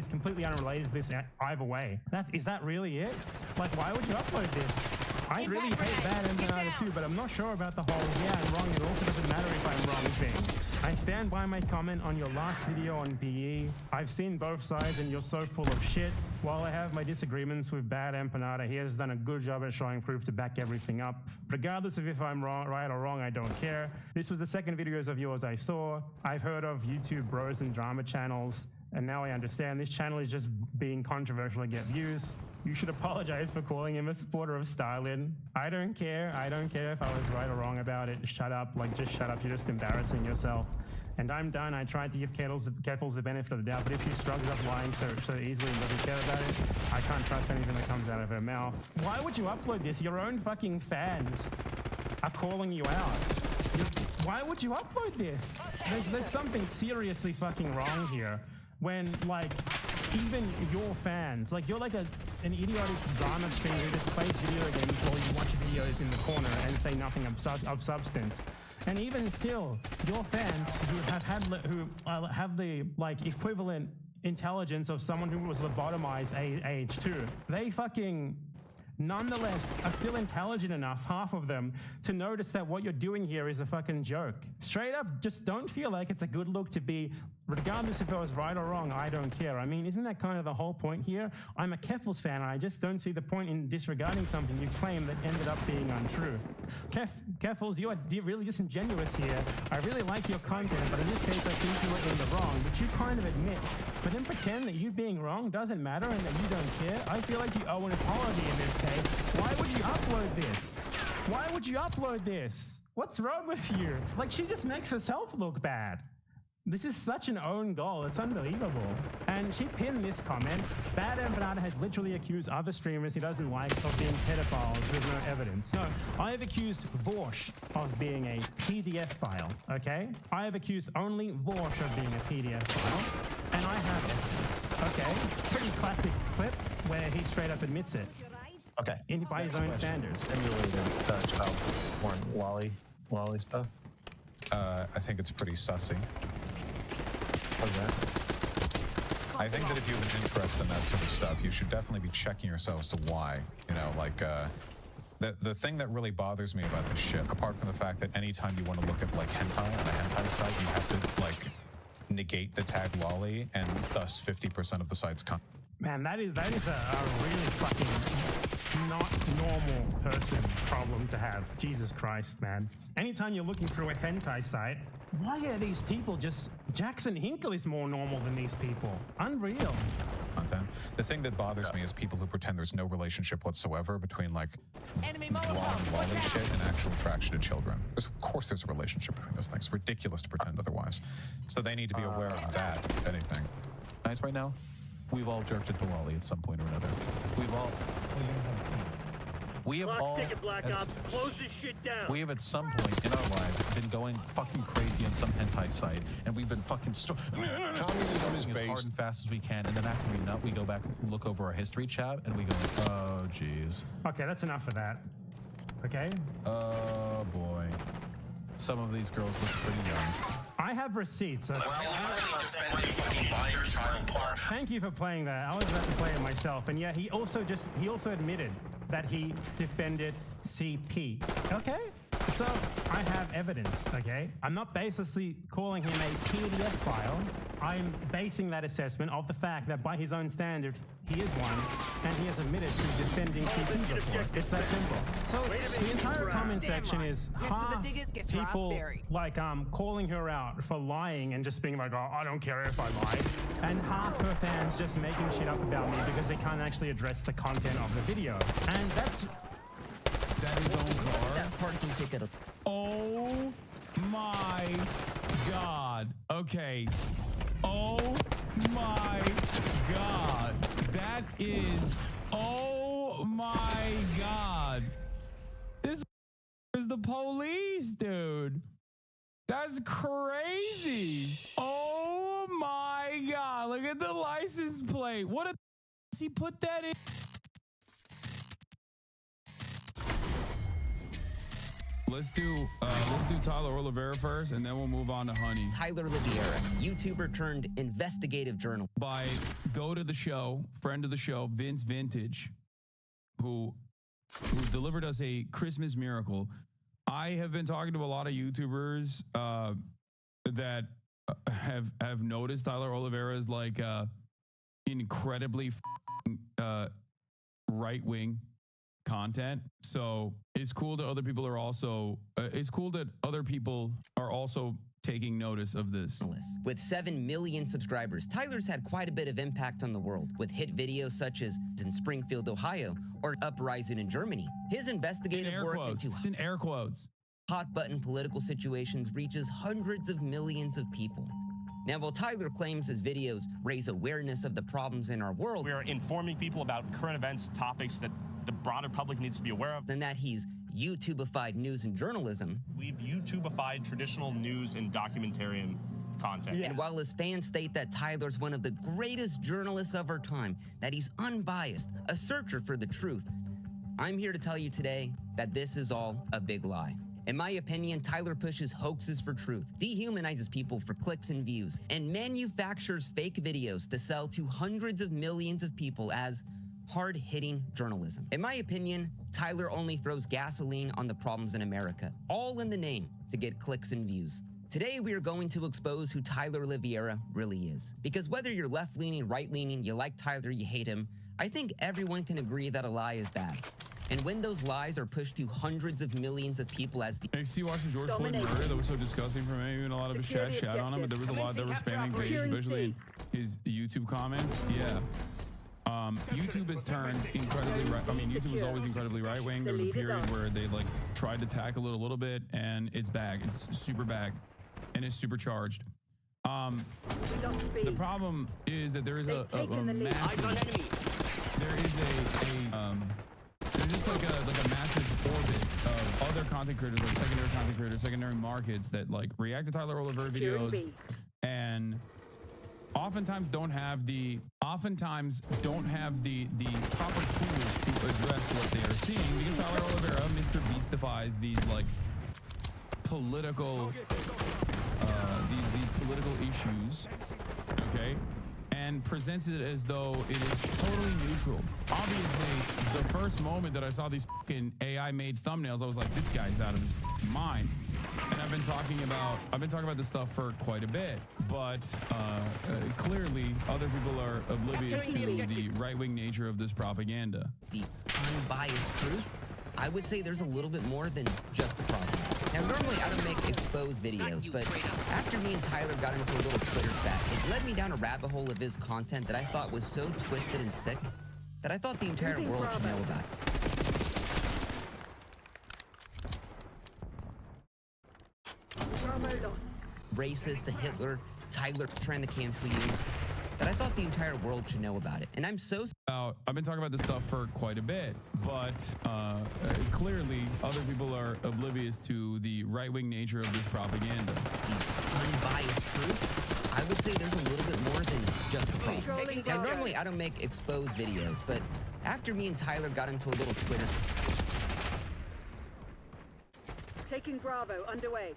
S1: completely unrelated to this either way. Is that really it? Like, why would you upload this? I really hate Bad Empanada too, but I'm not sure about the whole yeah, I'm wrong, it also doesn't matter if I'm wrong thing. I stand by my comment on your last video on BE. I've seen both sides and you're so full of shit. While I have my disagreements with Bad Empanada, he has done a good job at showing proof to back everything up. Regardless of if I'm right or wrong, I don't care. This was the second videos of yours I saw. I've heard of YouTube bros and drama channels, and now I understand this channel is just being controversial to get views. You should apologize for calling him a supporter of Stalin. I don't care. I don't care if I was right or wrong about it. Shut up. Like, just shut up. You're just embarrassing yourself. And I'm done. I tried to give Keffels the benefit of the doubt, but if she struggles up lying so easily and doesn't care about it, I can't trust anything that comes out of her mouth. Why would you upload this? Your own fucking fans are calling you out. Why would you upload this? There's something seriously fucking wrong here. When, like, even your fans, like, you're like an idiotic drama streamer who just plays video games while you watch videos in the corner and say nothing of substance. And even still, your fans who have the like equivalent intelligence of someone who was lobotomized age 2, nonetheless are still intelligent enough, half of them, to notice that what you're doing here is a fucking joke. Straight up, just don't feel like it's a good look to be, regardless if I was right or wrong, I don't care. I mean, isn't that kind of the whole point here? I'm a Keffels fan, and I just don't see the point in disregarding something you claim that ended up being untrue. Keffels, you are really disingenuous here. I really like your content, but in this case, I think you were in the wrong, which you kind of admit. But then pretend that you being wrong doesn't matter and that you don't care. I feel like you owe an apology in this case. Why would you upload this? Why would you upload this? What's wrong with you? Like, she just makes herself look bad. This is such an own goal. It's unbelievable. And she pinned this comment. Bad Empanada has literally accused other streamers he doesn't like of being pedophiles with no evidence. No, I have accused Vorsh of being a PDF file, okay? I have accused only Vorsh of being a PDF file, and I have evidence, okay? Pretty classic clip where he straight up admits it.
S2: Okay.
S1: By his own standards.
S2: Simulated child porn lolly stuff.
S3: I think it's pretty sussy.
S2: What's that?
S3: I think that if you have an interest in that sort of stuff, you should definitely be checking yourself as to why. You know, like, the thing that really bothers me about this shit, apart from the fact that anytime you want to look at, like, hentai on a hentai site, you have to, like, negate the tag lolly, and thus 50% of the site's content.
S1: Man, that is a really fucking not normal person problem to have. Jesus Christ, man. Anytime you're looking through a hentai site, why are these people just... Jackson Hinkle is more normal than these people. Unreal.
S3: Content. The thing that bothers me is people who pretend there's no relationship whatsoever between, like, lolly shit and actual attraction to children. Of course there's a relationship between those things. It's ridiculous to pretend otherwise. So they need to be aware of that, if anything. Guys, right now, we've all jerked into lolly at some point or another. We've all... We have all...
S21: Close this shit down.
S3: We have at some point in our lives been going fucking crazy on some hentai site, and we've been fucking
S22: Communism is
S3: as hard and fast as we can, and then after we nut, we go back and look over our history chat, and we go, oh, jeez.
S1: Okay, that's enough of that. Okay?
S3: Oh, boy. Some of these girls look pretty young.
S1: I have receipts. Thank you for playing that. I was about to play it myself. And yeah, he also admitted that he defended CP. Okay? So I have evidence, okay? I'm not baselessly calling him a PDF file. I'm basing that assessment of the fact that by his own standard, he is one, and he has admitted to defending CP's report. It's that simple. So the entire comment section is half people like calling her out for lying and just being like, oh, I don't care if I lie, and half her fans just making shit up about me because they can't actually address the content of the video. And that's...
S7: That is own car.
S10: That parking ticket.
S7: Oh my God. Okay. Oh my God. That is, oh my God. This is the police, dude. That's crazy. Oh my God. Look at the license plate. What a, does he put that in? Let's do Tyler Oliveira first, and then we'll move on to Honey.
S23: Tyler Oliveira, YouTuber turned investigative journal.
S7: Go to the show, friend of the show, Vince Vintage, who delivered us a Christmas miracle. I have been talking to a lot of YouTubers that have noticed Tyler Oliveira's like incredibly right-wing content. So it's cool that other people are also taking notice of this.
S23: With 7 million subscribers, Tyler's had quite a bit of impact on the world, with hit videos such as in Springfield, Ohio, or Uprising in Germany. His investigative work into hot-button political situations reaches hundreds of millions of people. Now, while Tyler claims his videos raise awareness of the problems in our world,
S24: we are informing people about current events, topics that the broader public needs to be aware of.
S23: And that he's YouTubified news and journalism.
S24: We've YouTubified traditional news and documentarian content.
S23: Yes. And while his fans state that Tyler's one of the greatest journalists of our time, that he's unbiased, a searcher for the truth, I'm here to tell you today that this is all a big lie. In my opinion, Tyler pushes hoaxes for truth, dehumanizes people for clicks and views, and manufactures fake videos to sell to hundreds of millions of people as hard-hitting journalism. In my opinion, Tyler only throws gasoline on the problems in America, all in the name to get clicks and views. Today, we are going to expose who Tyler Oliveira really is. Because whether you're left-leaning, right-leaning, you like Tyler, you hate him, I think everyone can agree that a lie is bad. And when those lies are pushed to hundreds of millions of people as the...
S7: You watched the George Floyd murder? That was so disgusting for me. Even a lot of his chat shat on him, but there was a lot that were spamming pages, especially in his YouTube comments. Yeah. YouTube has turned incredibly right. I mean, YouTube was always incredibly right-wing. There was a period where they like tried to tackle it a little bit, and it's back. It's super back, and it's supercharged. The problem is that there is a massive. There is there's just like a massive orbit of other content creators, like secondary content creators, secondary markets that like react to Tyler Oliveira videos and oftentimes don't have the proper tools to address what they are seeing, because Tyler Oliveira, Mr. Beastifies these like political these political issues, okay, and presents it as though it is totally neutral. Obviously, the first moment that I saw these fucking AI-made thumbnails, I was like, this guy's out of his mind. And I've been talking about this stuff for quite a bit, but clearly other people are oblivious to the right-wing nature of this propaganda.
S23: The unbiased truth, I would say there's a little bit more than just the problem. Now, normally I don't make exposed videos, but after me and Tyler got into a little Twitter spat, it led me down a rabbit hole of his content that I thought was so twisted and sick that I thought the entire world should know about it. Racist to Hitler, Tyler trying to cancel you, that I thought the entire world should know about it. And I'm so...
S7: I've been talking about this stuff for quite a bit, but clearly other people are oblivious to the right-wing nature of this propaganda.
S23: The unbiased truth, I would say there's a little bit more than just the problem. Now, normally I don't make exposed videos, but after me and Tyler got into a little Twitter...
S5: Taking Bravo underway.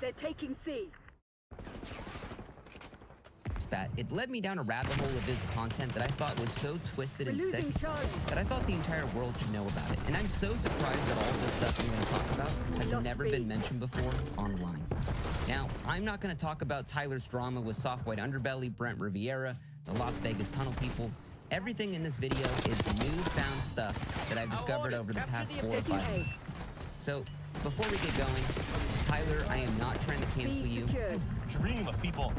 S5: They're taking C.
S23: It led me down a rabbit hole of his content that I thought was so twisted and sick that I thought the entire world should know about it. And I'm so surprised that all this stuff I'm going to talk about has never been mentioned before online. Now, I'm not going to talk about Tyler's drama with Soft White Underbelly, Brent Riviera, the Las Vegas Tunnel people. Everything in this video is newfound stuff that I've discovered over the past 4 or 5 months. So, before we get going, Tyler, I am not trying to cancel you.
S24: Dream of people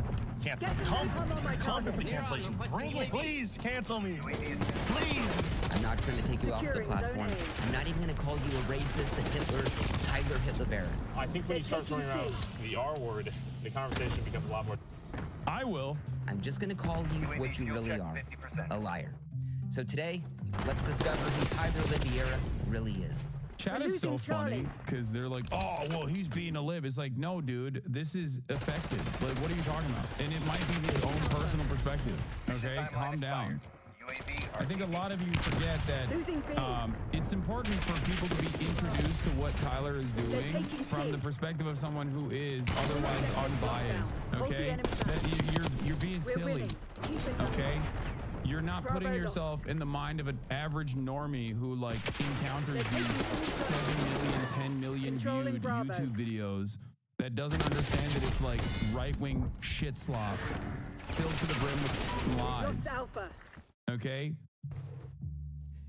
S24: canceling. Come with the cancellation. Bring it. Please cancel me. Please.
S23: I'm not trying to take you off the platform. I'm not even going to call you a racist, a Hitler, Tyler Hitler.
S24: I think when you start throwing around the R word, the conversation becomes a lot more.
S7: I will.
S23: I'm just going to call you what you really are, a liar. So today, let's discover who Tyler Oliveira really is.
S7: Chat is so funny because they're like, oh, well, he's being a lib. It's like, no, dude, this is effective. Like, what are you talking about? And it might be his own personal perspective. Okay, calm down. I think a lot of you forget that it's important for people to be introduced to what Tyler is doing from the perspective of someone who is otherwise unbiased. Okay, that you're being silly. Okay. You're not putting yourself in the mind of an average normie who like encounters these 7 million, 10 million viewed YouTube videos that doesn't understand that it's like right-wing shit slop filled to the brim with lies. Okay?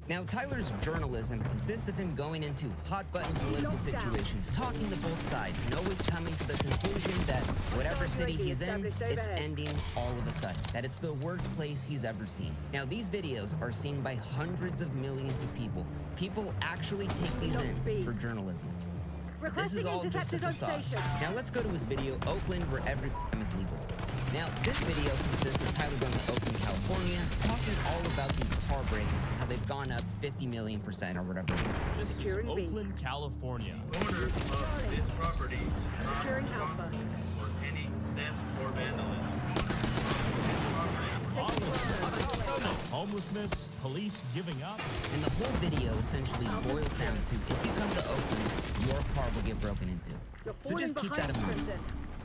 S23: Now, Tyler's journalism consists of him going into hot-button political situations, talking to both sides, and always coming to the conclusion that whatever city he's in, it's ending all of a sudden, that it's the worst place he's ever seen. Now, these videos are seen by hundreds of millions of people. People actually take these in for journalism. But this is all just a facade. Now, let's go to his video, Oakland, where every crime is legal. Now, this video consists of Tyler going to Oakland, California, talking all about these car break-ins and how they've gone up 50 million % or whatever.
S24: This is Oakland, California.
S21: Owner of this property
S5: Securing Alpha.
S21: for any theft or vandalism. This property
S24: Homelessness, police giving up.
S23: And the whole video essentially boils down to, if you come to Oakland, your car will get broken into. So just keep that in mind.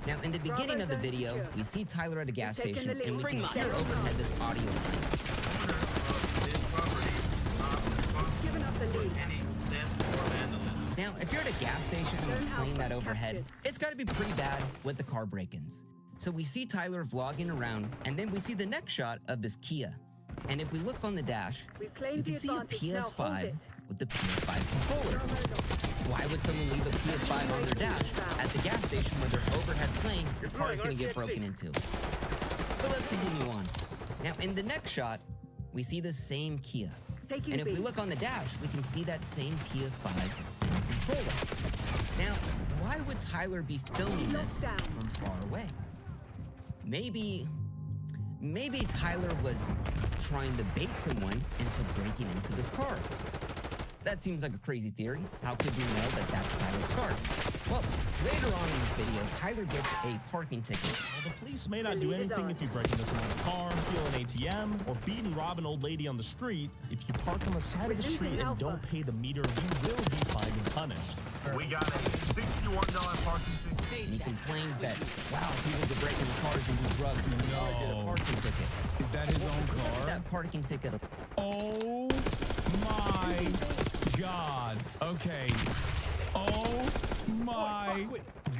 S23: Now, in the beginning of the video, we see Tyler at a gas station, and we can hear overhead this audio playing. Now, if you're at a gas station and you're playing that overhead, it's got to be pretty bad with the car break-ins. So we see Tyler vlogging around, and then we see the next shot of this Kia. And if we look on the dash, you can see a PS5 with the PS5 controller. Why would someone leave a PS5 on their dash at the gas station where they're overhead playing? Your car is going to get broken into. But let's continue on. Now, in the next shot, we see the same Kia. And if we look on the dash, we can see that same PS5 controller. Now, why would Tyler be filming this from far away? Maybe Tyler was trying to bait someone into breaking into this car. That seems like a crazy theory. How could you know that that's Tyler's car? Well, later on in this video, Tyler gets a parking ticket.
S24: Well, the police may not do anything if you break into someone's car, steal an ATM, or beat and rob an old lady on the street. If you park on the side of the street and don't pay the meter, you will be fined and punished.
S21: We got a $61 parking ticket.
S23: And he complains that, wow, people are breaking the cars and do drugs. No. Parking ticket.
S7: Is that his own car?
S23: Look at that parking ticket.
S7: Oh my God. Okay. Oh my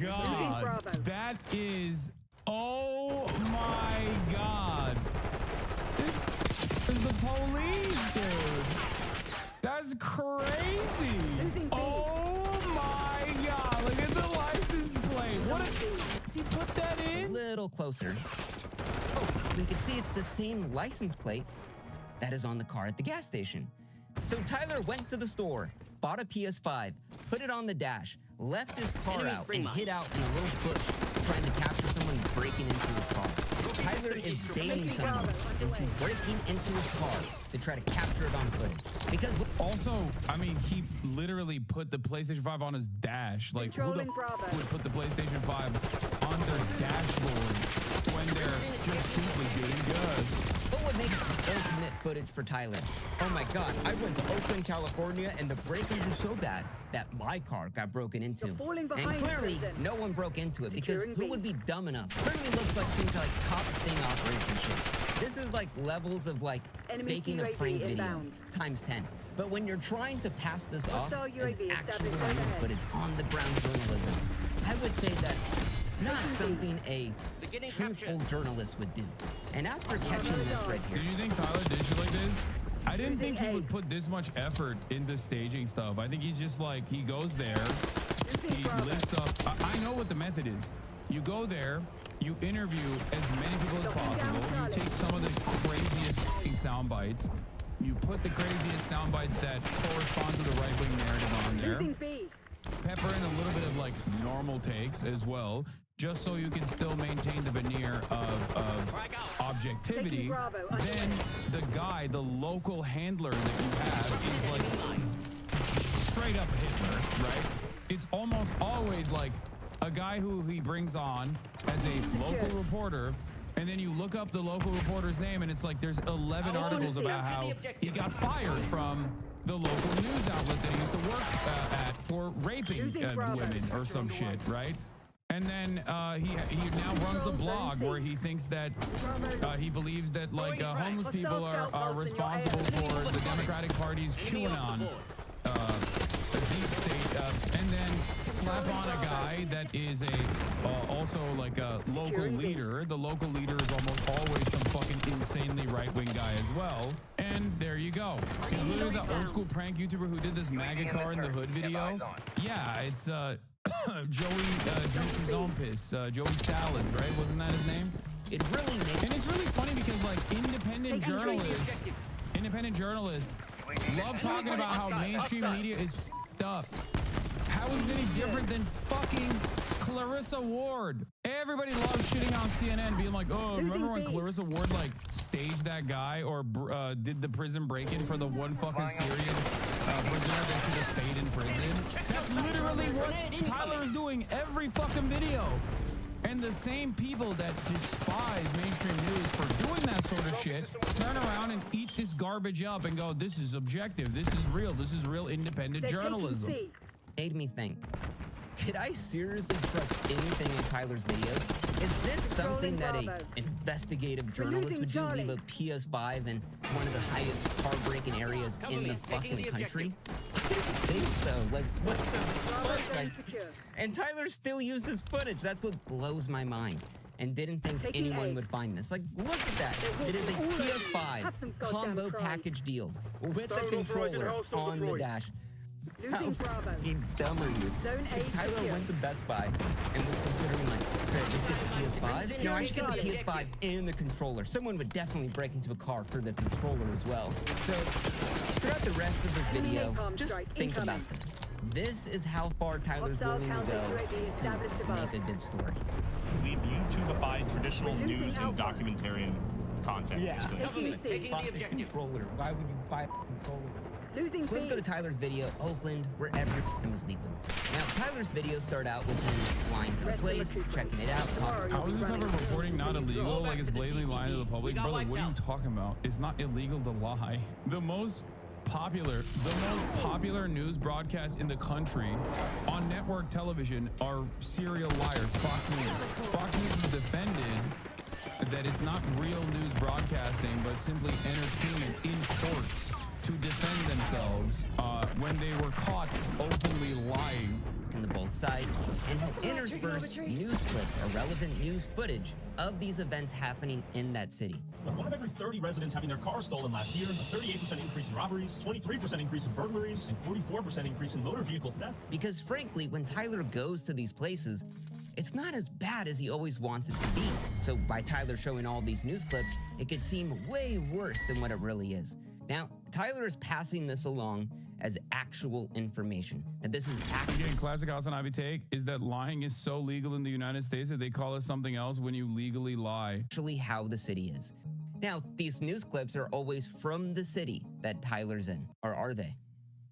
S7: God. That is, oh my God. This is the police, dude. That's crazy. Oh my God. Look at the license plate. What does he put that in?
S23: A little closer. Oh, we can see it's the same license plate that is on the car at the gas station. So Tyler went to the store, bought a PS5, put it on the dash, left his car out, and hid out in a little bush trying to capture someone breaking into his car. Tyler is baiting someone into breaking into his car to try to capture it on footage. Because
S7: also, I mean, he literally put the PlayStation 5 on his dash. Like, who the would put the PlayStation 5 on their dashboard when they're just simply getting good?
S23: What would make the ultimate footage for Tyler? Oh my God, I went to Oakland, California, and the break-ins were so bad that my car got broken into. And clearly, no one broke into it because who would be dumb enough? Clearly looks like some kind of cop sting operation shit. This is like levels of like faking a prank video times 10. But when you're trying to pass this off as actual news footage, on-the-ground journalism, I would say that's not something a truthful journalist would do. And after catching this right here...
S7: Did you think Tyler did shit like this? I didn't think he would put this much effort into staging stuff. I think he's just like, he goes there, he lists up... I know what the method is. You go there, you interview as many people as possible, you take some of the craziest sound bites, you put the craziest sound bites that correspond to the right-wing narrative on there, pepper in a little bit of like normal takes as well, just so you can still maintain the veneer of objectivity. Then the guy, the local handler that you have is like straight up Hitler, right? It's almost always like a guy who he brings on as a local reporter, and then you look up the local reporter's name and it's like there's 11 articles about how he got fired from the local news outlet that he used to work at for raping women or some shit, right? And then he now runs a blog where he thinks that he believes that like homeless people are responsible for the Democratic Party's QAnon deep state, and then slap on a guy that is a also like a local leader. The local leader is almost always some fucking insanely right-wing guy as well. And there you go. It's literally the old school prank YouTuber who did this MAGA car in the hood video. Yeah, it's Joey drinks own piss. Joey Salads, right? Wasn't that his name?
S23: It really makes...
S7: And it's really funny because like independent journalists love talking about how mainstream media is f***ed up. How is it any different than fucking Clarissa Ward? Everybody loves shitting on CNN, being like, oh, remember when Clarissa Ward like staged that guy or did the prison break-in for the one fucking Syrian prisoner that should have stayed in prison? That's literally what Tyler is doing every fucking video. And the same people that despise mainstream news for doing that sort of shit turn around and eat this garbage up and go, this is objective, this is real independent journalism.
S23: Made me think, could I seriously trust anything in Tyler's videos? Is this something that a investigative journalist would do, leave a PS5 in one of the highest car-breaking areas in the fucking country? I think so. Like, what the fuck? Like, and Tyler still used this footage. That's what blows my mind. And didn't think anyone would find this. Like, look at that. It is a PS5 combo package deal with the controller on the dash. How fucking dumb are you? If Tyler went to Best Buy and was considering like, just get the PS5. No, I should get the PS5 and the controller. Someone would definitely break into a car for the controller as well. So throughout the rest of this video, just think about this. This is how far Tyler's willing to go to make a good story.
S24: We've YouTubified traditional news and documentarian content.
S23: Yeah. Taking the objective. Controller. Why would you buy a controller? So let's go to Tyler's video, Oakland, where everything is legal. Now, Tyler's videos start out with him flying to the place, checking it out.
S7: How is this ever reporting not illegal? Like it's blatantly lying to the public? Brother, what are you talking about? It's not illegal to lie. The most popular news broadcasts in the country on network television are serial liars. Fox News. Fox News has defended that it's not real news broadcasting, but simply entertainment in courts to defend themselves when they were caught openly lying.
S23: On the both sides, and intersperse news clips, irrelevant news footage of these events happening in that city.
S24: With 1 of every 30 residents having their cars stolen last year, a 38% increase in robberies, 23% increase in burglaries, and 44% increase in motor vehicle theft.
S23: Because frankly, when Tyler goes to these places, it's not as bad as he always wants it to be. So by Tyler showing all these news clips, it could seem way worse than what it really is. Now, Tyler is passing this along as actual information. That this is actually
S7: Again, classic Hassan Ivy take is that lying is so legal in the United States that they call it something else when you legally lie.
S23: Actually how the city is. Now, these news clips are always from the city that Tyler's in, or are they?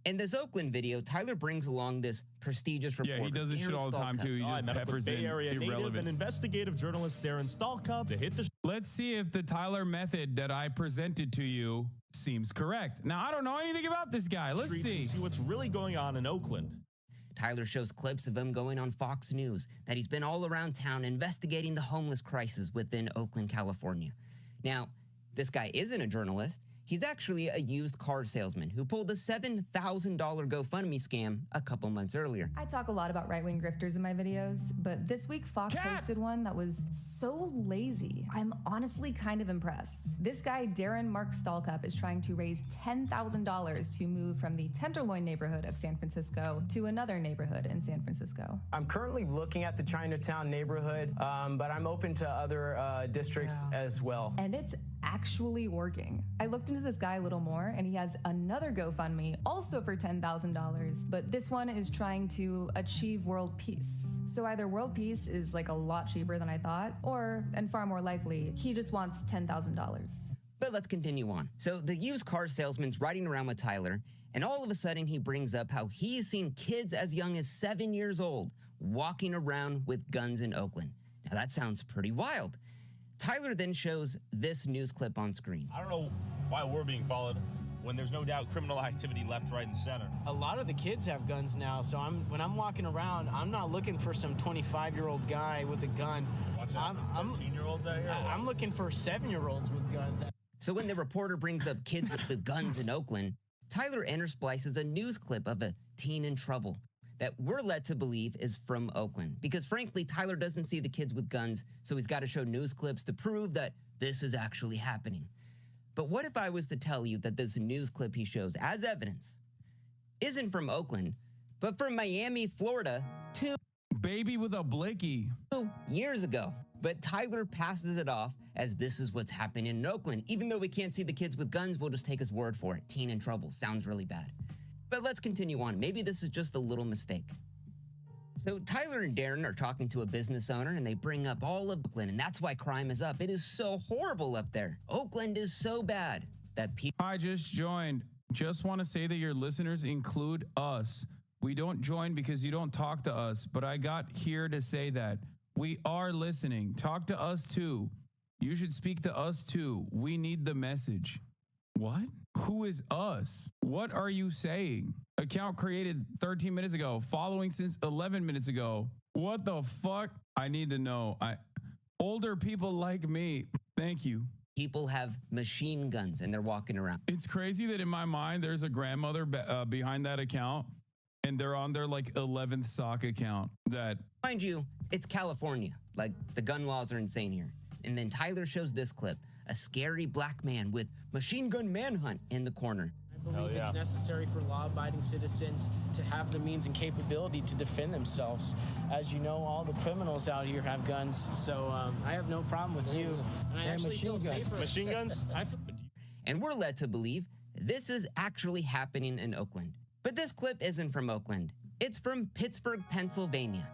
S23: In this Oakland video, Tyler brings along this prestigious reporter.
S7: Yeah, he does this shit all the time too. He just peppers in
S24: Bay Area native
S7: irrelevant.
S24: and investigative journalist Darren Stalcup to hit the.
S7: Let's see if the Tyler method that I presented to you seems correct. Now, I don't know anything about this guy. Let's see
S24: what's really going on in Oakland.
S23: Tyler shows clips of him going on Fox News, that he's been all around town investigating the homeless crisis within Oakland, California. Now, this guy isn't a journalist. He's actually a used car salesman who pulled a $7,000 GoFundMe scam a couple months earlier.
S6: I talk a lot about right-wing grifters in my videos, but this week Fox hosted one that was so lazy. I'm honestly kind of impressed. This guy, Darren Mark Stalcup, is trying to raise $10,000 to move from the Tenderloin neighborhood of San Francisco to another neighborhood in San Francisco.
S14: I'm currently looking at the Chinatown neighborhood, but I'm open to other districts as well.
S6: And it's actually working. I looked into this guy a little more, and he has another GoFundMe also for $10,000, but this one is trying to achieve world peace. So either world peace is like a lot cheaper than I thought, or, and far more likely, he just wants $10,000.
S23: But let's continue on. So the used car salesman's riding around with Tyler, and all of a sudden he brings up how he's seen kids as young as 7 years old walking around with guns in Oakland. Now that sounds pretty wild. Tyler then shows this news clip on screen.
S21: I don't know why we're being followed when there's no doubt criminal activity left, right, and center.
S14: A lot of the kids have guns now, so when I'm walking around, I'm not looking for some 25-year-old guy with a gun.
S21: Watch out for 13-year-olds out here.
S14: I'm looking for 7-year-olds with guns.
S23: So when the reporter brings up kids with guns in Oakland, Tyler intersplices a news clip of a teen in trouble that we're led to believe is from Oakland. Because frankly, Tyler doesn't see the kids with guns, so he's got to show news clips to prove that this is actually happening. But what if I was to tell you that this news clip he shows as evidence isn't from Oakland, but from Miami, Florida, 2
S7: baby with a blicky
S23: years ago? But Tyler passes it off as this is what's happening in Oakland. Even though we can't see the kids with guns, we'll just take his word for it. Teen in trouble. Sounds really bad. But let's continue on. Maybe this is just a little mistake. So Tyler and Darren are talking to a business owner, and they bring up all of Oakland, and that's why crime is up. It is so horrible up there. Oakland is so bad that people...
S7: I just joined. Just want to say that your listeners include us. We don't join because you don't talk to us, but I got here to say that We are listening. Talk to us too. You should speak to us too. We need the message. What? Who is us? What are you saying? Account created 13 minutes ago. Following since 11 minutes ago. What the fuck? I need to know. Older people like me. Thank you.
S23: People have machine guns and they're walking around.
S7: It's crazy that in my mind, there's a grandmother behind that account and they're on their like 11th sock account that.
S23: Mind you, it's California. Like the gun laws are insane here. And then Tyler shows this clip, a scary black man with machine gun manhunt in the corner.
S8: I believe it's necessary for law-abiding citizens to have the means and capability to defend themselves. As you know, all the criminals out here have guns, so I have no problem with you. And I actually feel safer.
S21: Machine guns?
S23: And we're led to believe this is actually happening in Oakland. But this clip isn't from Oakland. It's from Pittsburgh, Pennsylvania.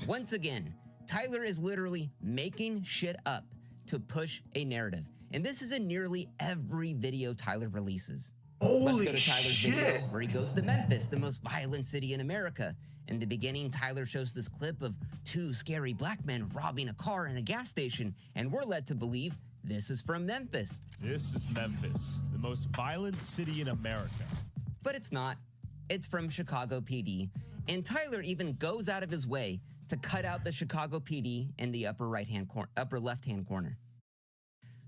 S23: Once again, Tyler is literally making shit up to push a narrative. And this is in nearly every video Tyler releases. Let's go to Tyler's video where he goes to Memphis, the most violent city in America. In the beginning, Tyler shows this clip of two scary black men robbing a car in a gas station, and we're led to believe this is from Memphis.
S24: This is Memphis, the most violent city in America.
S23: But it's not. It's from Chicago PD, and Tyler even goes out of his way to cut out the Chicago PD in the upper left-hand corner.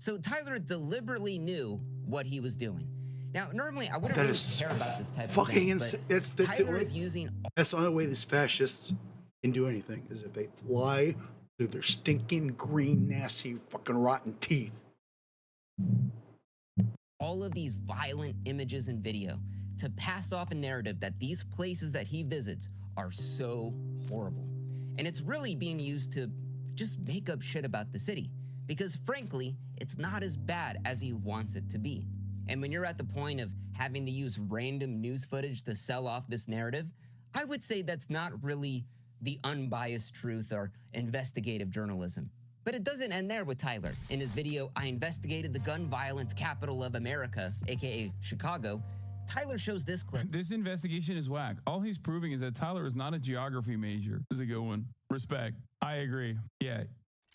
S23: So Tyler deliberately knew what he was doing. Now, normally I wouldn't really care about this type of thing, but Tyler is using.
S4: That's the only way these fascists can do anything is if they fly through their stinking green, nasty, fucking rotten teeth.
S23: All of these violent images and video to pass off a narrative that these places that he visits are so horrible. And it's really being used to just make up shit about the city. Because frankly, it's not as bad as he wants it to be. And when you're at the point of having to use random news footage to sell off this narrative, I would say that's not really the unbiased truth or investigative journalism. But it doesn't end there with Tyler. In his video, I investigated the gun violence capital of America, aka Chicago, Tyler shows this clip.
S7: This investigation is whack. All he's proving is that Tyler is not a geography major. This is a good one. Respect. I agree. Yeah.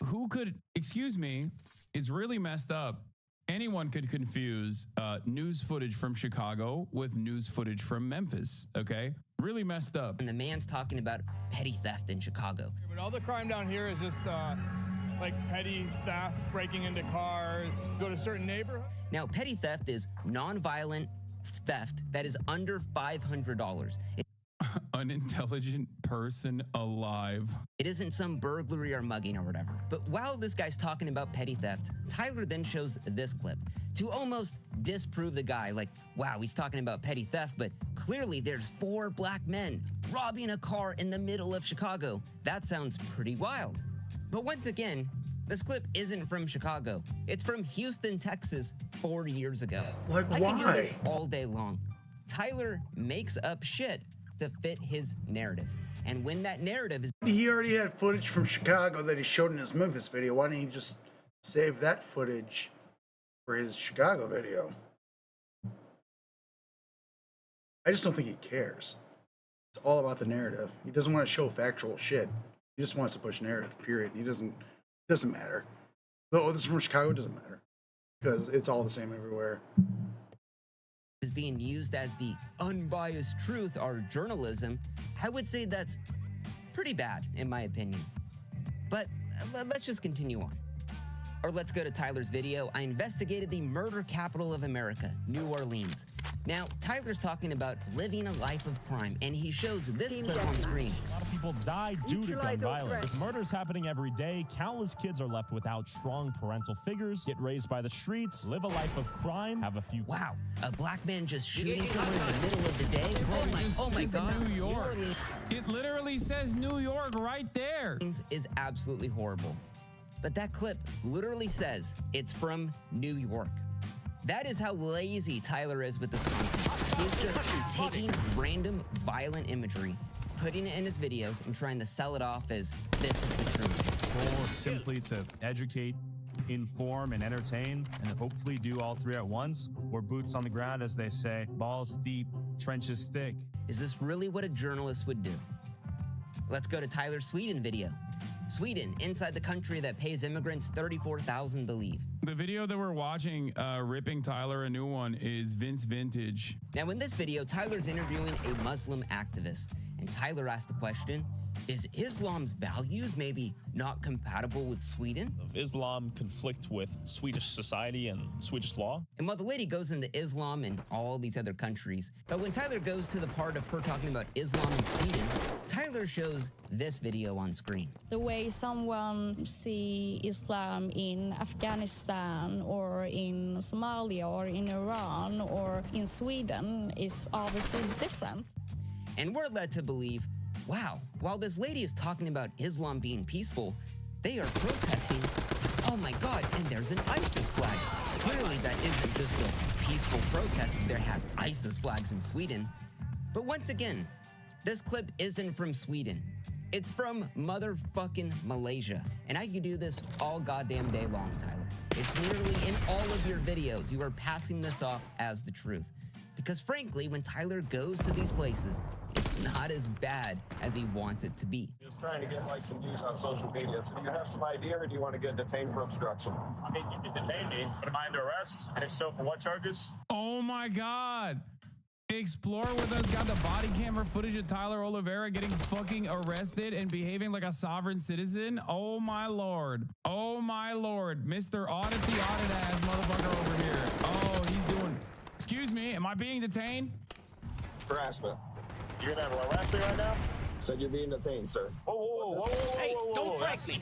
S7: Who could, excuse me, it's really messed up. Anyone could confuse news footage from Chicago with news footage from Memphis, okay? Really messed up.
S23: And the man's talking about petty theft in Chicago.
S9: But all the crime down here is just like petty theft, breaking into cars, go to certain neighborhoods.
S23: Now, petty theft is non-violent theft that is under $500.
S7: Unintelligent person alive.
S23: It isn't some burglary or mugging or whatever. But while this guy's talking about petty theft, Tyler then shows this clip to almost disprove the guy. Like, wow, he's talking about petty theft, but clearly there's 4 black men robbing a car in the middle of Chicago. That sounds pretty wild. But once again, this clip isn't from Chicago. It's from Houston, Texas, 4 years ago.
S4: Like,
S23: I
S4: why?
S23: can hear this all day long. Tyler makes up shit to fit his narrative. And when that narrative is...
S4: He already had footage from Chicago that he showed in his Memphis video. Why didn't he just save that footage for his Chicago video? I just don't think he cares. It's all about the narrative. He doesn't want to show factual shit. He just wants to push narrative, period. He doesn't matter. Though this is from Chicago, it doesn't matter. Because it's all the same everywhere.
S23: Is being used as the unbiased truth or journalism, I would say that's pretty bad in my opinion. But let's just continue on. Or let's go to Tyler's video. I investigated the murder capital of America, New Orleans. Now, Tyler's talking about living a life of crime, and he shows this clip on screen.
S24: A lot of people die due to gun violence. With murders happening every day, countless kids are left without strong parental figures, get raised by the streets, live a life of crime, have a few...
S23: Wow, a black man just shooting someone in the middle of the day? Oh my God.
S7: New York. It literally says New York right there.
S23: Is absolutely horrible. But that clip literally says it's from New York. That is how lazy Tyler is with this content. He's just taking random violent imagery, putting it in his videos, and trying to sell it off as this is the truth.
S24: Goal is simply to educate, inform, and entertain, and hopefully do all 3 at once. Or boots on the ground, as they say, balls deep, trenches thick.
S23: Is this really what a journalist would do? Let's go to Tyler's Sweden video. Sweden, inside the country that pays immigrants $34,000 to leave.
S7: The video that we're watching, ripping Tyler a new one, is Vince Vintage.
S23: Now, in this video, Tyler's interviewing a Muslim activist, and Tyler asked the question, is Islam's values maybe not compatible with Sweden?
S21: Of Islam conflict with Swedish society and Swedish law.
S23: And while the lady goes into Islam and all these other countries, but when Tyler goes to the part of her talking about Islam in Sweden, Tyler shows this video on screen.
S12: The way someone see Islam in Afghanistan or in Somalia or in Iran or in Sweden is obviously different.
S23: And we're led to believe, wow, while this lady is talking about Islam being peaceful, they are protesting. Oh my God, and there's an ISIS flag. Clearly that isn't just a peaceful protest. They have ISIS flags in Sweden. But once again, this clip isn't from Sweden. It's from motherfucking Malaysia. And I could do this all goddamn day long, Tyler. It's nearly in all of your videos. You are passing this off as the truth. Because frankly, when Tyler goes to these places, it's not as bad as he wants it to be.
S13: Just trying to get like some views on social media. So do you have some idea, or do you want to get detained for obstruction?
S15: I mean, you can detain me, but am I under arrest? And if so, for what charges?
S7: Oh my God. Explore with us got the body camera footage of Tyler Oliveira getting fucking arrested and behaving like a sovereign citizen. Oh my Lord. Oh my Lord. Mr. Audit the audit ass motherfucker over here. Oh, he's doing... Excuse me, am I being detained?
S13: Harassment.
S15: You're gonna harass me right now?
S13: Said you're being detained, sir.
S15: Whoa.
S13: Hey,
S15: Don't break me.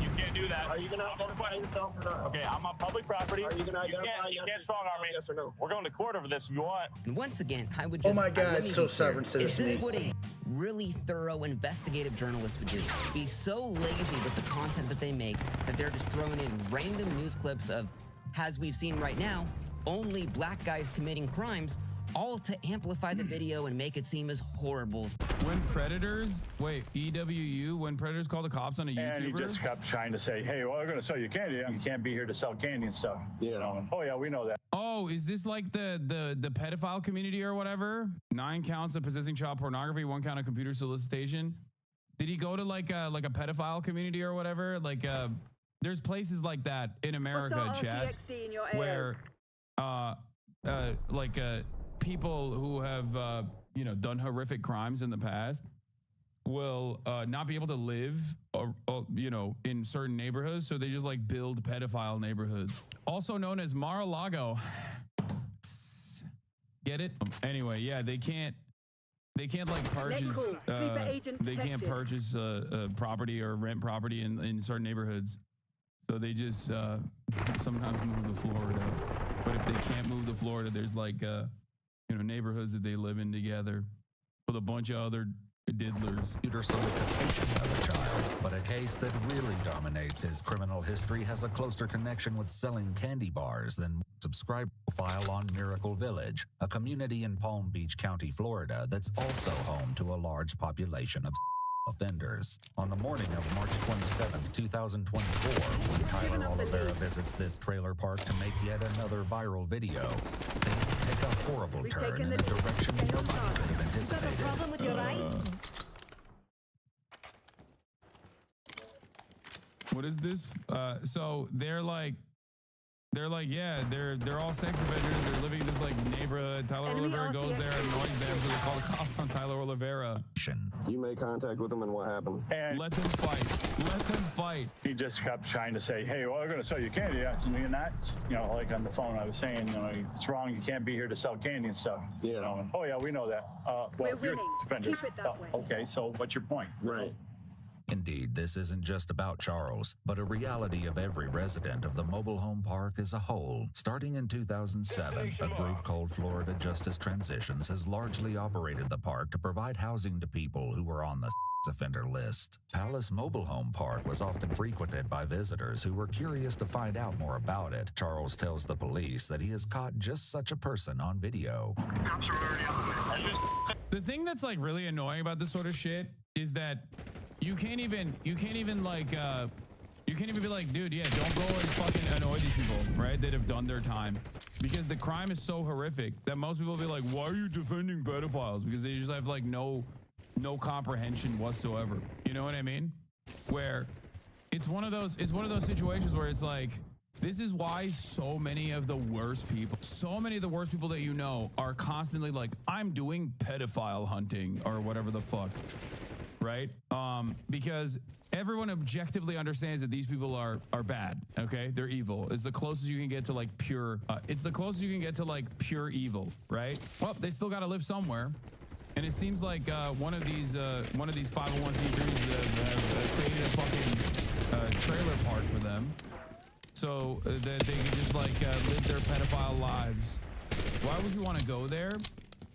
S15: You can't do that.
S13: Are you gonna identify yourself or not?
S15: Okay, I'm on public property.
S13: Are you gonna identify
S15: You can't strong arm me.
S13: Yes or no?
S15: We're going to court over this if you want.
S23: And once again, I would
S4: Oh
S23: just...
S4: my God,
S23: let me
S4: so
S23: be clear.
S4: sovereign citizen.
S23: Is this what a really thorough investigative journalist would do? Be so lazy with the content that they make that they're just throwing in random news clips of, as we've seen right now, only black guys committing crimes, all to amplify the video and make it seem as horrible as...
S7: When Predators, wait, EWU, when Predators call the cops on a YouTuber?
S17: And he just kept trying to say, hey, well, we're going to sell you candy. You can't be here to sell candy and stuff. You know? Oh, yeah, we know that.
S7: Oh, is this like the pedophile community or whatever? 9 counts of possessing child pornography, 1 count of computer solicitation. Did he go to like a pedophile community or whatever? Like, there's places like that in America, chat, where people who have done horrific crimes in the past will not be able to live in certain neighborhoods, so they just like build pedophile neighborhoods, also known as Mar-a-Lago. Get it? Anyway, yeah, they can't like purchase they can't purchase property or rent property in certain neighborhoods, so they just sometimes move to Florida. But if they can't move to Florida, there's like neighborhoods that they live in together with a bunch of other diddlers.
S25: Computer solicitation of a child, but a case that really dominates his criminal history has a closer connection with selling candy bars than subscribe profile on Miracle Village, a community in Palm Beach County, Florida that's also home to a large population of offenders. On the morning of March 27th, 2024, when Tyler Oliveira visits this trailer park to make yet another viral video, things take a horrible turn in a direction nobody could have anticipated.
S11: You got a problem with your eyes?
S7: What is this? So they're like, yeah, they're all sex offenders. They're living in this like neighborhood. Tyler Oliveira goes there and annoys them, so they call the cops on Tyler Oliveira.
S13: You made contact with him, and what happened?
S17: And
S7: let them fight. Let them fight.
S17: He just kept trying to say, hey, well, we're going to sell you candy. And that, like on the phone, I was saying, it's wrong. You can't be here to sell candy and stuff. Oh, yeah, we know that. Well, you're defenders.
S5: Keep it that way.
S17: Okay, so what's your point?
S13: Right.
S25: Indeed, this isn't just about Charles, but a reality of every resident of the mobile home park as a whole. Starting in 2007, a group called Florida Justice Transitions has largely operated the park to provide housing to people who were on the offender list. Palace Mobile Home Park was often frequented by visitors who were curious to find out more about it. Charles tells the police that he has caught just such a person on video.
S7: The thing that's like really annoying about this sort of shit is that you can't even be like, dude, yeah, don't go and fucking annoy these people, right, that have done their time, because the crime is so horrific that most people will be like, why are you defending pedophiles? Because they just have like no comprehension whatsoever. You know what I mean? Where It's one of those situations where it's like, this is why so many of the worst people that you know are constantly like, I'm doing pedophile hunting or whatever the fuck, right? Because everyone objectively understands that these people are bad. Okay, they're evil. It's the closest you can get to like pure. It's the closest you can get to like pure evil, right? Well, they still got to live somewhere. And it seems like one of these 501c3s have created a fucking trailer park for them, so that they can just like live their pedophile lives. Why would you want to go there?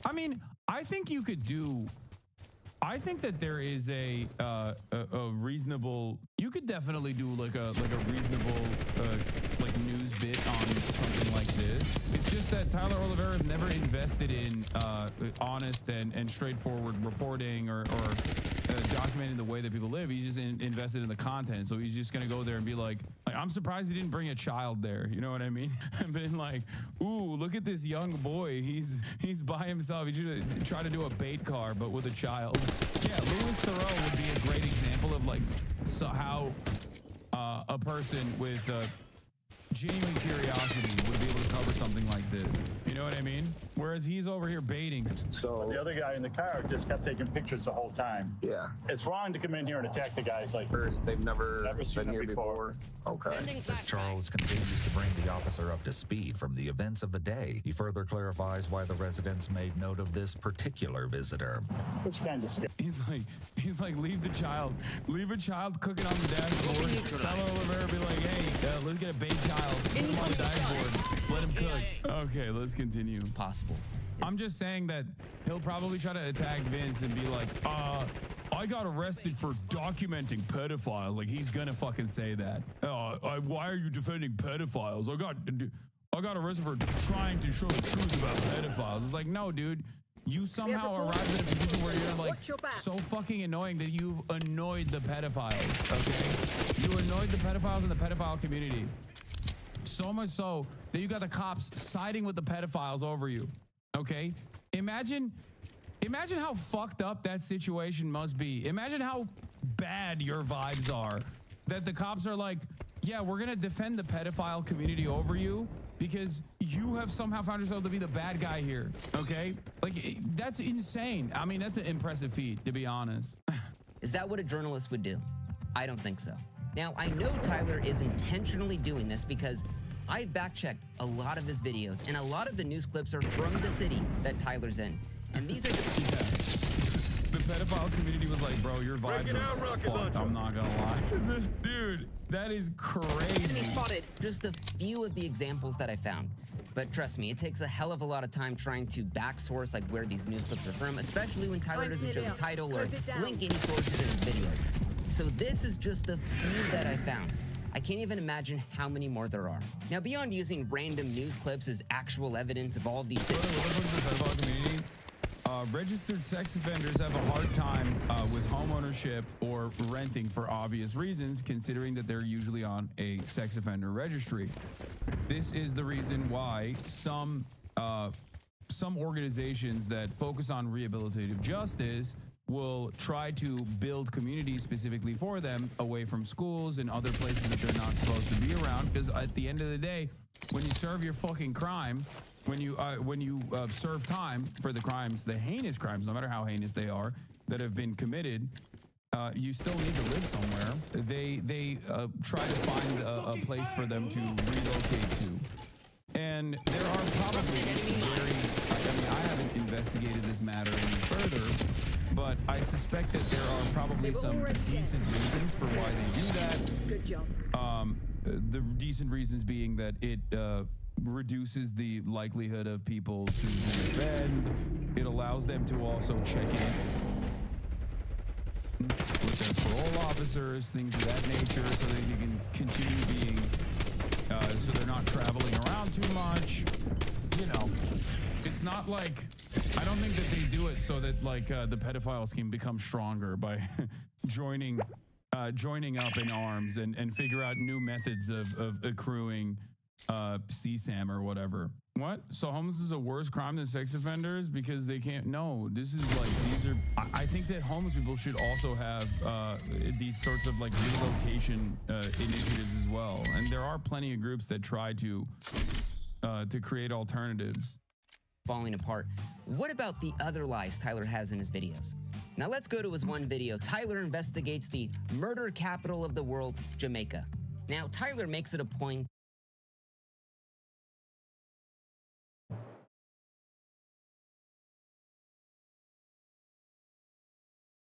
S7: I mean, I think you could do. I think that there is a reasonable. You could definitely do like a reasonable like news bit on something like this. It's just that Tyler Oliveira has never invested in honest and straightforward reporting or documenting the way that people live. He's just invested in the content. So he's just gonna go there and be like, I'm surprised he didn't bring a child there. You know what I mean? And been like, ooh, look at this young boy. He's by himself. He should try to do a bait car, but with a child. Yeah, Louis Theroux would be a great example of like how a person with genuine curiosity would be able to cover something like this. You know what I mean? Whereas he's over here baiting.
S17: So the other guy in the car just kept taking pictures the whole time.
S13: Yeah.
S17: It's wrong to come in here and attack the guys like
S13: they've never
S17: seen
S13: been here
S17: before.
S13: Okay.
S25: As Charles continues to bring the officer up to speed from the events of the day, he further clarifies why the residents made note of this particular visitor.
S17: Which kind of scary.
S7: He's like, leave the child cooking on the dashboard. Tyler Oliveira be like, hey, let's get a bait child. Put him on the dashboard. Let him cook. Okay, let's continue.
S23: It's possible.
S7: I'm just saying that he'll probably try to attack Vince and be like, I got arrested for documenting pedophiles. Like, he's gonna fucking say that. Why are you defending pedophiles? I got arrested for trying to show the truth about pedophiles. It's like, no, dude. You somehow arrived at a position where you're like so fucking annoying that you've annoyed the pedophiles, okay? You annoyed the pedophiles in the pedophile community. So much so that you got the cops siding with the pedophiles over you, okay? Imagine how fucked up that situation must be. Imagine how bad your vibes are that the cops are like, yeah, we're gonna defend the pedophile community over you because you have somehow found yourself to be the bad guy here, okay? Like, that's insane. I mean, that's an impressive feat, to be honest.
S23: Is that what a journalist would do? I don't think so. Now, I know Tyler is intentionally doing this because I've back-checked a lot of his videos, and a lot of the news clips are from the city that Tyler's in. And these are
S7: the pedophile community was like, bro, your vibes are fucked, I'm not gonna lie. Dude, that is crazy.
S23: Spotted. Just a few of the examples that I found. But trust me, it takes a hell of a lot of time trying to back-source like where these news clips are from, especially when Tyler doesn't show the title or link any sources in his videos. So this is just a few that I found. I can't even imagine how many more there are. Now, beyond using random news clips as actual evidence of all of these things,
S7: registered sex offenders have a hard time with home ownership or renting for obvious reasons, considering that they're usually on a sex offender registry. This is the reason why some organizations that focus on rehabilitative justice will try to build communities specifically for them away from schools and other places that they're not supposed to be around. Because at the end of the day, when you serve your fucking crime, when you serve time for the crimes, the heinous crimes, no matter how heinous they are, that have been committed, you still need to live somewhere. They try to find a place for them to relocate to. And there are probably I haven't investigated this matter any further, but I suspect that there are probably some decent reasons for why they do that.
S5: Good job.
S7: The decent reasons being that it reduces the likelihood of people to defend. It allows them to also check in with their parole officers, things of that nature, so that you can continue being, so they're not traveling around too much. You know, it's not like, I don't think that they do it so that like the pedophiles can become stronger by joining up in arms and figure out new methods of accruing CSAM or whatever. What? So homeless is a worse crime than sex offenders because they can't. No, this is like these are. I think that homeless people should also have these sorts of like relocation initiatives as well. And there are plenty of groups that try to create alternatives.
S23: Falling apart. What about the other lies Tyler has in his videos? Now let's go to his one video. Tyler investigates the murder capital of the world, Jamaica. Now Tyler makes it a point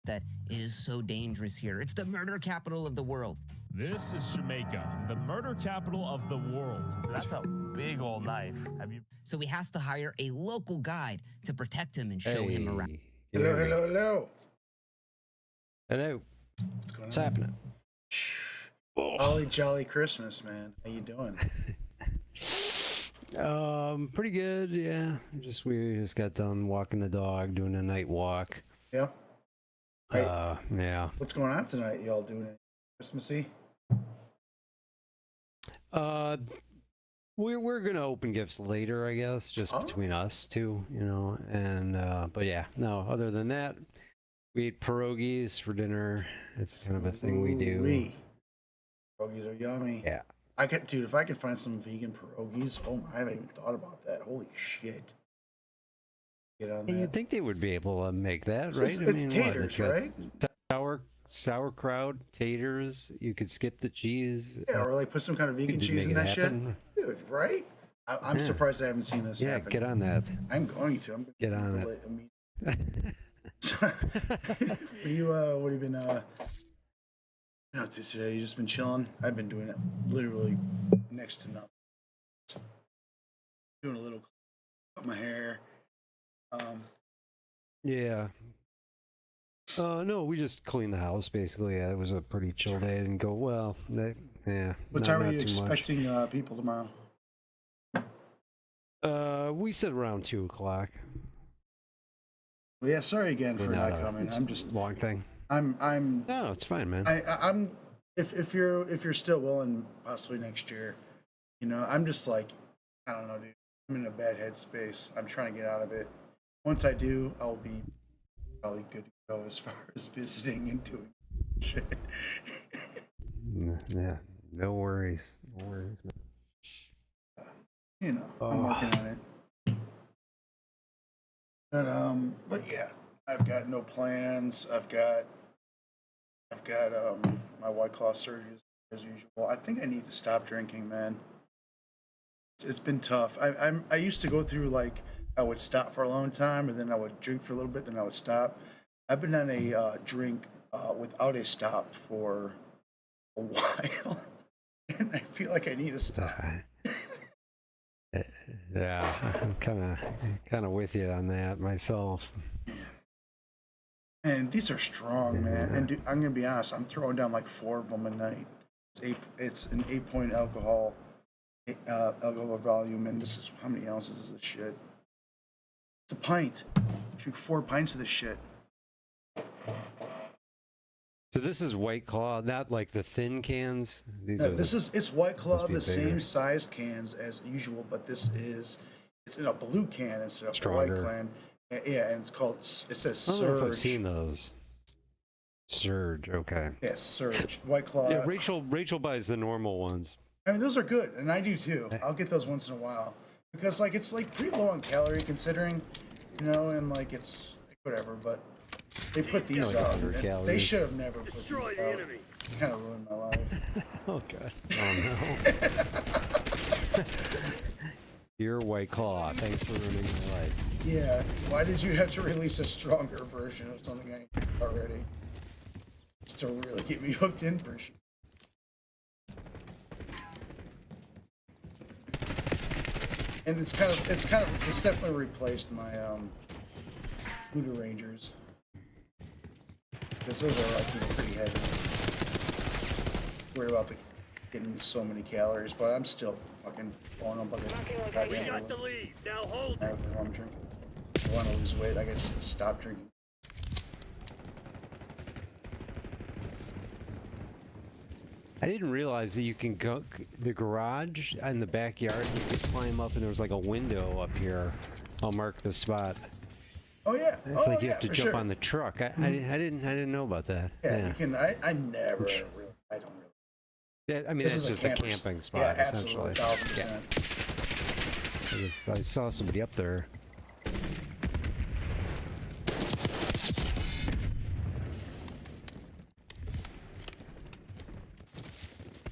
S23: that it is so dangerous here. It's the murder capital of the world.
S24: This is Jamaica, the murder capital of the world. That's a big old knife. Have you?
S23: So he has to hire a local guide to protect him and show him around.
S4: Hello, hello, hello.
S2: Hello. What's happening?
S4: Holly jolly Christmas, man. How you doing?
S2: Pretty good, yeah. We just got done walking the dog, doing a night walk.
S4: Yeah.
S2: Yeah.
S4: What's going on tonight? Y'all doing it Christmassy?
S2: We're gonna open gifts later, I guess, just between us two, you know. And but yeah, no. Other than that, we ate pierogies for dinner. It's kind of a thing we do.
S4: Pierogies are yummy.
S2: Yeah.
S4: Dude, if I could find some vegan pierogies, I haven't even thought about that. Holy shit. Get on that.
S2: You'd think they would be able to make that, right?
S4: It's taters, right?
S2: Sauerkraut, taters. You could skip the cheese.
S4: Yeah, or like put some kind of vegan cheese in that shit. Dude, right? I'm surprised I haven't seen this happen.
S2: Get on that.
S4: I'm going to.
S2: Get on it.
S4: What have you been up to today? You just been chilling? I've been doing it literally next to nothing. Doing a little cut my hair.
S2: Yeah. No, we just cleaned the house basically. Yeah, it was a pretty chill day. I didn't go well. Yeah.
S4: What time are you expecting people tomorrow?
S2: We said around 2 o'clock.
S4: Well, yeah, sorry again for not coming. I'm just
S2: long thing.
S4: I'm.
S2: No, it's fine, man.
S4: I'm. If you're still willing, possibly next year. You know, I'm just like, I don't know, dude. I'm in a bad headspace. I'm trying to get out of it. Once I do, I'll be probably good to go as far as visiting and doing shit.
S2: Yeah, no worries. No worries, man.
S4: You know, I'm working on it. But yeah, I've got no plans. I've got my White Claw surgeries as usual. I think I need to stop drinking, man. It's been tough. I used to go through like I would stop for a long time, and then I would drink for a little bit, then I would stop. I've been on a drink without a stop for a while, and I feel like I need to stop.
S2: Yeah, I'm kind of with you on that myself.
S4: And these are strong, man. And dude, I'm gonna be honest, I'm throwing down like 4 of them a night. It's an 8-point alcohol volume, and this is how many ounces is this shit? It's a pint. Drink 4 pints of this shit.
S2: So this is White Claw, not like the thin cans.
S4: It's White Claw, the same size cans as usual, but it's in a blue can instead of a white can. Yeah, and it says Surge.
S2: I don't know if I've seen those. Surge, okay.
S4: Yeah, Surge. White Claw.
S2: Yeah, Rachel buys the normal ones.
S4: I mean, those are good, and I do too. I'll get those once in a while because like it's like pretty low on calorie considering, you know, and like it's whatever, but they put these out. And they should have never put these out. It kind of ruined my life.
S2: Oh god. Oh no. Dear White Claw, thanks for ruining my life.
S4: Yeah. Why did you have to release a stronger version of something I did already? Just to really get me hooked in for shit. And it's definitely replaced my Voodoo Rangers. Because those are like pretty heavy. Worried about getting so many calories, but I'm still fucking blowing up like a
S16: We got the lead. Now hold it.
S4: I'm drinking. If I want to lose weight, I gotta just stop drinking.
S2: I didn't realize that you can go the garage in the backyard. You could climb up, and there was like a window up here. I'll mark the spot.
S4: Oh yeah.
S2: It's like you
S4: yeah,
S2: have to
S4: for
S2: jump
S4: sure.
S2: on the truck. I didn't know about that.
S4: Yeah, you can. I never. Really, I don't really.
S2: Yeah, I mean,
S4: This
S2: that's
S4: is a
S2: just a
S4: campers-
S2: camping spot,
S4: yeah, absolutely,
S2: essentially.
S4: 1000%.
S2: I saw somebody up there.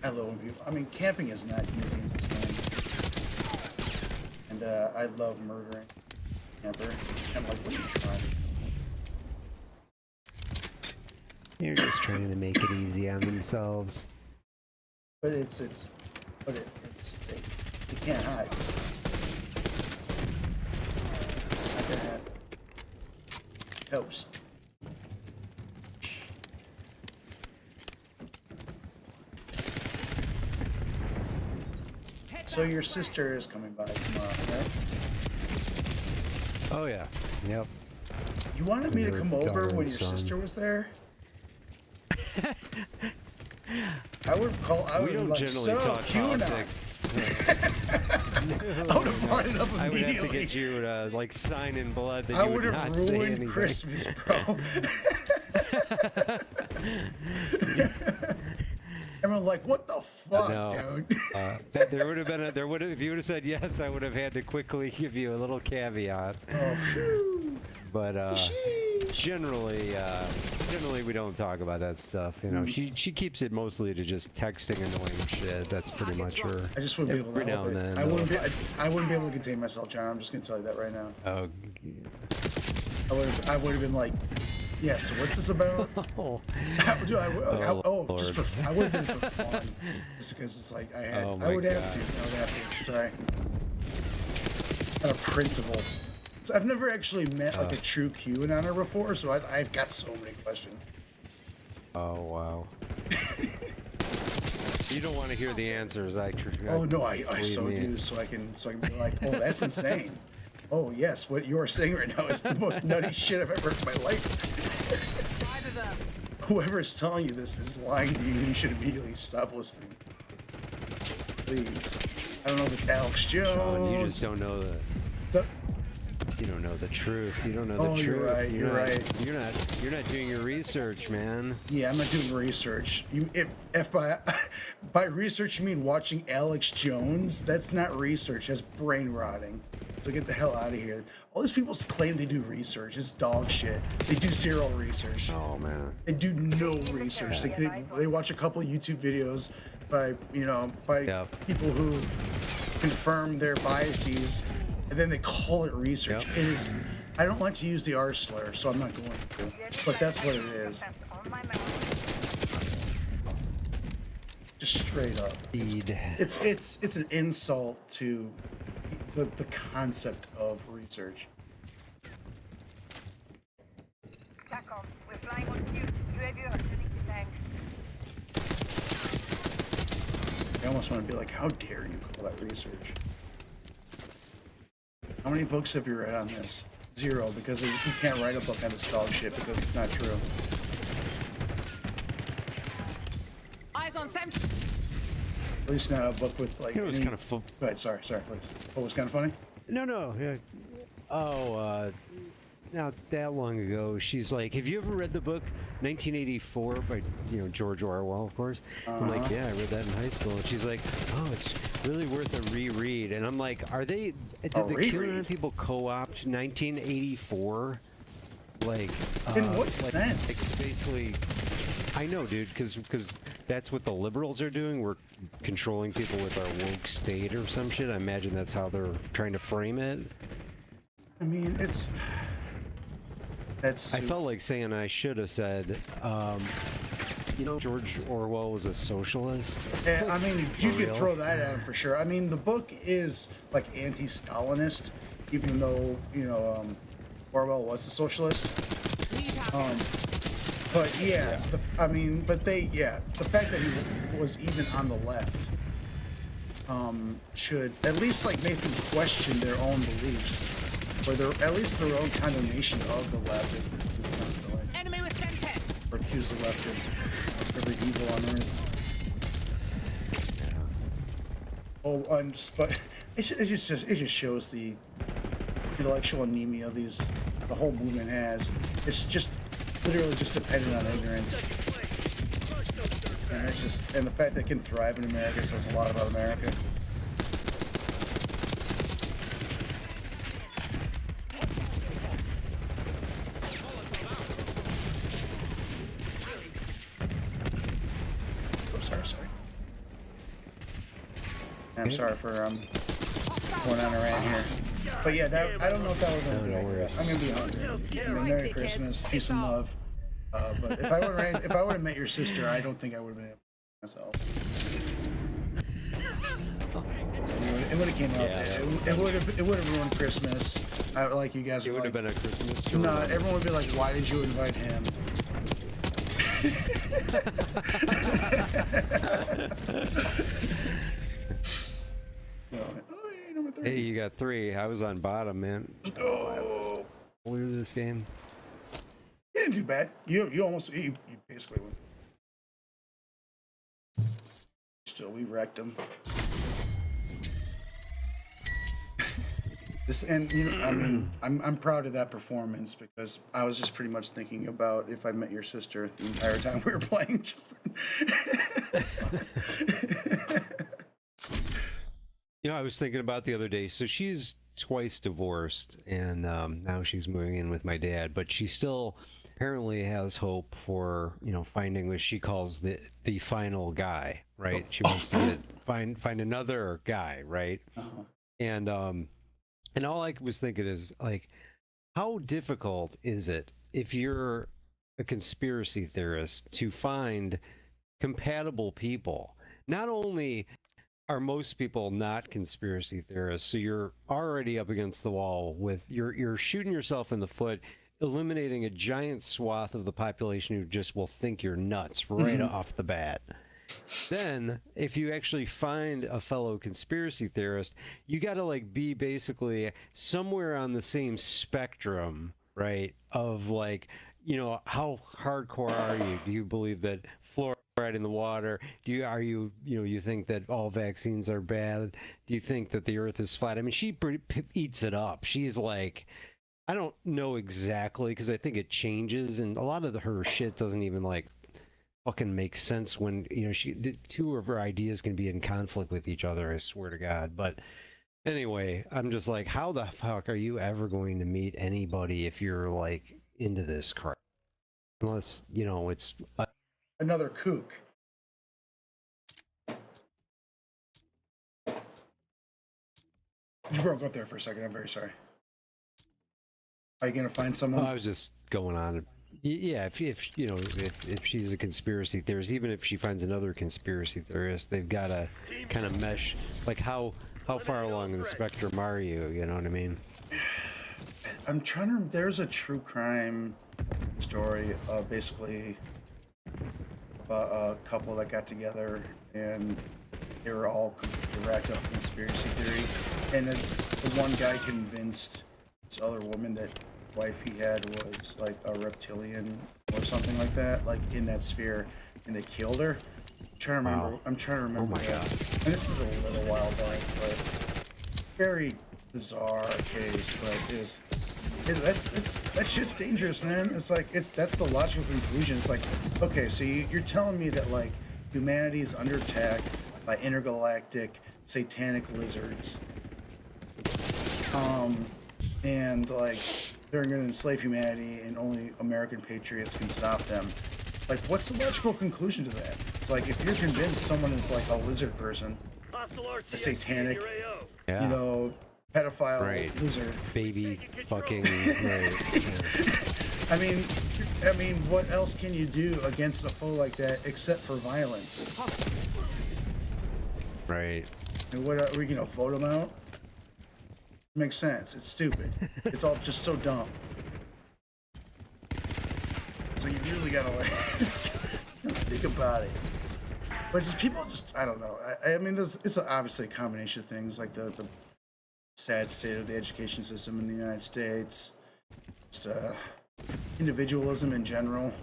S4: I love when people. I mean, camping is not easy in this game, and I love murdering camper. I'm like, what are you trying?
S2: You're just trying to make it easy on themselves.
S4: But you can't hide. I can have toast. So your sister is coming by tomorrow, right?
S2: Oh yeah. Yep.
S4: You wanted me to
S2: Your
S4: come over
S2: daughter
S4: when
S2: and
S4: your
S2: son.
S4: sister was there? I would have called. I
S2: We
S4: would have
S2: don't
S4: like,
S2: generally
S4: so
S2: talk
S4: QAnon.
S2: politics.
S4: I would have brought it up
S2: I would have to
S4: immediately.
S2: get you to like sign in blood that
S4: I
S2: you
S4: would
S2: would
S4: have
S2: not say
S4: ruined
S2: anything.
S4: Christmas, bro. Everyone like, what the fuck,
S2: No.
S4: dude?
S2: There would have been if you would have said yes, I would have had to quickly give you a little caveat.
S4: Oh, phew.
S2: But generally we don't talk about that stuff. You know, she keeps it mostly to just texting annoying shit. That's pretty much her.
S4: I just wouldn't be able to
S2: Every
S4: help
S2: now
S4: it.
S2: and
S4: I
S2: then,
S4: wouldn't be able to contain myself, John. I'm just gonna tell you that right now.
S2: Oh.
S4: I would have been like, yeah. So what's this about? Dude, I would have been for fun, just because it's like I had.
S2: Oh
S4: I would
S2: my
S4: have to. I would have to. Sorry. Out of principle. So I've never actually met like a true QAnoner before, so I've got so many questions.
S2: Oh wow. You don't want to hear the answers.
S4: Oh no, I
S2: believe
S4: so
S2: me.
S4: do, so I can be like, oh, that's insane. Oh yes, what you are saying right now is the most nutty shit I've ever heard in my life. Whoever is telling you this is lying to you. You should immediately stop listening. Please. I don't know if it's Alex Jones.
S2: Sean, you just don't know you don't know the truth. You don't know the truth.
S4: You're right. You're right.
S2: You're not doing your research, man.
S4: Yeah, I'm not doing research. If by research you mean watching Alex Jones, that's not research. That's brain rotting. So get the hell out of here. All these people claim they do research. It's dog shit. They do zero research.
S2: Oh man.
S4: They do no research. Like they watch a couple YouTube videos by people who confirm their biases, and then they call it research. It is. I don't like to use the R slur, so I'm not going to. But that's what it is. Just straight up. It's an insult to the concept of research.
S3: We're flying on cue. UAV
S4: I almost want to be like, how dare you call that research? How many books have you read on this? Zero, because you can't write a book on this dog shit because it's not true.
S10: Eyes on Sam.
S4: At least not a book with like.
S2: It was kind of fun.
S4: Go ahead. Sorry, please. What was kind of funny?
S2: No. Yeah. Oh, not that long ago, she's like, "Have you ever read the book 1984 by George Orwell, of course?" I'm like, "Yeah, I read that in high school." And she's like, "Oh, it's really worth a reread." And I'm like, "Are they? Did the QAnon people co-opt 1984? Like,
S4: in what sense?
S2: Like basically, I know, dude, because that's what the liberals are doing. We're controlling people with our woke state or some shit. I imagine that's how they're trying to frame it.
S4: I mean, it's.
S2: I felt like saying I should have said, George Orwell was a socialist.
S4: Yeah, I mean, you could throw that at him for sure. I mean, the book is like anti-Stalinist, even though Orwell was a socialist. But yeah, the fact that he was even on the left should at least like make them question their own beliefs. Or at least their own condemnation of the left is
S10: Enemy with Semtex.
S4: or accuse the left of every evil on earth. Oh, but it just shows the intellectual anemia the whole movement has. It's just literally just dependent on ignorance, and the fact that it can thrive in America says a lot about America. I'm sorry for going on a rant here, but yeah, I don't know if that was a good idea. I'm gonna be honest. I mean, Merry Christmas, peace and love. But if I would have met your sister, I don't think I would have been able to myself. It would have came out. It would have ruined Christmas. Like you guys.
S2: It would have been a Christmas.
S4: No, everyone would be like, "Why did you invite him?"
S2: Hey, you got 3. I was on bottom, man.
S4: Let's go.
S2: Clear this game.
S4: You didn't do bad. You basically went. Still, we wrecked him. I mean, I'm proud of that performance because I was just pretty much thinking about if I met your sister the entire time we were playing. Just then.
S2: You know, I was thinking about the other day. So she's twice divorced, and now she's moving in with my dad. But she still apparently has hope for finding what she calls the final guy, right? She wants to find another guy, right? And all I was thinking is like, how difficult is it if you're a conspiracy theorist to find compatible people? Not only are most people not conspiracy theorists, so you're already up against the wall with you're shooting yourself in the foot, eliminating a giant swath of the population who just will think you're nuts right off the bat. Then if you actually find a fellow conspiracy theorist, you got to like be basically somewhere on the same spectrum, right, of like, how hardcore are you? Do you believe that fluoride in the water? You think that all vaccines are bad? Do you think that the earth is flat? I mean, she eats it up. She's like, I don't know exactly, because I think it changes, and a lot of her shit doesn't even like fucking make sense when two of her ideas can be in conflict with each other, I swear to God. But anyway, I'm just like, how the fuck are you ever going to meet anybody if you're like into this crap? Unless it's
S4: another kook. You broke up there for a second. I'm very sorry. Are you gonna find someone?
S2: I was just going on. Yeah, if she's a conspiracy theorist, even if she finds another conspiracy theorist, they've got to kind of mesh. Like how far along in the spectrum are you? You know what I mean?
S4: I'm trying to. There's a true crime story, basically about a couple that got together and they were all wrapped up in conspiracy theory, and the one guy convinced this other woman that wife he had was like a reptilian or something like that, like in that sphere, and they killed her. I'm trying to remember. Oh my God. And this is a little while back, but very bizarre case. But that shit's dangerous, man. It's like that's the logical conclusion. It's like, okay, so you're telling me that like humanity is under attack by intergalactic satanic lizards, and like they're going to enslave humanity and only American patriots can stop them. Like, what's the logical conclusion to that? It's like, if you're convinced someone is like a lizard person, a satanic, pedophile lizard.
S2: Baby fucking, right.
S4: I mean, what else can you do against a foe like that except for violence?
S2: Right.
S4: And what are we going to vote them out? Makes sense. It's stupid. It's all just so dumb. So you really gotta like think about it. But just people just, I don't know. I mean, it's obviously a combination of things, like the sad state of the education system in the United States, just individualism in general.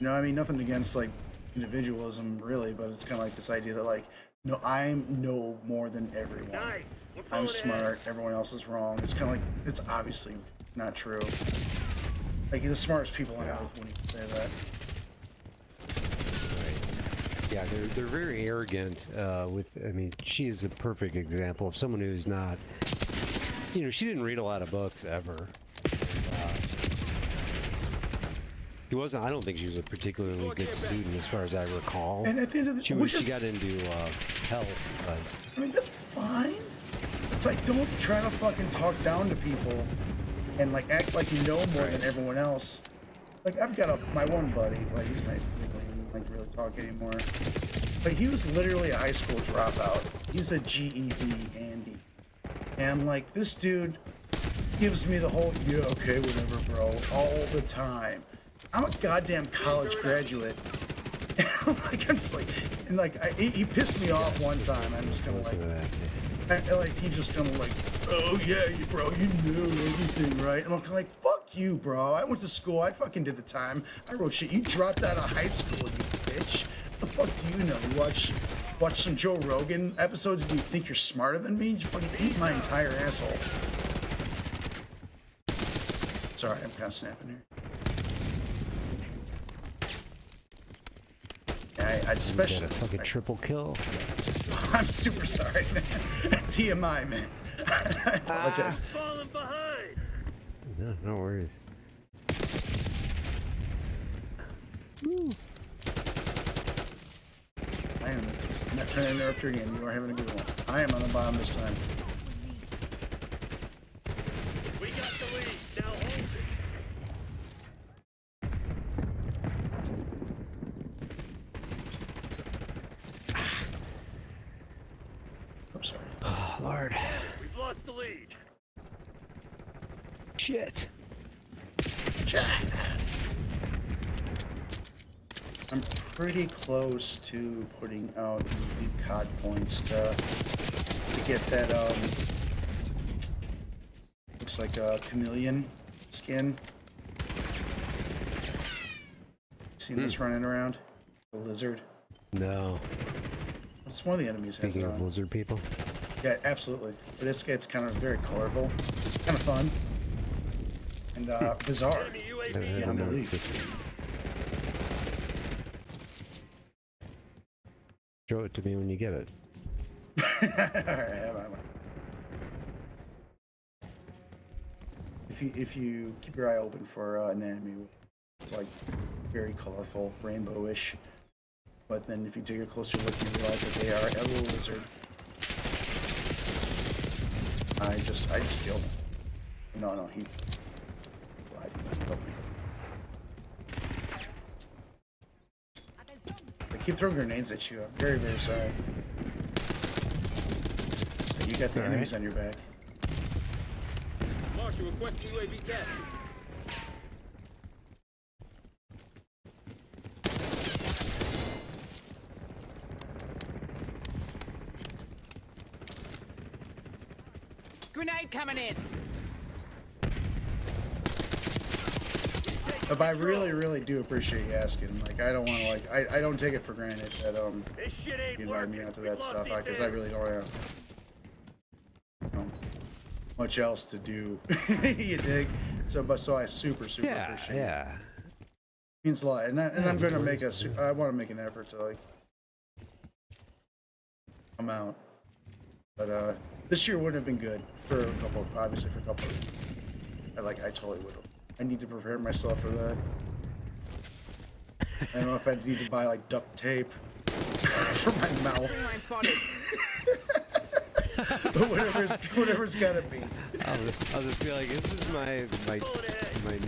S4: I mean, nothing against like individualism really, but it's kind of like this idea that like no, I'm no more than everyone. I'm smart. Everyone else is wrong. It's kind of like, it's obviously not true. Like, the smartest people on earth wouldn't say that.
S2: Yeah, they're very arrogant. I mean, she is a perfect example of someone who's not. You know, she didn't read a lot of books ever. She wasn't. I don't think she was a particularly good student, as far as I recall.
S4: And at the end of the
S2: she got into health. But
S4: I mean, that's fine. It's like, don't try to fucking talk down to people and like act like you know more than everyone else. Like, I've got my one buddy. Like, he's not like really talk anymore. But he was literally a high school dropout. He's a GED Andy. And like, this dude gives me the whole, yeah, okay, whatever, bro, all the time. I'm a goddamn college graduate. I'm just like, and like, he pissed me off one time. I'm just kind of like, he just kind of like, oh yeah, bro, you knew everything, right? And I'm kind of like, fuck you, bro. I went to school. I fucking did the time. I wrote shit. You dropped out of high school, you bitch. What the fuck do you know? You watch some Joe Rogan episodes? Do you think you're smarter than me? You fucking eat my entire asshole. Sorry, I'm kind of snapping here. I'd especially
S2: a fucking triple kill.
S4: I'm super sorry, man. TMI, man. I apologize.
S16: Falling behind.
S2: No worries.
S4: Woo. I'm not trying to interrupt you again. You are having a good one. I am on the bottom this time.
S16: We got the lead. Now hold it.
S4: I'm sorry.
S2: Oh, Lord.
S16: We've lost the lead.
S2: Shit.
S4: I'm pretty close to putting out the COD points to get that looks like a chameleon skin. Seen this running around? The lizard?
S2: No.
S4: It's one of the enemies.
S2: Speaking of lizard people.
S4: Yeah, absolutely. But it's kind of very colorful, kind of fun, and bizarre. Yeah, unbelievable.
S2: Show it to me when you get it.
S4: Alright, if you keep your eye open for an enemy, it's like very colorful, rainbowish. But then if you take a closer look, you realize that they are a little lizard. I just killed him. No, he lied. He just killed me. I keep throwing grenades at you. I'm very, very sorry. So you got the enemies on your back.
S16: Marshal, request UAV test.
S10: Grenade coming in.
S4: But I really, really do appreciate you asking. Like, I don't want to, like, I don't take it for granted that you invited me out to that stuff, because I really don't have much else to do. You dig? So I super appreciate it.
S2: Yeah.
S4: Means a lot, and I'm gonna make I want to make an effort to like come out, but this year wouldn't have been good for a couple, obviously for a couple. I totally would have. I need to prepare myself for that. I don't know if I need to buy like duct tape for my mouth. Whatever's gotta be.
S2: I'll just be like, this is my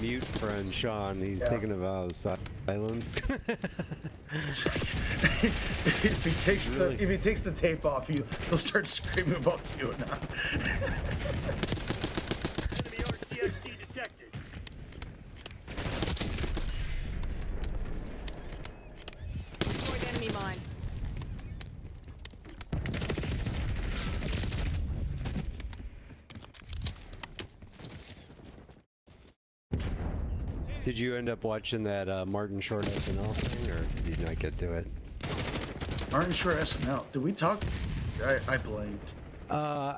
S2: mute friend Sean. He's thinking about silence.
S4: If he takes the tape off, he'll start screaming about you now.
S16: Enemy RCXD detected.
S10: Destroyed enemy mine.
S2: Did you end up watching that Martin Short SNL thing, or did you not get to it?
S4: Martin Short SNL. Did we talk? I blanked.
S2: Oh,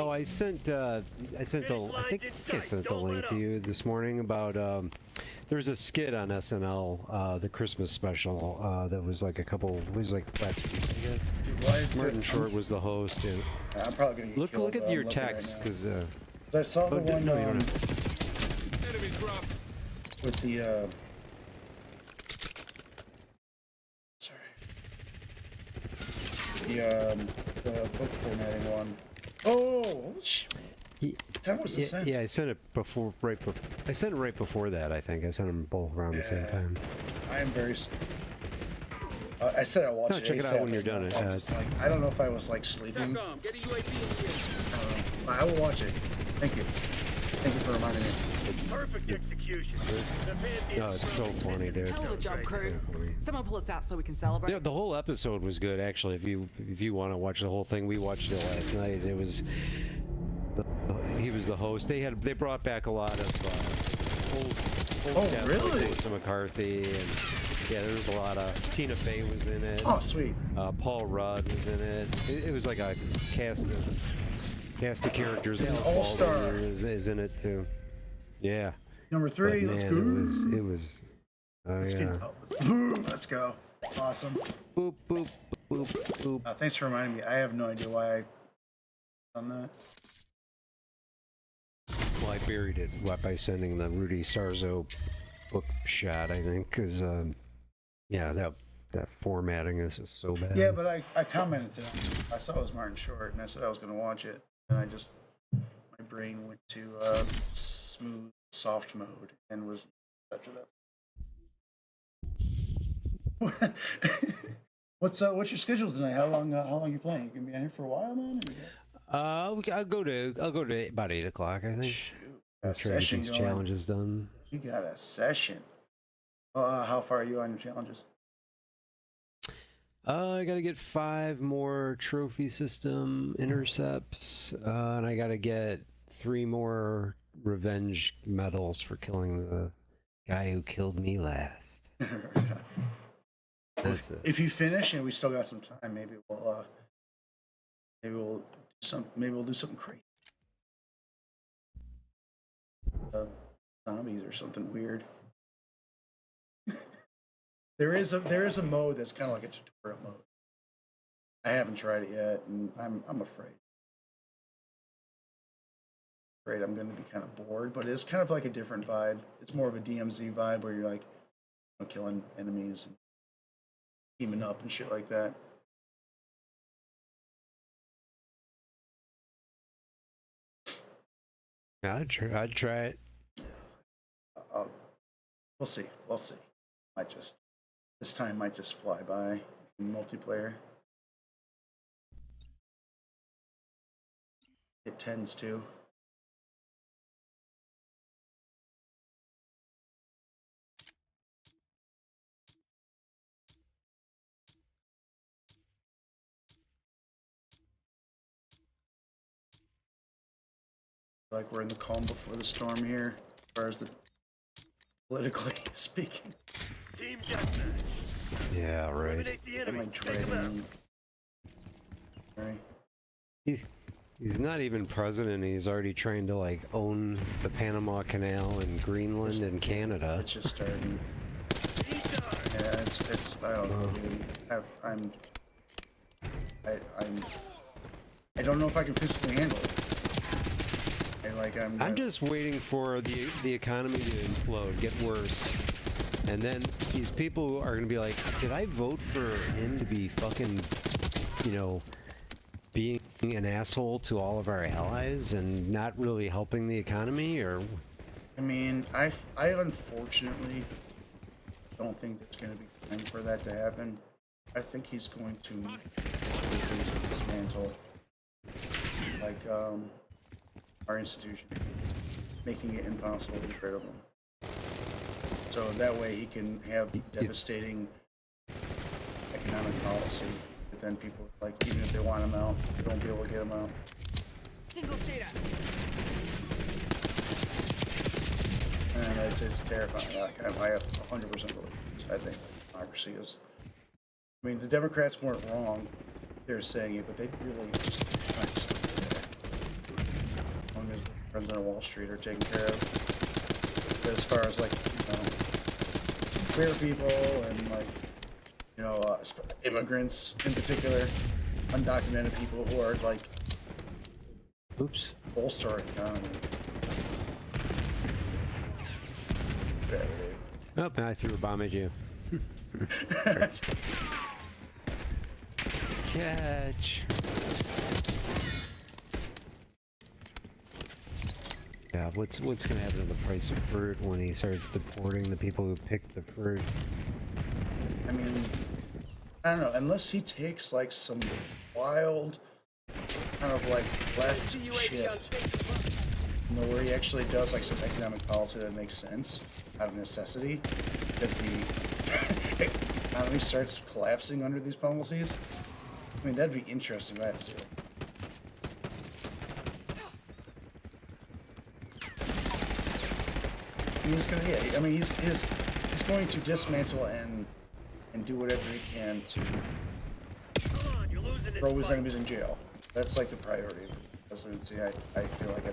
S2: I sent I think I sent the link to you this morning about there's a skit on SNL, the Christmas special, that was like it was like last week, I guess. Martin Short was the host. And
S4: I'm probably gonna get
S2: look
S4: killed,
S2: at your text, because
S4: I saw the one
S2: no, you don't
S4: with the the book formatting one. Oh, shit. That was the sent.
S2: Yeah, I sent it before, I sent it right before that. I think I sent them both around the same time.
S4: I am very. I said I watched it.
S2: Check it out when you're done.
S4: I don't know if I was like sleeping. I will watch it. Thank you. Thank you for reminding me.
S16: Perfect execution.
S2: No, it's so funny, dude.
S10: Hell of a job, crew. Someone pull us out so we can celebrate.
S2: Yeah, the whole episode was good, actually. If you want to watch the whole thing, we watched it last night. It was. He was the host. They brought back a lot of old cast, like Melissa McCarthy, and yeah, there was a lot of Tina Fey was in it.
S4: Oh, sweet.
S2: Paul Rudd was in it. It was like a cast of characters.
S4: All-star
S2: is in it too. Yeah.
S4: Number 3.
S2: But,
S4: let's
S2: man,
S4: go.
S2: It was.
S4: Let's go. Awesome.
S2: Boop boop boop boop.
S4: Thanks for reminding me. I have no idea why I done that.
S2: Well, I buried it by sending the Rudy Sarzo book shot, I think, because yeah, that formatting is just so bad.
S4: Yeah, but I commented to him. I saw it was Martin Short, and I said I was going to watch it, and my brain went to smooth, soft mode, and was after that. What's your schedule tonight? How long you playing? You gonna be on here for a while, man?
S2: I'll go to about 8 o'clock, I think.
S4: Shoot,
S2: I'm trying to get these challenges done.
S4: You got a session. How far are you on your challenges?
S2: I gotta get 5 more trophy system intercepts, and I gotta get 3 more revenge medals for killing the guy who killed me last. That's it.
S4: If you finish and we still got some time, maybe we'll do something crazy. Zombies or something weird. There is a mode that's kind of like a tutorial mode. I haven't tried it yet, and I'm afraid. I'm going to be kind of bored, but it's kind of like a different vibe. It's more of a DMZ vibe where you're like killing enemies and teaming up and shit like that.
S2: I'd try it.
S4: We'll see. This time might just fly by in multiplayer. It tends to. Like we're in the calm before the storm here, as far as the politically speaking.
S16: Team deathmatch.
S2: Yeah, right.
S16: Eliminate the enemy. Take him out.
S4: Right.
S2: He's not even president. He's already trying to like own the Panama Canal and Greenland and Canada.
S4: It's just starting. Yeah, it's I don't know, dude. I don't know if I can physically handle it.
S2: I'm just waiting for the economy to implode, get worse, and then these people are gonna be like, did I vote for him to be fucking, being an asshole to all of our allies and not really helping the economy? Or
S4: I mean, I unfortunately don't think there's gonna be time for that to happen. I think he's going to dismantle our institution, making it impossible to get rid of them. So that way he can have devastating economic policy, but then people, even if they want him out, they won't be able to get him out.
S10: Single shader.
S4: And it's terrifying. I have 100% belief. I think democracy is I mean, the Democrats weren't wrong. They were saying it, but they really just as long as the president of Wall Street are taken care of. But as far as like, queer people and like, immigrants in particular, undocumented people who are like,
S2: oops,
S4: bolster our economy.
S2: Oh, I threw a bomb at you. Catch. Yeah, what's gonna happen to the price of fruit when he starts deporting the people who pick the fruit?
S4: I mean, I don't know, unless he takes like some wild kind of like left shift, where he actually does like some economic policy that makes sense out of necessity, because the economy starts collapsing under these policies. I mean, that'd be interesting, right? He's gonna, yeah. I mean, he's going to dismantle and do whatever he can to throw his enemies in jail. That's like the priority of the presidency. I feel like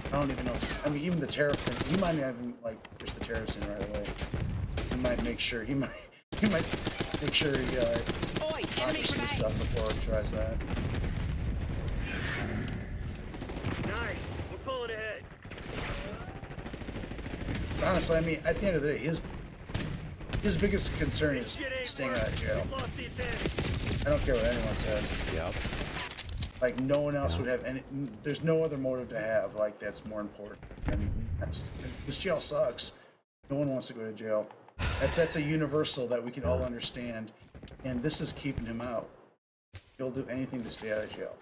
S4: I don't even know. I mean, even the tariff thing. He might not even like push the tariffs in right away. He might make sure. He might make sure he democracy is done before he tries that.
S16: Nice. We're pulling ahead.
S4: Honestly, I mean, at the end of the day, his biggest concern is staying out of jail. I don't care what anyone says.
S2: Yep.
S4: Like, no one else would have any. There's no other motive to have. Like, that's more important. And this jail sucks. No one wants to go to jail. That's a universal that we can all understand. And this is keeping him out. He'll do anything to stay out of jail.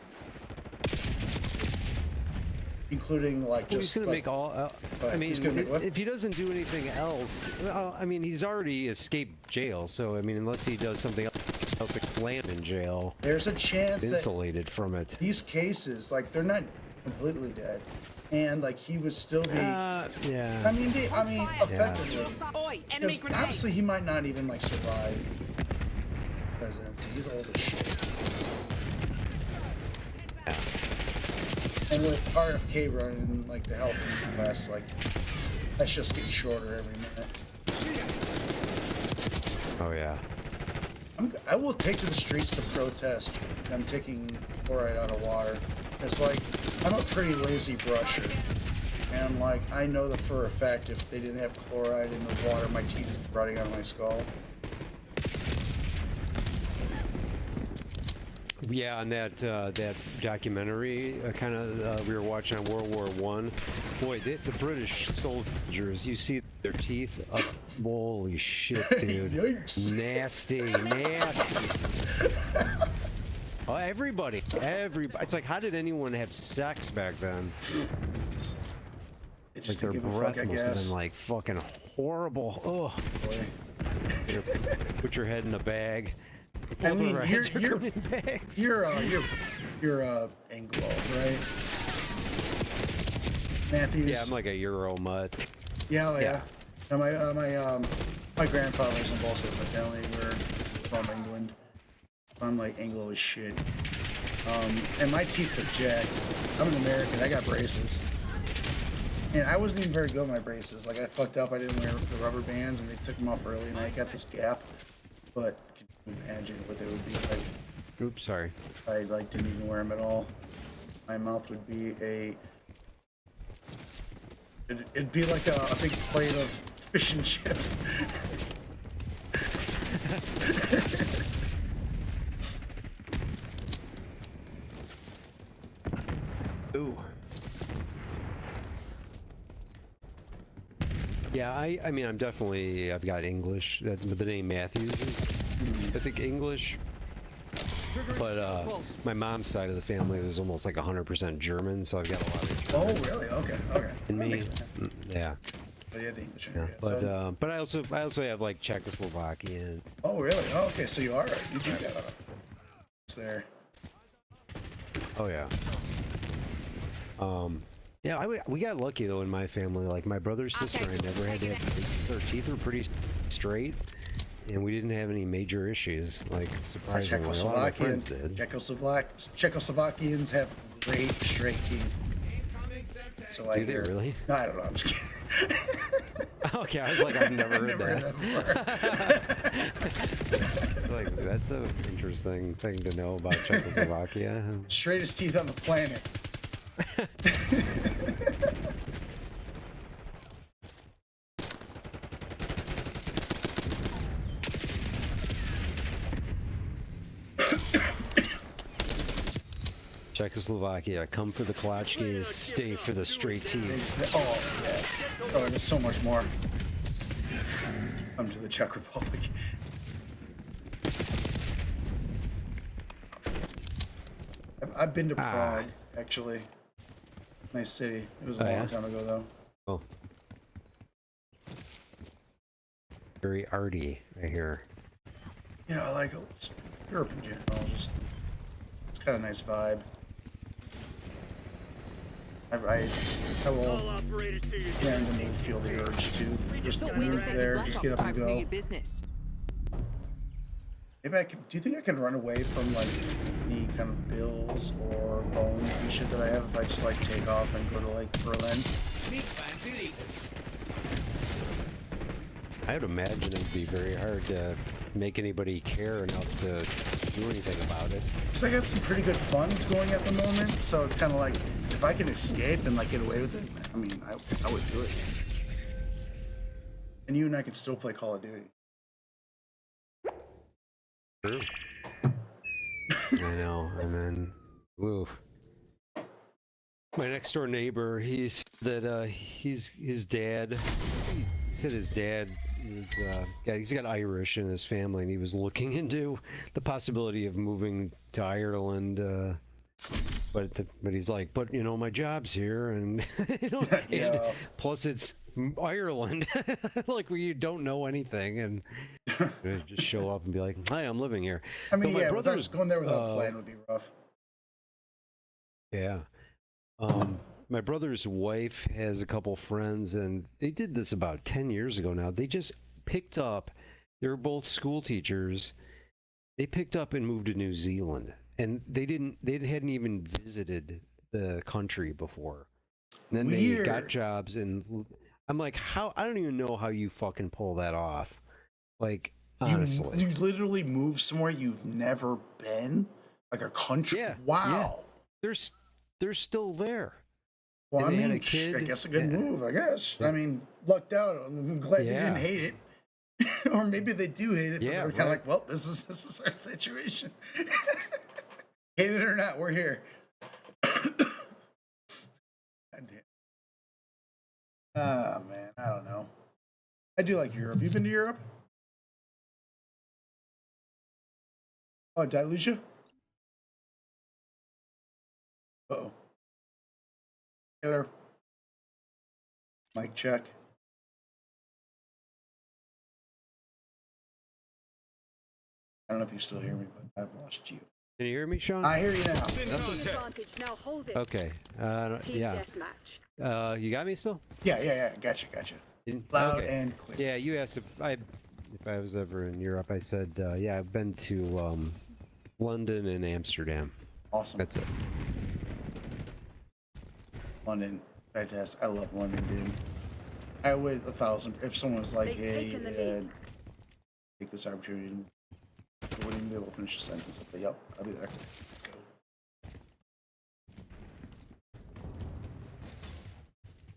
S4: Including, like,
S2: well, he's going to make all... I mean, if he doesn't do anything else... Well, I mean, he's already escaped jail, so, I mean, unless he does something else to land in jail...
S4: There's a chance
S2: insulated from it.
S4: These cases, like, they're not completely dead. And, like, he would still be...
S2: yeah.
S4: I mean, effectively. Because, honestly, he might not even, like, survive presidency. He's old as shit. And with RFK running, like, the health in the US, like, that's just getting shorter every minute.
S2: Oh, yeah.
S4: I will take to the streets to protest them taking fluoride out of water. It's like, I'm a pretty lazy brusher. And, like, I know that for a fact if they didn't have chloride in the water, my teeth would be rotting out of my skull.
S2: Yeah, on that documentary we were watching on World War I. Boy, the British soldiers, you see their teeth up. Holy shit, dude.
S4: Yikes.
S2: Nasty. Oh, everybody. It's like, how did anyone have sex back then?
S4: It's just
S2: like their breath must have been like fucking horrible. Oh, boy. Put your head in a bag.
S4: I mean, you're Anglo, right? Matthews.
S2: Yeah, I'm like a Euro mutt.
S4: Yeah, oh, yeah. So my grandfather's on both sides of my family were from England. I'm like Anglo as shit. And my teeth are jacked. I'm an American. I got braces. And I wasn't even very good with my braces. Like, I fucked up. I didn't wear the rubber bands, and they took them off early, and I got this gap. But imagine what they would be like.
S2: Oops, sorry.
S4: If I like didn't even wear them at all. My mouth would be it'd be like a big plate of fish and chips.
S2: Ooh. Yeah, I mean, I've got English. The name Matthews is, I think, English. But my mom's side of the family was almost like 100% German, so I've got a lot of German.
S4: Oh, really? Okay.
S2: In me, yeah.
S4: Oh, yeah, the English.
S2: Yeah. But I also have like Czechoslovakian.
S4: Oh, really? Oh, okay. So you are right. You do got it's there.
S2: Oh yeah. Yeah, we got lucky though in my family. Like my brother, sister, I never had to have their teeth were pretty straight, and we didn't have any major issues. Like surprisingly, a lot of my friends did.
S4: Czechoslovakians have great straight teeth. So
S2: Do they really?
S4: No, I don't know. I'm just kidding.
S2: Okay, I was like, I've never heard that. Like, that's an interesting thing to know about Czechoslovakia.
S4: Straightest teeth on the planet.
S2: Czechoslovakia, come for the Klotchkis, stay for the straight teeth.
S4: Oh, yes. Oh, there's so much more. Come to the Czech Republic. I've been to Prague, actually. Nice city. It was a long time ago, though.
S2: Oh. Very arty, I hear.
S4: Yeah, I like it. Europe in general. Just, it's kind of a nice vibe. I will randomly feel the urge to just move there, just get up and go. Maybe I can. Do you think I can run away from like the kind of bills or loans and shit that I have if I just like take off and go to like Berlin?
S2: I would imagine it would be very hard to make anybody care enough to do anything about it.
S4: So I got some pretty good funds going at the moment, so it's kind of like if I can escape and like get away with it, I mean, I would do it. And you and I could still play Call of Duty.
S2: True. I know, and then, woo. My next door neighbor, he said that his dad. He said his dad is he's got Irish in his family, and he was looking into the possibility of moving to Ireland. But he's like, but you know, my job's here, and you know, and plus it's Ireland. Like you don't know anything, and just show up and be like, hi, I'm living here.
S4: I mean, yeah, going there without a plan would be rough.
S2: Yeah. My brother's wife has a couple friends, and they did this about 10 years ago now. They just picked up, they were both school teachers. They picked up and moved to New Zealand, and they hadn't even visited the country before. And then they got jobs, and I'm like, how? I don't even know how you fucking pull that off. Like, honestly.
S4: You literally move somewhere you've never been? Like a country?
S2: Yeah.
S4: Wow.
S2: Yeah. They're still there.
S4: Well,
S2: and
S4: I mean, I guess a good move, I guess. I mean, lucked out. I'm glad they didn't hate it. Or maybe they do hate it, but they're kind of like, well, this is our situation. Hate it or not, we're here. God damn. Oh, man, I don't know. I do like Europe. You been to Europe? Oh, did I lose you? Uh-oh. Taylor. Mic check. I don't know if you still hear me, but I've lost you.
S2: Can you hear me, Sean?
S4: I hear you now.
S2: Okay. Yeah. You got me still?
S4: Yeah. Gotcha. Loud and clear.
S2: Yeah, you asked if I was ever in Europe. I said, yeah, I've been to London and Amsterdam.
S4: Awesome.
S2: That's it.
S4: London, fantastic. I love London, dude. I would 1,000 if someone was like, hey, take this opportunity. I wouldn't even be able to finish the sentence. I'd be, yep, I'll be there. Let's go.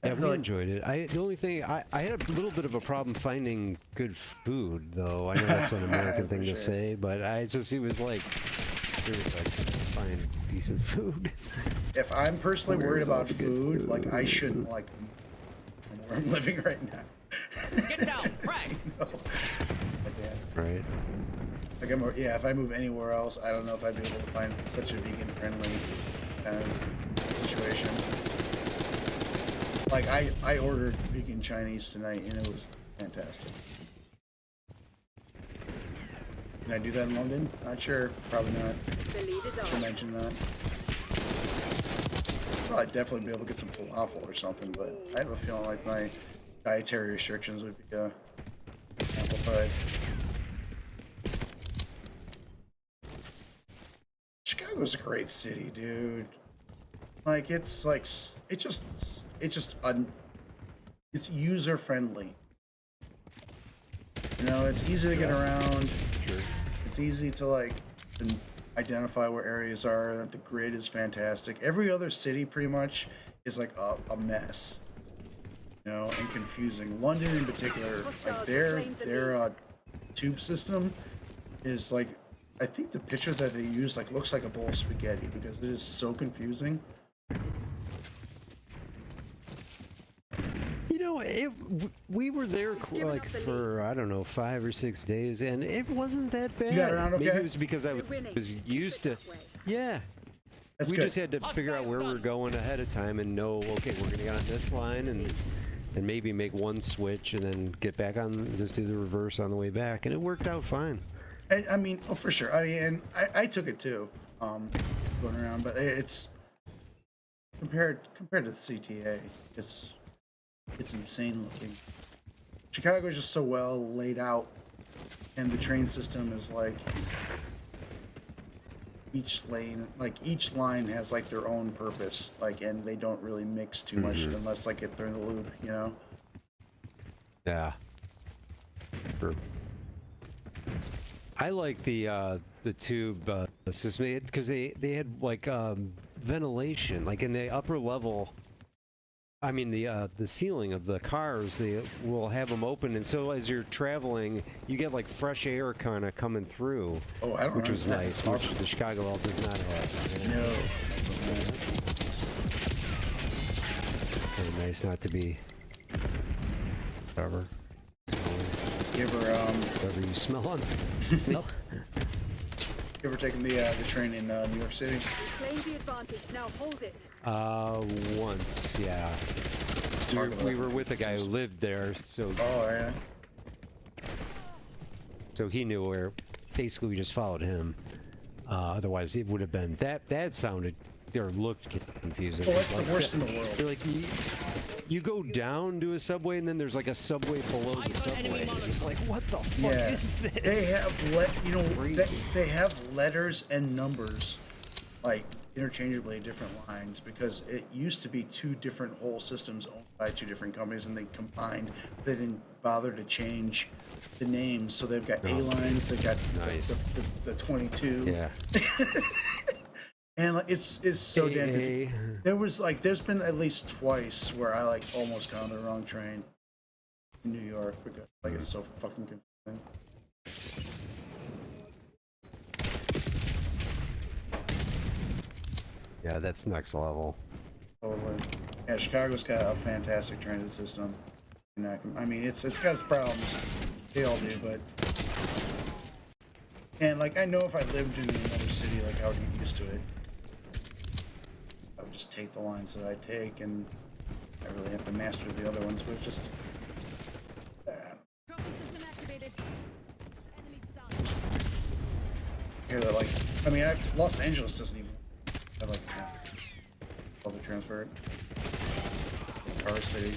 S2: Yeah, I really enjoyed it. The only thing, I had a little bit of a problem finding good food, though. I know that's an American thing to say, but it was like, seriously, I couldn't find decent food.
S4: If I'm personally worried about food, like, I shouldn't, like, from where I'm living right now.
S10: Get down, Frank!
S2: Right.
S4: Like, if I move anywhere else, I don't know if I'd be able to find such a vegan-friendly kind of situation. Like, I ordered vegan Chinese tonight, and it was fantastic. Can I do that in London? Not sure. Probably not. Should mention that. Well, I'd definitely be able to get some falafel or something, but I have a feeling like my dietary restrictions would be amplified. Chicago's a great city, dude. Like it's user friendly. You know, it's easy to get around.
S2: Sure.
S4: It's easy to like identify where areas are. That the grid is fantastic. Every other city pretty much is like a mess. You know, and confusing. London in particular, like their tube system is like, I think the picture that they use like looks like a bowl of spaghetti because it is so confusing.
S2: You know, we were there like for, I don't know, 5 or 6 days, and it wasn't that bad.
S4: You got around okay?
S2: Maybe it was because I was used to. Yeah.
S4: That's
S2: we
S4: good.
S2: just had to figure out where we're going ahead of time and know, okay, we're going to get on this line and maybe make one switch and then get back on, just do the reverse on the way back, and it worked out fine.
S4: I mean, oh, for sure. I mean, and I took it too, going around, but it's compared to the CTA, it's insane looking. Chicago is just so well laid out, and the train system is like each line has like their own purpose, like, and they don't really mix too much unless like they're in the loop, you know.
S2: Yeah. Sure. I like the tube system because they had like ventilation, like in the upper level. I mean the ceiling of the cars, they will have them open, and so as you're traveling, you get like fresh air kind of coming through.
S4: Oh, I don't know.
S2: Which was nice,
S4: awesome.
S2: which the Chicago all does not have.
S4: No.
S2: Very nice not to be. Whatever.
S4: You ever
S2: whatever you smell on. No.
S4: You ever taken the train in New York City?
S5: Claim the advantage. Now hold it.
S2: Once, yeah. We were with a guy who lived there, so.
S4: Oh, yeah.
S2: So he knew where. Basically, we just followed him. Otherwise, it would have been that sounded or looked confusing.
S4: Oh, that's
S2: like
S4: the worst in the world.
S2: Like you go down to a subway, and then there's like a subway below the subway. It's just like, what the fuck is this?
S4: They have they have letters and numbers like interchangeably different lines because it used to be two different whole systems owned by two different companies, and they combined. They didn't bother to change the names, so they've got A lines. They've got the 22.
S2: Yeah.
S4: And like it's so damn confusing. There's been at least twice where I like almost got on the wrong train in New York because like it's so fucking confusing.
S2: Yeah, that's next level.
S4: Totally. Yeah, Chicago's got a fantastic transit system. I mean, it's got its problems. They all do, but. And like I know if I lived in another city, like I would get used to it. I would just take the lines that I take, and I really have to master the other ones, but it's just.
S5: Trophy system activated. Enemy stopped.
S4: Here, they're like, I mean, Los Angeles doesn't even have like public transport. Car city.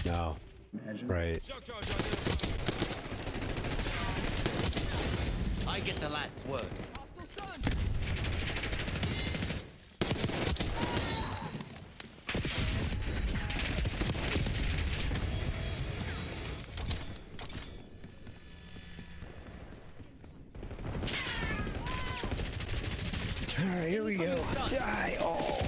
S2: No.
S4: Imagine.
S2: Right.
S10: I get the last word.
S2: Alright, here we go. Die all.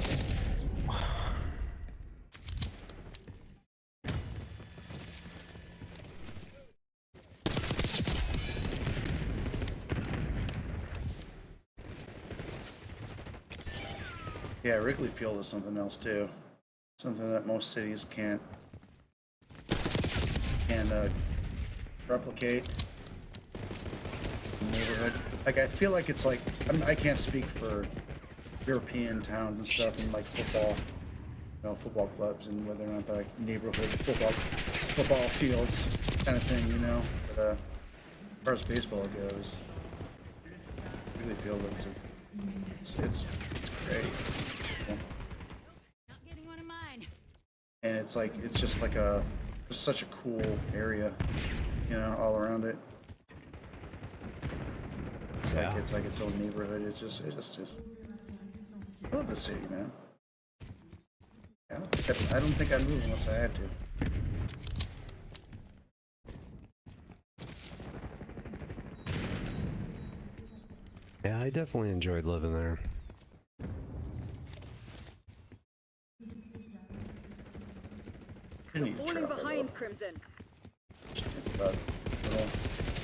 S4: Yeah, Wrigley Field is something else too. Something that most cities can't replicate. Neighborhood. Like I feel like it's like I can't speak for European towns and stuff and like football, you know, football clubs and whether or not they're like neighborhood football fields kind of thing, you know. But as far as baseball goes, Wrigley Field it's great.
S5: Not getting one of mine.
S4: And it's like it's just such a cool area, you know, all around it. It's like it's like its own neighborhood. It just is. I love the city, man. I don't think I'd move unless I had to.
S2: Yeah, I definitely enjoyed living there.
S4: You're
S5: falling behind, Crimson.
S4: About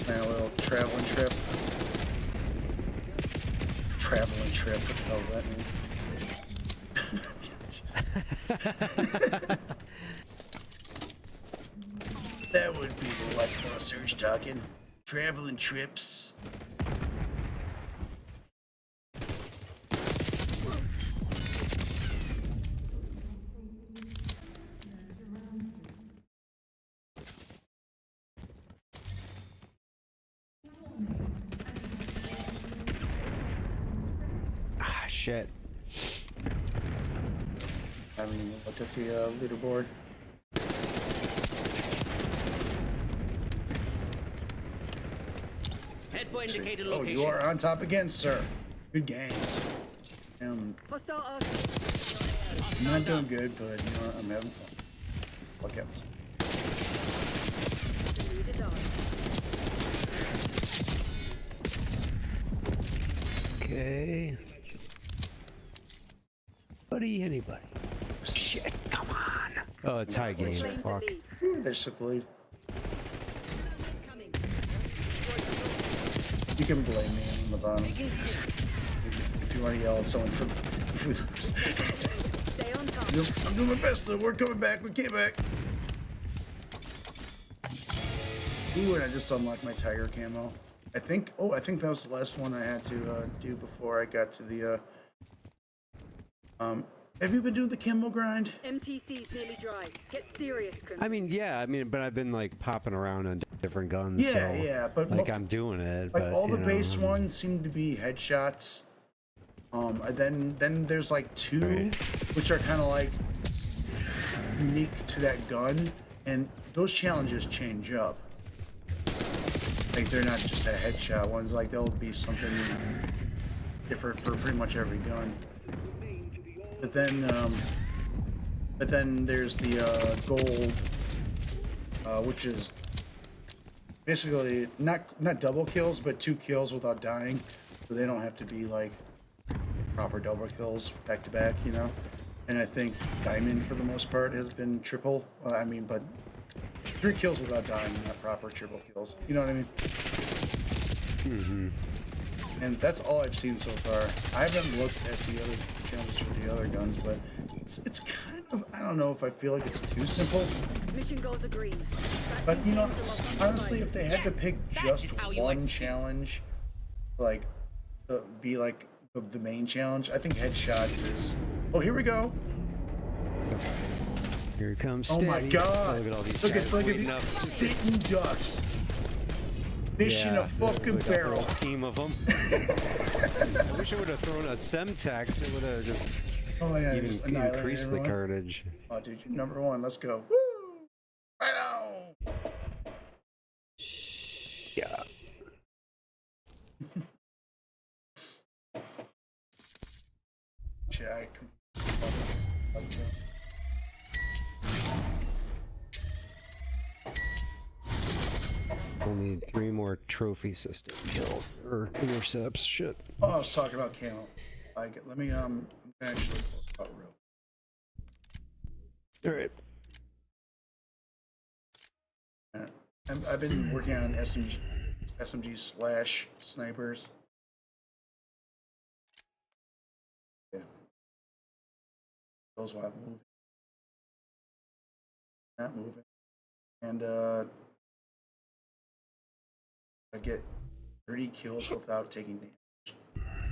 S4: a little traveling trip. Traveling trip, what the hell does that mean? That would be the White Claw Surge talking. Traveling trips.
S2: Ah, shit.
S4: I mean, look at the leaderboard.
S10: Head for indicated
S4: Oh,
S10: location.
S4: you are on top again, sir. Good games. I'm not doing good, but you know what? I'm having fun. What counts?
S2: Okay. Buddy, anybody? Shit, come on. Oh, a tie game. Fuck.
S4: They just took the lead. You can blame me on the bottom. If you want to yell at someone for I'm doing my best though. We're coming back. We came back. Ooh, and I just unlocked my tiger camo. I think that was the last one I had to do before I got to the have you been doing the camo grind?
S5: MTC's nearly dry. Get serious, Crimson.
S2: I mean, yeah, but I've been like popping around on different guns.
S4: Yeah,
S2: so,
S4: yeah, but
S2: like I'm doing it.
S4: Like
S2: but,
S4: all the
S2: you know,
S4: base ones seem to be headshots. And then there's like two, which are kind of like unique to that gun, and those challenges change up. Like they're not just a headshot ones. Like there'll be something different for pretty much every gun. But then there's the gold, which is basically not double kills, but 2 kills without dying, so they don't have to be like proper double kills back to back, you know. And I think diamond for the most part has been triple. I mean, but 3 kills without dying, not proper triple kills. You know what I mean?
S2: Mm-hmm.
S4: And that's all I've seen so far. I haven't looked at the other challenges for the other guns, but it's kind of, I don't know if I feel like it's too simple.
S5: Mission goals are green.
S4: But you know, honestly, if they had to pick just one challenge, like be like the main challenge, I think headshots is. Oh, here we go.
S2: Here comes.
S4: Oh my God!
S2: Look at all these.
S4: Look at these Satan ducks. Mission a fucking barrel.
S2: A team of them. I wish I would have thrown a Semtex. It would have just.
S4: Oh yeah,
S2: even
S4: just
S2: increased the carnage.
S4: Oh, dude, you're #1. Let's go. Woo! Right on.
S2: Yeah.
S4: Check.
S2: We'll need 3 more trophy system kills or intercepts. Shit.
S4: Oh, I was talking about camo. Let me I'm actually about real.
S2: All right.
S4: I've been working on SMG/snipers. Yeah. Those while I'm moving. Not moving. And I get 30 kills without taking damage.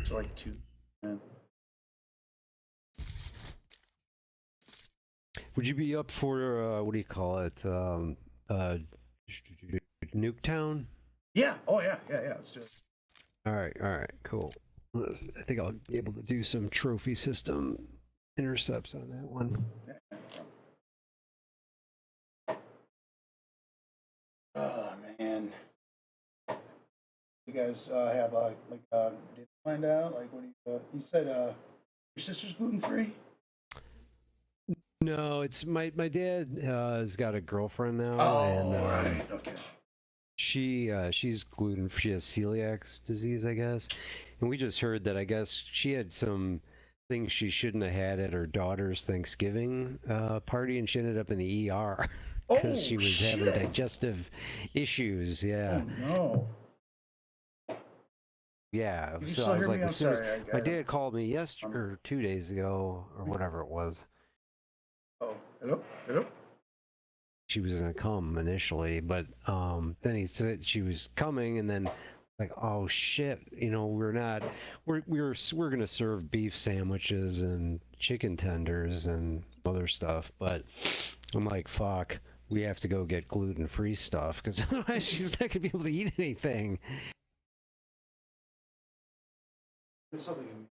S4: So like 2.
S2: Would you be up for what do you call it? Nuketown?
S4: Yeah. Oh yeah. Let's do it.
S2: All right, cool. I think I'll be able to do some trophy system intercepts on that one.
S4: Oh man. You guys have did you find out like what do you said Your sister's gluten-free?
S2: No, it's my dad has got a girlfriend now,
S4: Oh,
S2: and
S4: right. Okay.
S2: she's gluten. She has celiac disease, I guess, and we just heard that I guess she had some things she shouldn't have had at her daughter's Thanksgiving party, and she ended up in the ER because she was having digestive issues. Yeah.
S4: Oh no.
S2: Yeah.
S4: Can you
S2: So
S4: still
S2: I was
S4: hear
S2: like,
S4: me? I'm sorry.
S2: my dad called me yesterday or 2 days ago or whatever it was.
S4: Oh, hello, hello.
S2: She was gonna come initially, but then he said she was coming, and then like, oh shit, you know, we're gonna serve beef sandwiches and chicken tenders and other stuff, but I'm like, fuck, we have to go get gluten-free stuff because otherwise she's not gonna be able to eat anything.
S4: There's something in me.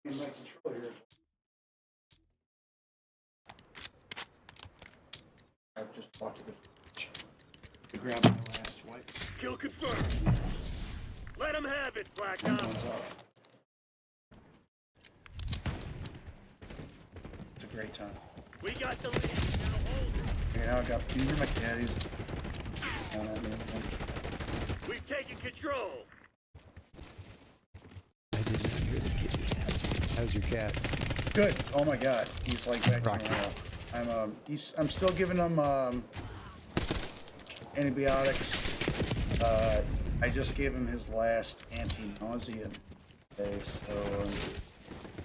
S4: In my controller here. I've just walked to the fridge to grab my last wipe.
S16: Kill confirmed. Let him have it, Black
S4: One's off. It's a great time.
S16: We got the lead. Now hold it.
S4: Okay, now I got. Can you hear my caddies?
S16: We've taken control.
S2: I didn't hear the kitty. How's your cat?
S4: Good. Oh my god, he's like back to normal. I'm still giving him antibiotics. I just gave him his last anti-nausea today, so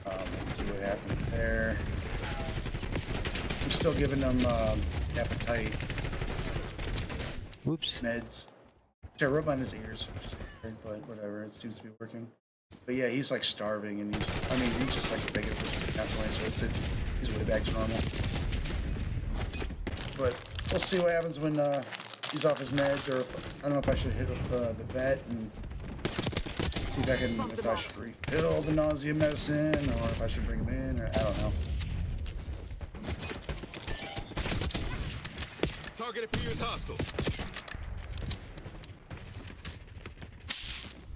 S4: let's see what happens there. I'm still giving him appetite meds. Which I rub on his ears, which is weird, but whatever. It seems to be working. But yeah, he's like starving, and he's just like begging for constantly, so he's way back to normal. But we'll see what happens when he's off his meds, or I don't know if I should hit up the vet and see if I should refill the nausea medicine, or if I should bring him in, or I don't know.
S1: Target appears hostile.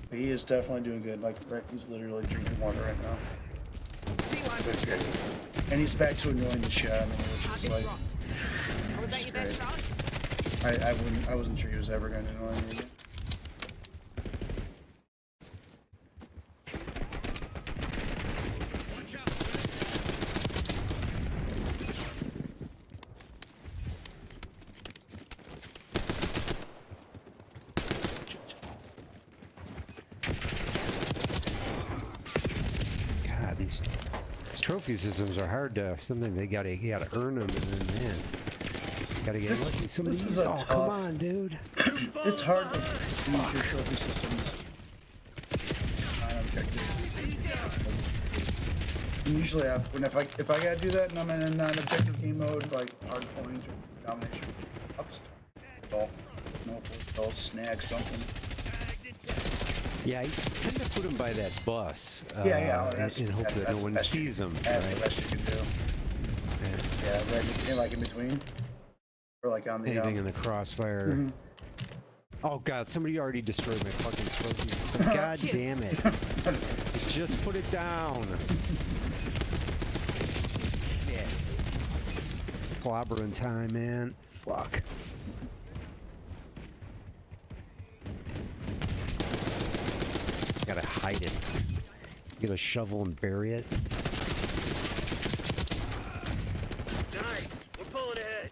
S4: He is definitely doing good. Like, he's literally drinking water right now. Good. And he's back to annoying the shit out of me, which is like,
S10: Was that your best shot?
S4: I wasn't sure he was ever going to annoy me again.
S2: God, these trophy systems are hard to. Something you gotta earn them, and then man, gotta get lucky. Some of
S4: This
S2: these,
S4: is a
S2: oh,
S4: tough.
S2: come on, dude.
S4: It's hard to use your trophy systems non-objective. Usually, if I gotta do that and I'm in a non-objective game mode, like hard point or domination, I'll just snag something.
S2: Yeah, I tend to put them by that bus.
S4: Yeah,
S2: and hope that no one sees them.
S4: That's the best you can do. Yeah, right, like in between, or like on the
S2: anything in the crossfire.
S4: Mhm.
S2: Oh god, somebody already destroyed my fucking trophy. God damn it! Just put it down. Yeah. Clobbering time, man. Fuck. Gotta hide it. Get a shovel and bury it.
S16: Nice. We're pulling ahead.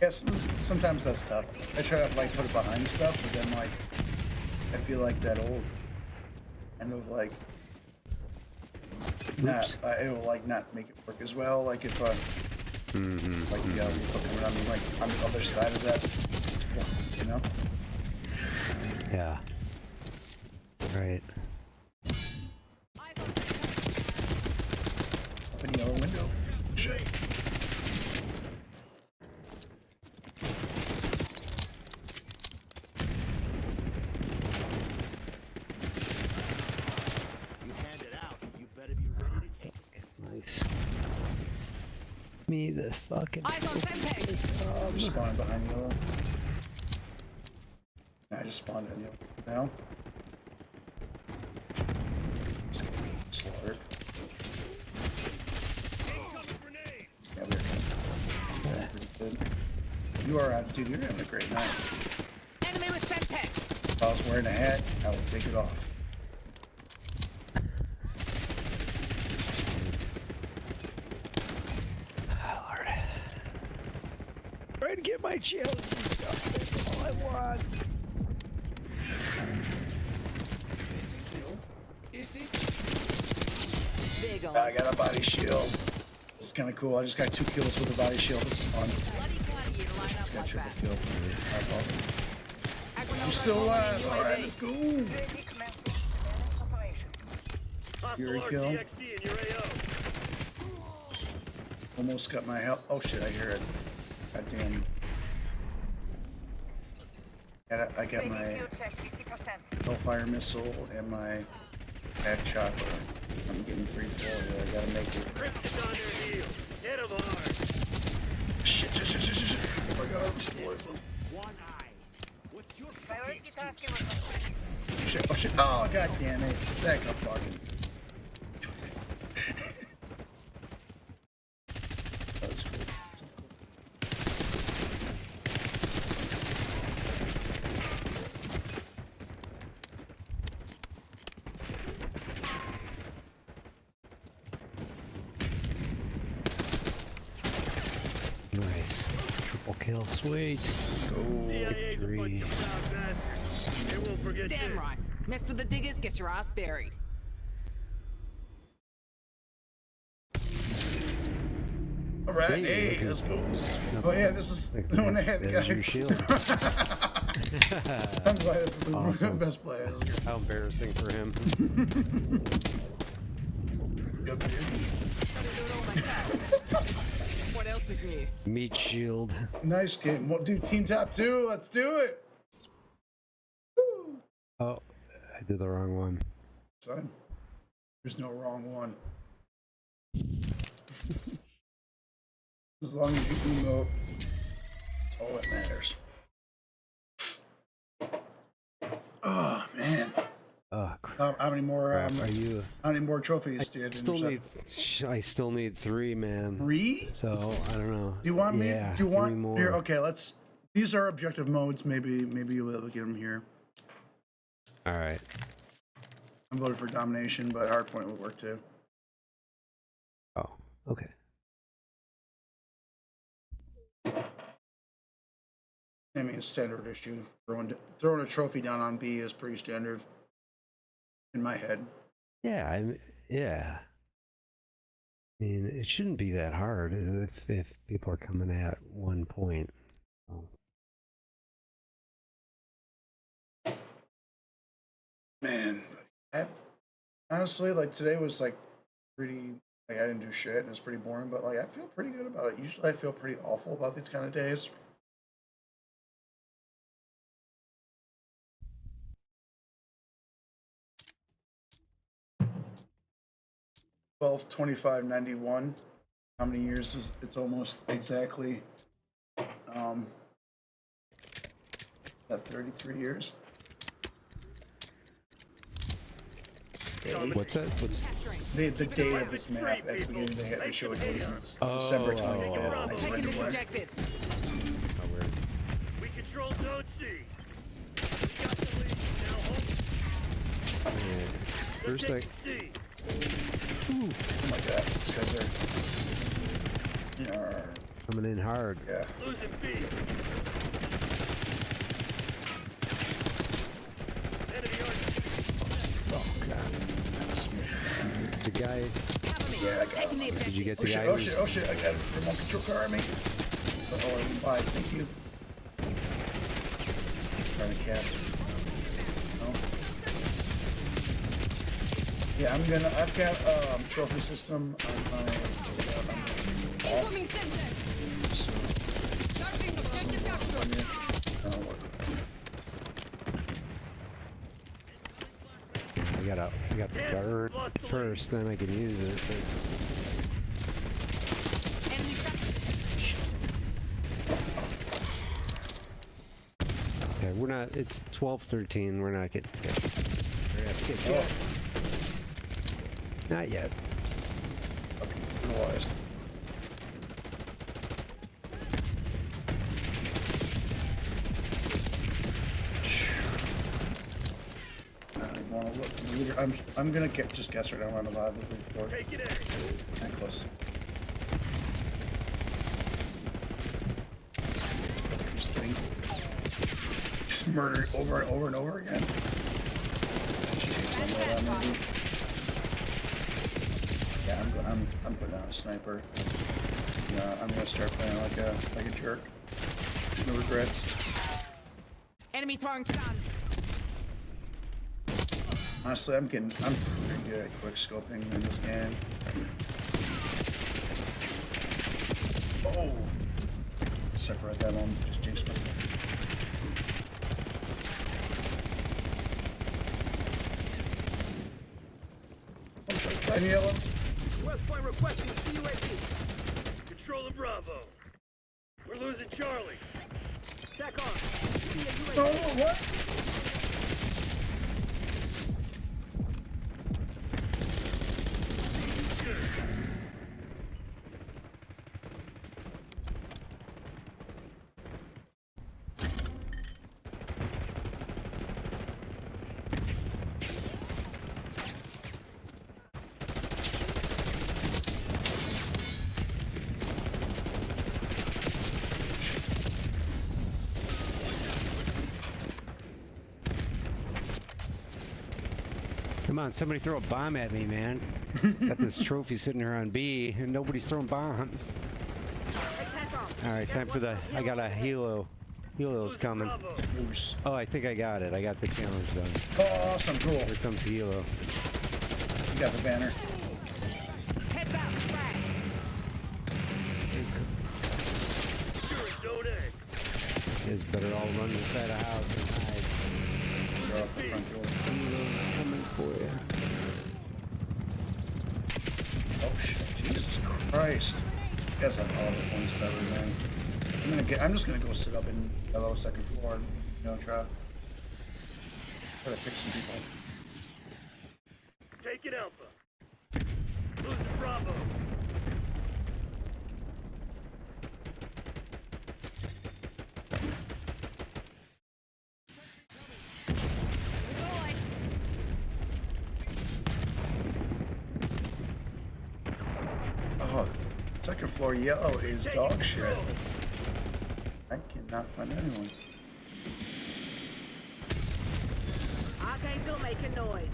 S4: Yes, sometimes that's tough. I try to like put it behind stuff, but then like I feel like that old kind of like it'll like not make it work as well. Like if like you gotta be looking around like on the other side of that, you know?
S2: Yeah. Right.
S4: Open the yellow window. Shit.
S16: You hand it out, you better be ready to take it.
S2: Nice. Me the fucking.
S10: Eyes on Semtex.
S4: Just spawned behind yellow. I just spawned in yellow now. Just gonna be slaughtered. Yeah, we're pretty good. You are, dude, you're having a great night.
S10: Enemy with Semtex.
S4: If I was wearing a hat, I would take it off.
S2: Trying to get my challenge stuff. That's all I want.
S4: I got a body shield. It's kind of cool. I just got 2 kills with a body shield. This is fun. Just got triple kill. That's awesome. I'm still alive. All right, let's go. Fury kill. Almost got my health. Oh shit, I hear it. God damn. I got my Hellfire missile and my bad chopper. I'm getting 3-4 here. I gotta make it. Hit him hard. Shit. Oh my god, I'm spoiled. Shit. Oh god damn it. Second fucking. That was cool.
S2: Nice. Triple kill, sweet. Go. Victory.
S10: Damn right. Mess with the diggers, get your ass buried.
S4: All right, hey, let's go. Oh yeah, this is when I had the guy.
S2: Your shield.
S4: I'm glad this is the
S2: Awesome.
S4: best play.
S2: How embarrassing for him.
S10: What else is new?
S2: Meat shield.
S4: Nice game. We'll do team top 2. Let's do it.
S2: Oh, I did the wrong one.
S4: Son, there's no wrong one. As long as you emote, that's all that matters. Oh man. How many more?
S2: Are you?
S4: How many more trophies do you
S2: I still need 3, man.
S4: 3?
S2: So I don't know.
S4: Do you want me?
S2: Yeah,
S4: Do you want
S2: 3 more?
S4: here? Okay, let's. These are objective modes. Maybe you'll be able to get them here.
S2: All right.
S4: I'm voted for domination, but hardpoint will work too.
S2: Oh, okay.
S4: I mean, it's standard issue. Throwing a trophy down on B is pretty standard in my head.
S2: Yeah, yeah. I mean, it shouldn't be that hard if people are coming at 1 point. Oh.
S4: Man, honestly, like today was like pretty. Like I didn't do shit, and it's pretty boring. But like I feel pretty good about it. Usually, I feel pretty awful about these kind of days. 12/25/91. How many years is it's almost exactly that 33 years.
S2: What's that? What's
S4: the date of this map at the beginning? They show a date. It's December 25th.
S10: Taking this objective.
S1: We control Zone C.
S2: First I...
S4: Oh my god, these guys are
S2: coming in hard.
S4: Yeah.
S1: Losing B.
S4: Oh god.
S2: The guy.
S4: Yeah, I got him.
S2: Did you get the guy?
S4: Oh shit, I got a remote control car on me. Oh, I didn't buy it. Thank you. Trying to catch. No. Yeah, I've got trophy system on my
S10: Incoming center. Starting objective capture.
S2: I got the guard first, then I can use it. But...
S10: Enemy
S2: we're not. It's 12:13. We're not getting. Not yet.
S4: Okay, realized. I don't even want to look. I'm gonna just guess right now on the live with the report. Take it in. And close. Just kidding. Just murder over and over and over again. Yeah, I'm putting out a sniper. I'm gonna start playing like a jerk. No regrets.
S10: Enemy throwing stun.
S4: Honestly, I'm pretty good at quick scoping in this game. Oh, except for at that moment, just jinxed myself. Right, yellow.
S1: West Point requesting CUAD. Control of Bravo. We're losing Charlie. Check on.
S4: Oh, what?
S2: Come on, somebody throw a bomb at me, man. Got this trophy sitting here on B, and nobody's throwing bombs. All right, time for the. I got a helo. Helo's coming. Oh, I think I got it. I got the challenge done.
S4: Oh, awesome, cool.
S2: Here comes helo.
S4: You got the banner.
S10: Heads out.
S2: You guys better all run inside a house and hide.
S4: They're off the front door.
S2: Helo's coming for you.
S4: Oh shit! Jesus Christ! You guys have all the points covered, man. I'm just gonna go sit up in the low second floor and try to pick some people.
S1: Take it, Alpha. Losing Bravo.
S4: Oh, second floor yellow is dog shit. I cannot find anyone.
S5: Archangel making noise.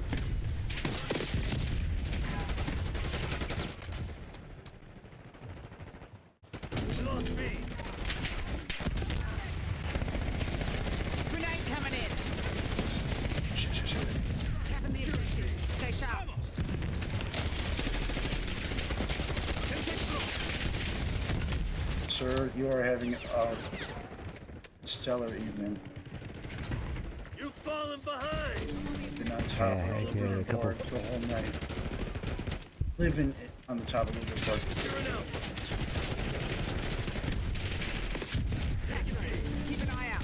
S1: We lost B.
S10: Grenade coming in.
S4: Shit.
S10: Capping the ability. Stay sharp.
S4: Sir, you are having a stellar evening.
S1: You've fallen behind.
S4: Been on top of the leaderboard the whole night. Living on the top of the leaderboard.
S10: Keep an eye out.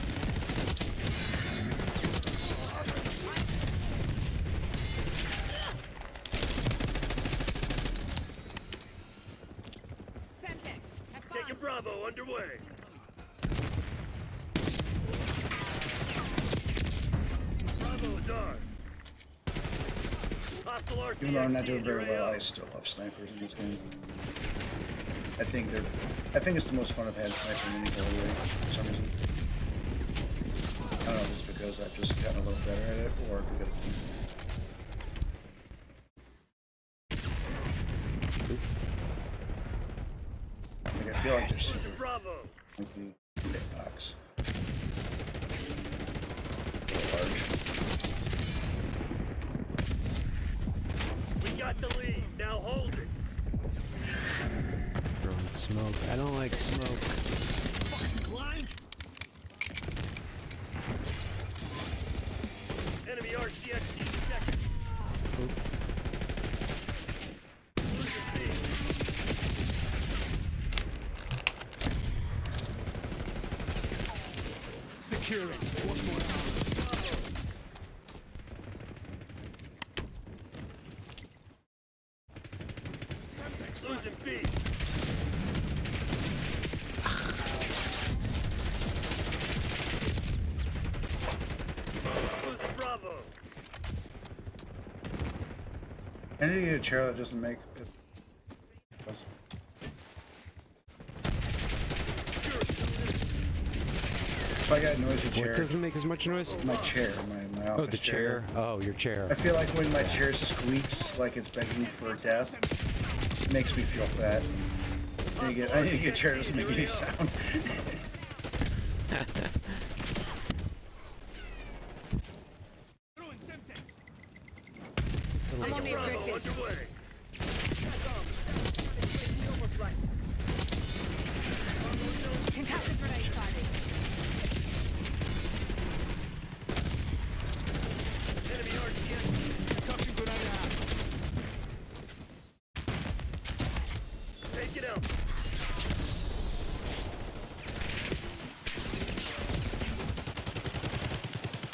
S10: Semtex, have fun.
S1: Taking Bravo underway. Bravo's ours. Hostile RTX.
S4: Even though I'm not doing very well, I still love snipers in this game. I think it's the most fun I've had sniping in any category for some reason. I don't know if it's because I've just gotten a little better at it or because like, I feel like there's super like the hitbox. Large.
S1: We got the lead. Now hold it.
S2: Throwing smoke. I don't like smoke.
S1: Fucking blind. Enemy RCX detected. Losing B. Securing. What's going on? Losing B. Losing Bravo.
S4: I need to get a chair that doesn't make it. If I got a noisy chair.
S2: What doesn't make as much noise?
S4: My chair, my office
S2: Oh, the chair. Oh, your chair.
S4: I feel like when my chair squeaks like it's begging for death, it makes me feel bad. I need to get a chair that doesn't make any sound.
S10: I'm on the objective. Concussion grenade sighting.
S1: Enemy RTM. Concussion grenade out. Take it out.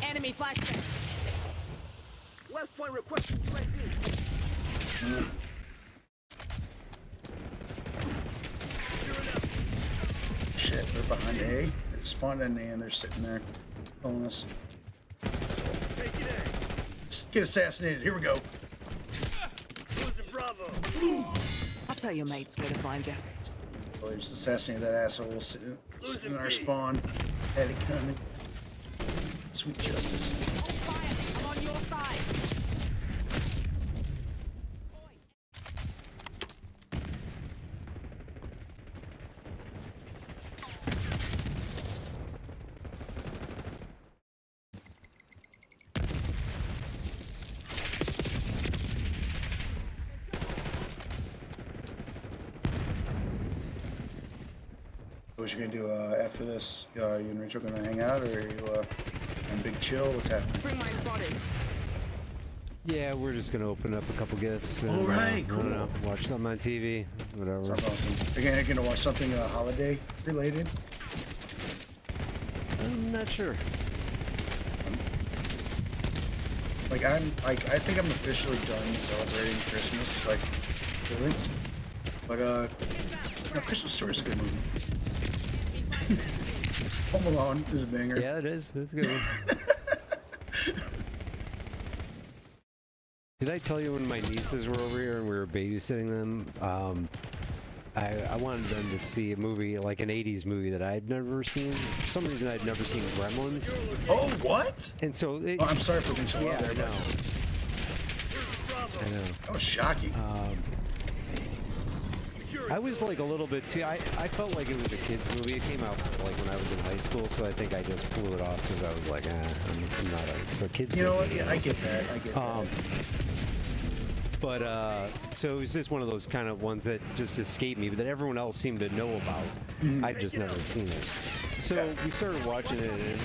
S10: Enemy flashbang.
S1: West Point requesting UAV.
S4: Shit, they're behind A. They spawned in A and they're sitting there killing us.
S1: Take it in.
S4: Just get assassinated. Here we go.
S1: Losing Bravo.
S10: I'll tell your mates where to find you.
S4: Well, they just assassinated that asshole sitting in our spawn. Had it coming. Sweet justice.
S10: Fire! I'm on your side.
S4: What you gonna do after this? You and Rachel gonna hang out, or are you on big chill? What's happening?
S10: Spring mine spotted.
S2: Yeah, we're just gonna open up a couple gifts. And,
S4: All right, cool.
S2: I don't know, watch something on TV, whatever.
S4: Sounds awesome. Again, you're gonna watch something holiday related?
S2: I'm not sure.
S4: Like I think I'm officially done celebrating Christmas, like really. But no, Christmas Story is a good movie. Home Alone is a banger.
S2: Yeah, it is. It's a good one. Did I tell you when my nieces were over here and we were babysitting them? I wanted them to see a movie, like an 80s movie that I'd never seen. For some reason, I'd never seen Gremlins.
S4: Oh, what?
S2: And so...
S4: oh, I'm sorry for being so loud there,
S2: I know. I know.
S4: That was shocking.
S2: I was like a little bit too... I felt like it was a kid's movie. It came out like when I was in high school, so I think I just blew it off because I was like, I'm not a... It's a kid's
S4: You know
S2: movie.
S4: what? Yeah, I get that. I get that.
S2: But, so it was just one of those kind of ones that just escaped me, but that everyone else seemed to know about. I've just never seen it. So we started watching it, and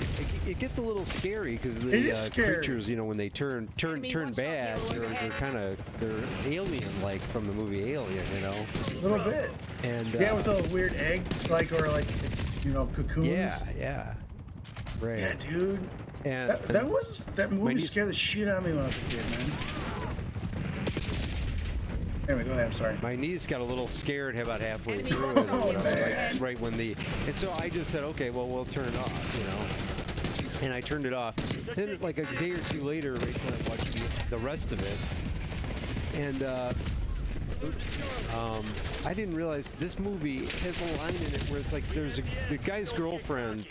S2: it gets a little scary because the creatures, you know, when they turn bad, they're alien-like from the movie Alien, you know.
S4: A little bit.
S2: And
S4: yeah, with the weird eggs, like or like, you know, cocoons.
S2: Yeah. Right.
S4: Yeah, dude.
S2: And
S4: that movie scared the shit out of me when I was a kid, man. Anyway, go ahead. I'm sorry.
S2: My niece got a little scared about halfway through it. Right when and so I just said, okay, well, we'll turn it off, you know. And I turned it off. Then, like a day or two later, Rachel and I watched the rest of it. And I didn't realize this movie has a line in it where it's like the guy's girlfriend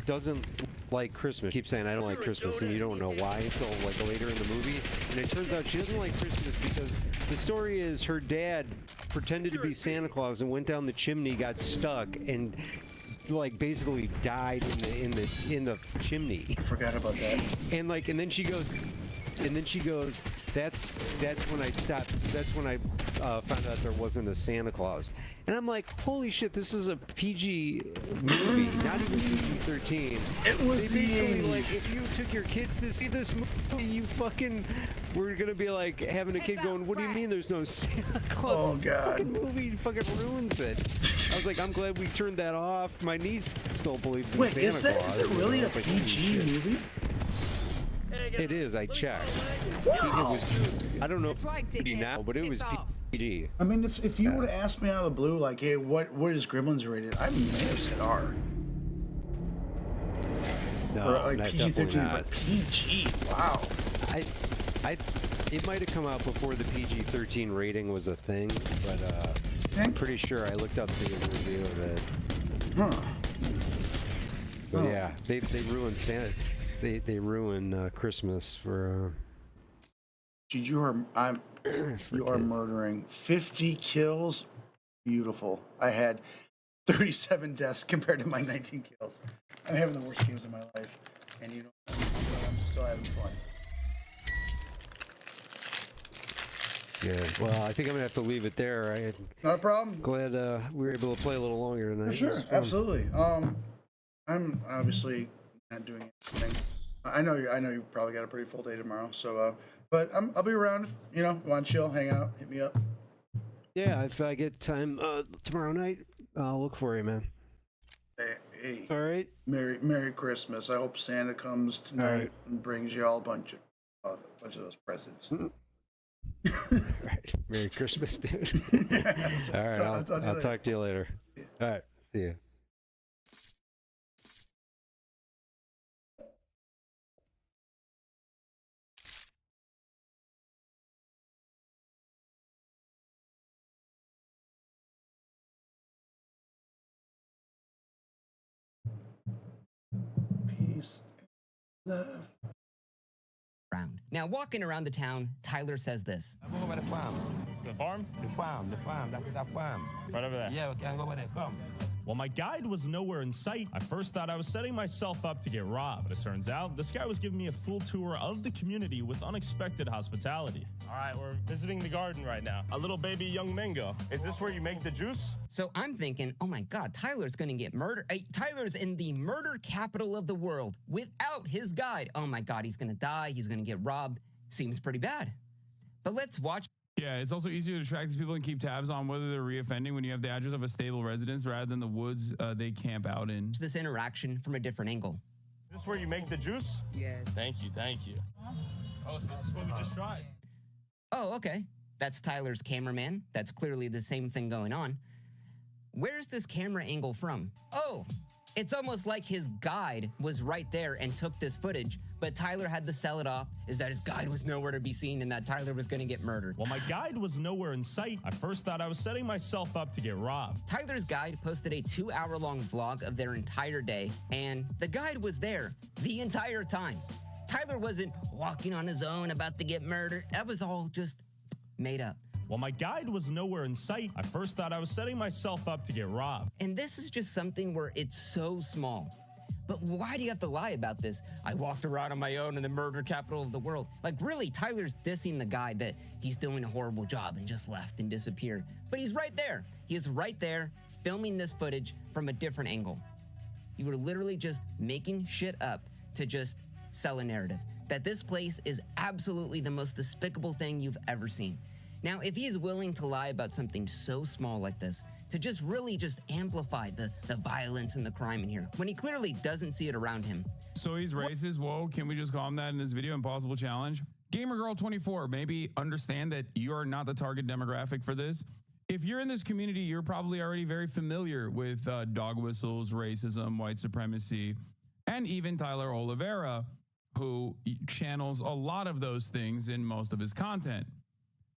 S2: doesn't like Christmas. Keeps saying I don't like Christmas, and you don't know why until like later in the movie. And it turns out she doesn't like Christmas because the story is her dad pretended to be Santa Claus and went down the chimney, got stuck, and like basically died in the chimney.
S4: I forgot about that.
S2: And then she goes, That's when I stopped. That's when I found out there wasn't a Santa Claus, and I'm like, holy shit, this is a PG movie, not even PG-13.
S4: It was
S2: they
S4: the
S2: basically
S4: 80s.
S2: like, if you took your kids to see this movie, you fucking were gonna be like having a kid going, what do you mean there's no Santa Claus?
S4: Oh,
S2: This
S4: God.
S2: fucking movie fucking ruins it. I was like, I'm glad we turned that off. My niece still believes in
S4: Wait,
S2: Santa Claus.
S4: is it really a
S2: I was like, holy
S4: PG
S2: shit.
S4: movie?
S2: It is. I checked.
S4: Wow.
S2: It was, I don't know if
S10: That's right,
S2: it's
S10: dickheads.
S2: now, but it was
S10: Piss off.
S2: PG.
S4: I mean, if you would have asked me out of the blue, like, hey, what is Gremlins rated? I may have said R.
S2: No,
S4: Or like
S2: not-
S4: PG-13,
S2: definitely not.
S4: but PG. Wow.
S2: It might have come out before the PG-13 rating was a thing, but I'm pretty sure I looked up the review of it.
S4: Huh.
S2: But
S4: Oh.
S2: yeah, they ruined Santa. They ruin Christmas for.
S4: Dude, you are murdering 50 kills. Beautiful. I had 37 deaths compared to my 19 kills. I'm having the worst games of my life, and you know I'm still having fun.
S2: Yeah. Well, I think I'm gonna have to leave it there.
S4: Not a problem.
S2: Glad we were able to play a little longer tonight.
S4: For sure, absolutely. I'm obviously not doing anything. I know you probably got a pretty full day tomorrow. So, but I'll be around. You know, want to chill, hang out, hit me up.
S2: Yeah, if I get time tomorrow night, I'll look for you, man.
S4: Hey.
S2: All right.
S4: Merry Christmas. I hope Santa comes tonight and brings you all a bunch of those presents.
S2: All right. Merry Christmas, dude. All right. I'll talk to you later. All right. See you.
S4: Peace, love.
S23: Now, walking around the town, Tyler says this.
S21: I'm going by the farm. The farm? The farm. That's that farm. Right over there. Yeah, we can go by there. Come.
S24: While my guide was nowhere in sight, I first thought I was setting myself up to get robbed. But it turns out this guy was giving me a full tour of the community with unexpected hospitality.
S21: All right, we're visiting the garden right now. A little baby young mango. Is this where you make the juice?
S23: So I'm thinking, oh my God, Tyler's gonna get murdered. Tyler's in the murder capital of the world without his guide. Oh my God, he's gonna die. He's gonna get robbed. Seems pretty bad. But let's watch.
S7: Yeah, it's also easier to track these people and keep tabs on whether they're reoffending when you have the address of a stable residence rather than the woods they camp out in.
S23: This interaction from a different angle.
S21: Is this where you make the juice?
S10: Yes.
S21: Thank you.
S9: Oh, so this is what we just tried.
S23: Oh, okay. That's Tyler's cameraman. That's clearly the same thing going on. Where's this camera angle from? Oh, it's almost like his guide was right there and took this footage, but Tyler had to sell it off is that his guide was nowhere to be seen and that Tyler was gonna get murdered.
S24: While my guide was nowhere in sight, I first thought I was setting myself up to get robbed.
S23: Tyler's guide posted a 2-hour-long vlog of their entire day, and the guide was there the entire time. Tyler wasn't walking on his own about to get murdered. That was all just made up.
S24: While my guide was nowhere in sight, I first thought I was setting myself up to get robbed.
S23: And this is just something where it's so small. But why do you have to lie about this? I walked around on my own in the murder capital of the world. Like, really, Tyler's dissing the guy that he's doing a horrible job and just left and disappeared. But he's right there. He is right there filming this footage from a different angle. You were literally just making shit up to just sell a narrative. That this place is absolutely the most despicable thing you've ever seen. Now, if he's willing to lie about something so small like this, to just really just amplify the violence and the crime in here, when he clearly doesn't see it around him.
S7: So he's racist. Whoa, can we just call him that in this video? Impossible challenge. GamerGirl24, maybe understand that you're not the target demographic for this. If you're in this community, you're probably already very familiar with dog whistles, racism, white supremacy, and even Tyler Oliveira, who channels a lot of those things in most of his content.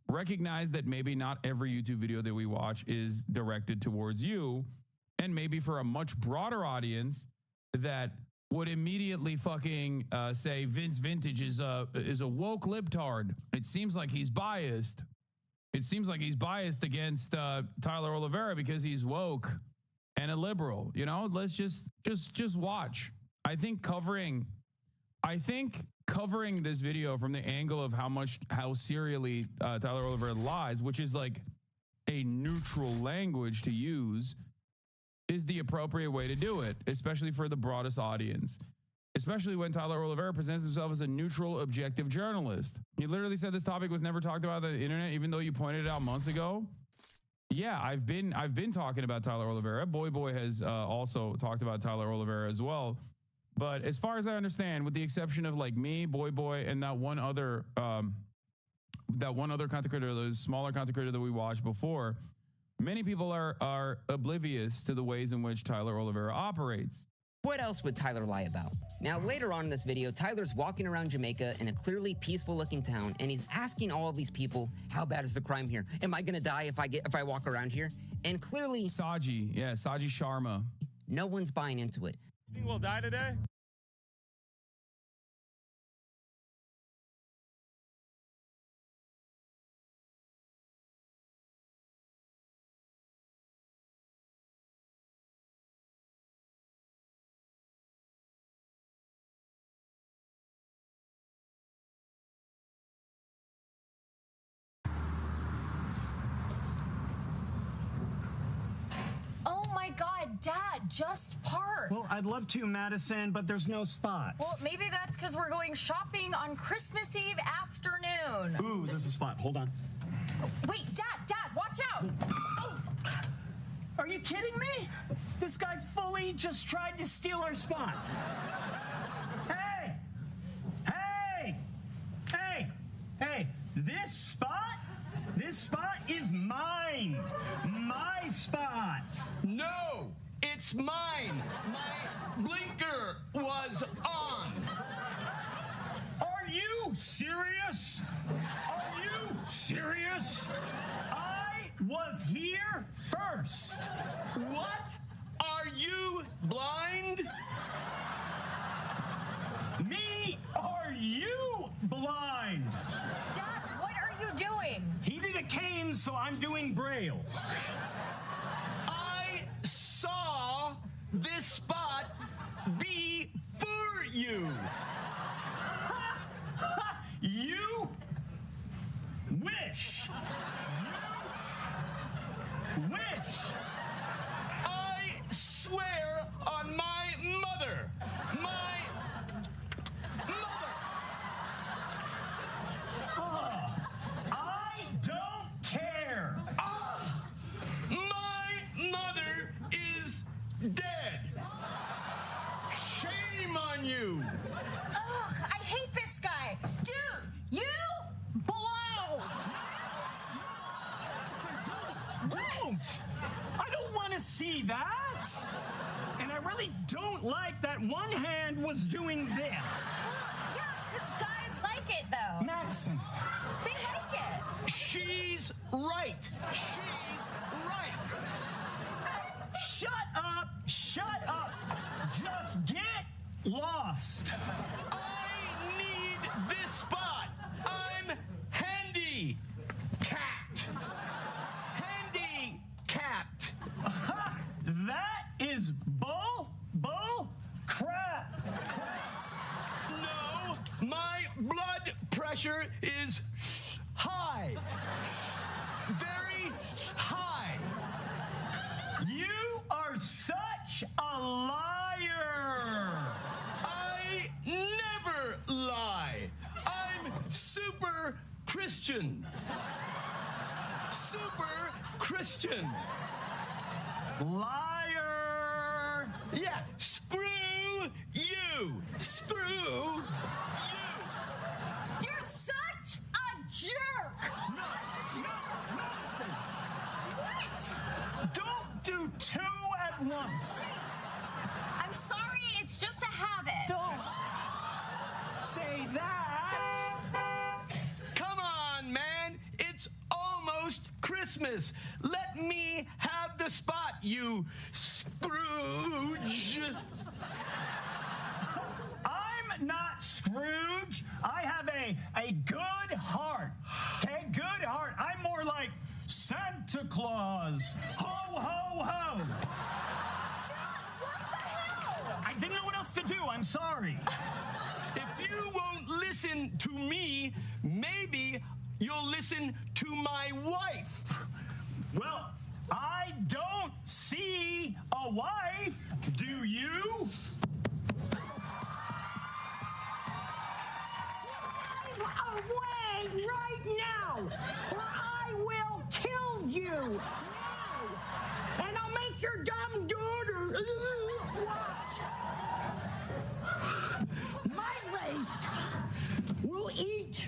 S7: Recognize that maybe not every YouTube video that we watch is directed towards you, and maybe for a much broader audience that would immediately fucking say Vince Vintage is a woke libtard. It seems like he's biased. It seems like he's biased against Tyler Oliveira because he's woke and a liberal. You know, let's just watch. I think covering this video from the angle of how serially Tyler Oliver lies, which is like a neutral language to use, is the appropriate way to do it, especially for the broadest audience. Especially when Tyler Oliveira presents himself as a neutral, objective journalist. He literally said this topic was never talked about on the internet, even though you pointed it out months ago. Yeah, I've been talking about Tyler Oliveira. Boy has also talked about Tyler Oliveira as well. But as far as I understand, with the exception of like me, Boy, and that one other content creator, the smaller content creator that we watched before, many people are oblivious to the ways in which Tyler Oliveira operates.
S23: What else would Tyler lie about? Now, later on in this video, Tyler's walking around Jamaica in a clearly peaceful-looking town, and he's asking all of these people, how bad is the crime here? Am I gonna die if I walk around here? And clearly...
S7: Saji Sharma.
S23: No one's buying into it.
S21: You think we'll die today?
S6: Dad, just park.
S18: Well, I'd love to, Madison, but there's no spots.
S6: Well, maybe that's because we're going shopping on Christmas Eve afternoon.
S18: Ooh, there's a spot. Hold on.
S6: Wait, Dad, watch out. Oh.
S18: Are you kidding me? This guy fully just tried to steal our spot. Hey, this spot is mine. My spot.
S1: No, it's mine. My blinker was on.
S18: Are you serious? I was here first.
S1: What? Are you blind?
S18: Me? Are you blind?
S6: Dad, what are you doing?
S18: He did a cane, so I'm doing Braille.
S1: I saw this spot before you.
S18: You wish.
S1: I swear on my mother.
S18: I don't care.
S1: My mother is dead. Shame on you.
S6: Ugh, I hate this guy. Dude, you blow.
S18: Don't. I don't want to see that. And I really don't like that one hand was doing this.
S6: Well, yeah, because guys like it, though.
S18: Madison.
S6: They like it.
S1: She's right.
S18: Shut up. Just get lost.
S1: I need this spot. I'm handicapped.
S18: That is bull crap.
S1: No, my blood pressure is high. Very high.
S18: You are such a liar.
S1: I never lie. I'm super Christian.
S18: Liar.
S1: Yeah, screw you.
S6: You're such a jerk.
S18: Madison.
S6: What?
S18: Don't do two at once.
S6: I'm sorry, it's just a habit.
S18: Don't say that.
S1: Come on, man. It's almost Christmas. Let me have the spot, you Scrooge.
S18: I'm not Scrooge. I have a good heart. Okay, good heart. I'm more like Santa Claus. Ho, ho, ho.
S6: Dad, what the hell?
S18: I didn't know what else to do. I'm sorry.
S1: If you won't listen to me, maybe you'll listen to my wife.
S18: Well, I don't see a wife. Do you?
S8: Drive away right now, or I will kill you now, and I'll make your dumb daughter watch. My race will eat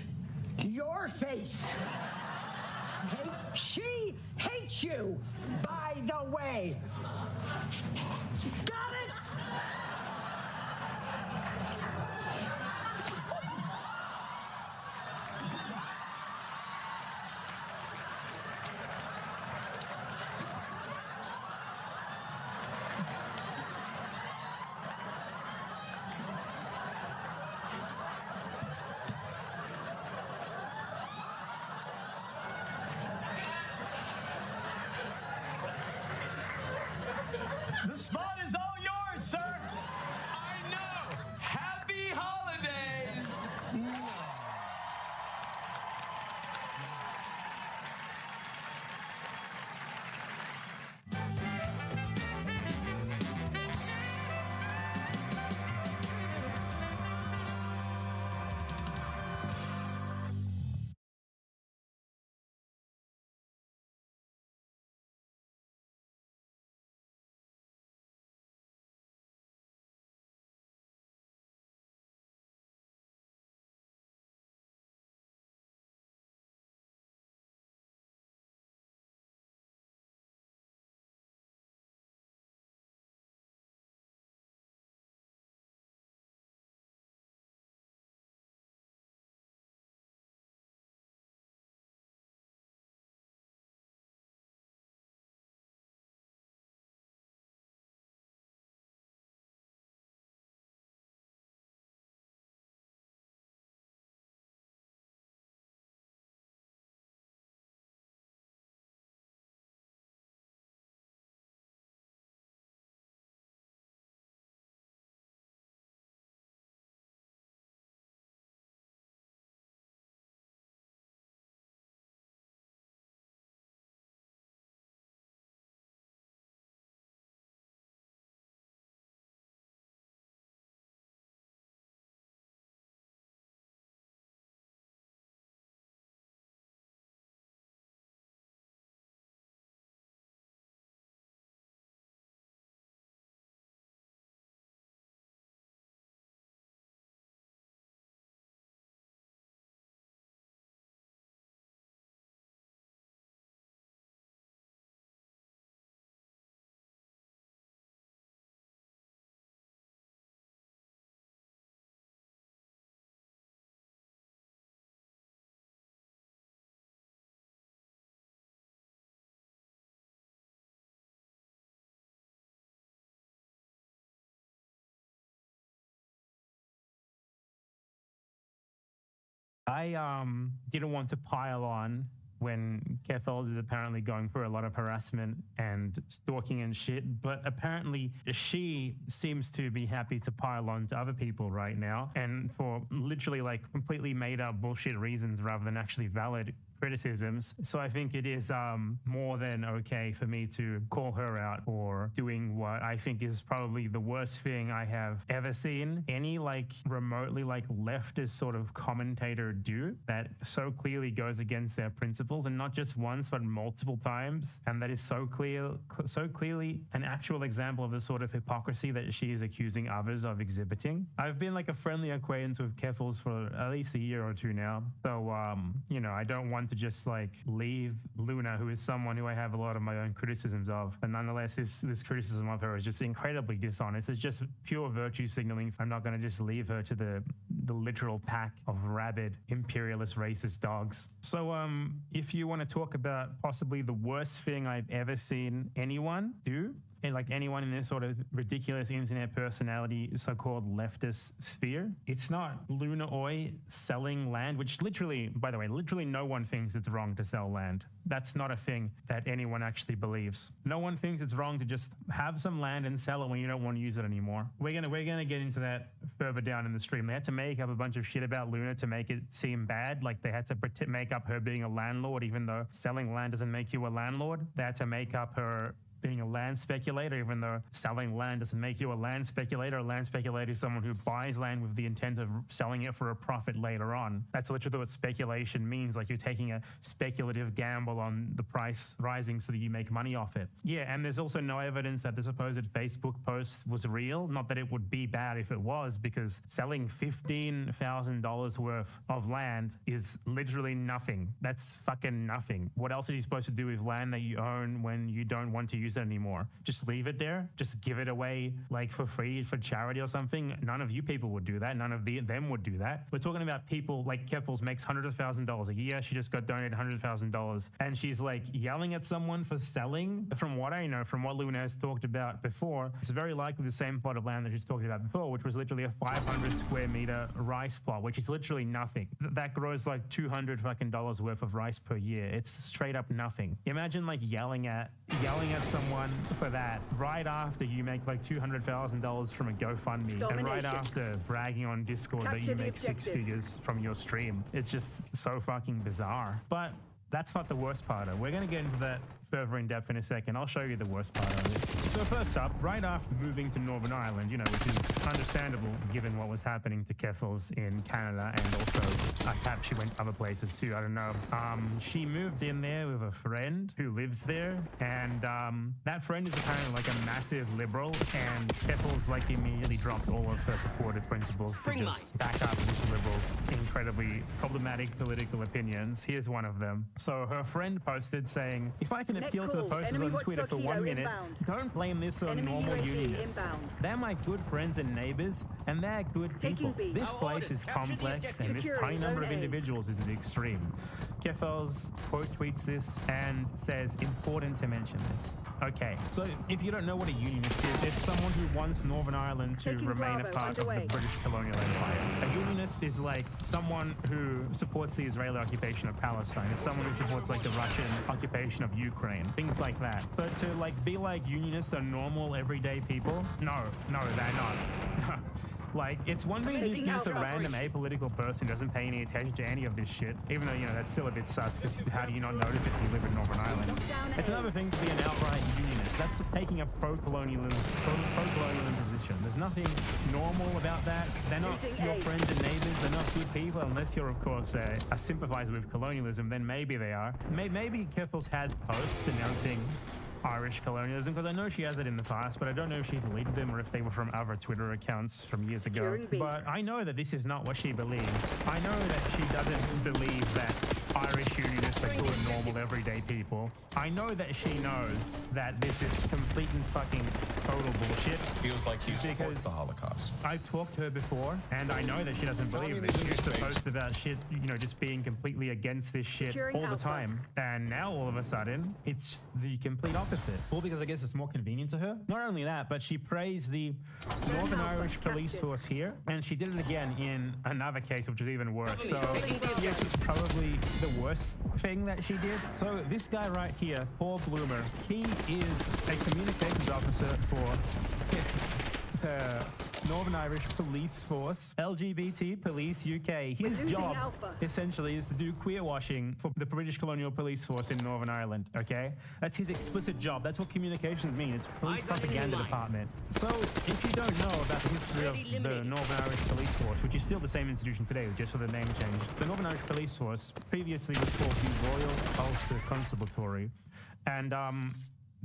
S8: your face. Okay? She hates you, by the way. Got it?
S18: The spot is all yours, sir.
S1: I know. Happy holidays.
S14: I didn't want to pile on when Kethels is apparently going through a lot of harassment and stalking and shit, but apparently she seems to be happy to pile on to other people right now, and for literally like completely made up bullshit reasons rather than actually valid criticisms. So I think it is more than okay for me to call her out for doing what I think is probably the worst thing I have ever seen any like remotely like leftist sort of commentator do, that so clearly goes against their principles, and not just once but multiple times, and that is so clearly an actual example of the sort of hypocrisy that she is accusing others of exhibiting. I've been like a friendly acquaintance with Keffels for at least a year or two now, so you know, I don't want to just like leave Luna, who is someone who I have a lot of my own criticisms of, but nonetheless this criticism of her is just incredibly dishonest. It's just pure virtue signaling. I'm not going to just leave her to the literal pack of rabid imperialist racist dogs. So if you want to talk about possibly the worst thing I've ever seen anyone do, and like anyone in this sort of ridiculous internet personality so-called leftist sphere, it's not Luna Oi selling land, which literally, by the way, literally no one thinks it's wrong to sell land. That's not a thing that anyone actually believes. No one thinks it's wrong to just have some land and sell it when you don't want to use it anymore. We're gonna get into that further down in the stream. They had to make make up a bunch of shit about Luna to make it seem bad. Like they had to make up her being a landlord, even though selling land doesn't make you a landlord. They had to make up her being a land speculator, even though selling land doesn't make you a land speculator. A land speculator is someone who buys land with the intent of selling it for a profit later on. That's literally what speculation means. Like you're taking a speculative gamble on the price rising so that you make money off it. Yeah, and there's also no evidence that the supposed Facebook post was real. Not that it would be bad if it was, because selling $15,000 worth of land is literally nothing. That's fucking nothing. What else are you supposed to do with land that you own when you don't want to use it anymore? Just leave it there? Just give it away like for free for charity or something? None of you people would do that. None of them would do that. We're talking about people like Keffels makes $100,000 a year. She just got donated $100,000 and she's like yelling at someone for selling. From what I know, from what Luna has talked about before, it's very likely the same plot of land that she's talked about before, which was literally a 500 square meter rice plot, which is literally nothing. That grows like $200 fucking worth of rice per year. It's straight up nothing. Imagine like yelling at someone for that right after you make like $200,000 from a GoFundMe and right after bragging on Discord that you make 6 figures from your stream. It's just so fucking bizarre. But that's not the worst part of it. We're going to get into that further in depth in a second. I'll show you the worst part of it. So first up, right after moving to Northern Ireland, you know, which is understandable given what was happening to Keffels in Canada, and also perhaps she went other places too, I don't know. She moved in there with a friend who lives there, and that friend is apparently like a massive liberal, and Keffels like immediately dropped all of her purported principles to just back up this liberal's incredibly problematic political opinions. Here's one of them. So her friend posted saying, if I can appeal to the posters on Twitter for 1 minute, don't blame this on normal unionists. They're my good friends and neighbors, and they're good people. This place is complex, and this tiny number of individuals is the extreme. Keffels quote tweets this and says, important to mention this. Okay, so if you don't know what a unionist is, it's someone who wants Northern Ireland to remain a part of the British colonial empire. A unionist is like someone who supports the Israeli occupation of Palestine. It's someone who supports like the Russian occupation of Ukraine, things like that. So to like be like unionists are normal everyday people? No, they're not. No. Like, it's one thing if just a random apolitical person doesn't pay any attention to any of this shit, even though, you know, that's still a bit sus, because how do you not notice if you live in Northern Ireland? It's another thing to be an outright unionist. That's taking a pro-colonialism position. There's nothing normal about that. They're not your friends and neighbors. They're not good people, unless you're, of course, a sympathizer with colonialism. Then maybe they are. Maybe Keffels has posts denouncing Irish colonialism, because I know she has it in the past, but I don't know if she's deleted them or if they were from other Twitter accounts from years ago. But I know that this is not what she believes. I know that she doesn't believe that Irish unionists are good, normal, everyday people. I know that she knows that this is complete and fucking total bullshit.
S12: Feels like he supports the Holocaust.
S14: I've talked to her before, and I know that she doesn't believe this. She used to post about shit, you know, just being completely against this shit all the time. And now, all of a sudden, it's the complete opposite. All because I guess it's more convenient to her. Not only that, but she praised the Northern Irish police force here, and she did it again in another case, which is even worse. So, yes, it's probably the worst thing that she did. So, this guy right here, Paul Bloomer, he is a communications officer for the Northern Irish Police Force, LGBT Police UK. His job, essentially, is to do queer washing for the British Colonial Police Force in Northern Ireland, okay? That's his explicit job. That's what communications mean. It's police propaganda department. So, if you don't know about the history of the Northern Irish Police Force, which is still the same institution today, just with the name change, the Northern Irish Police Force previously was called the Royal Ulster Constabulary, and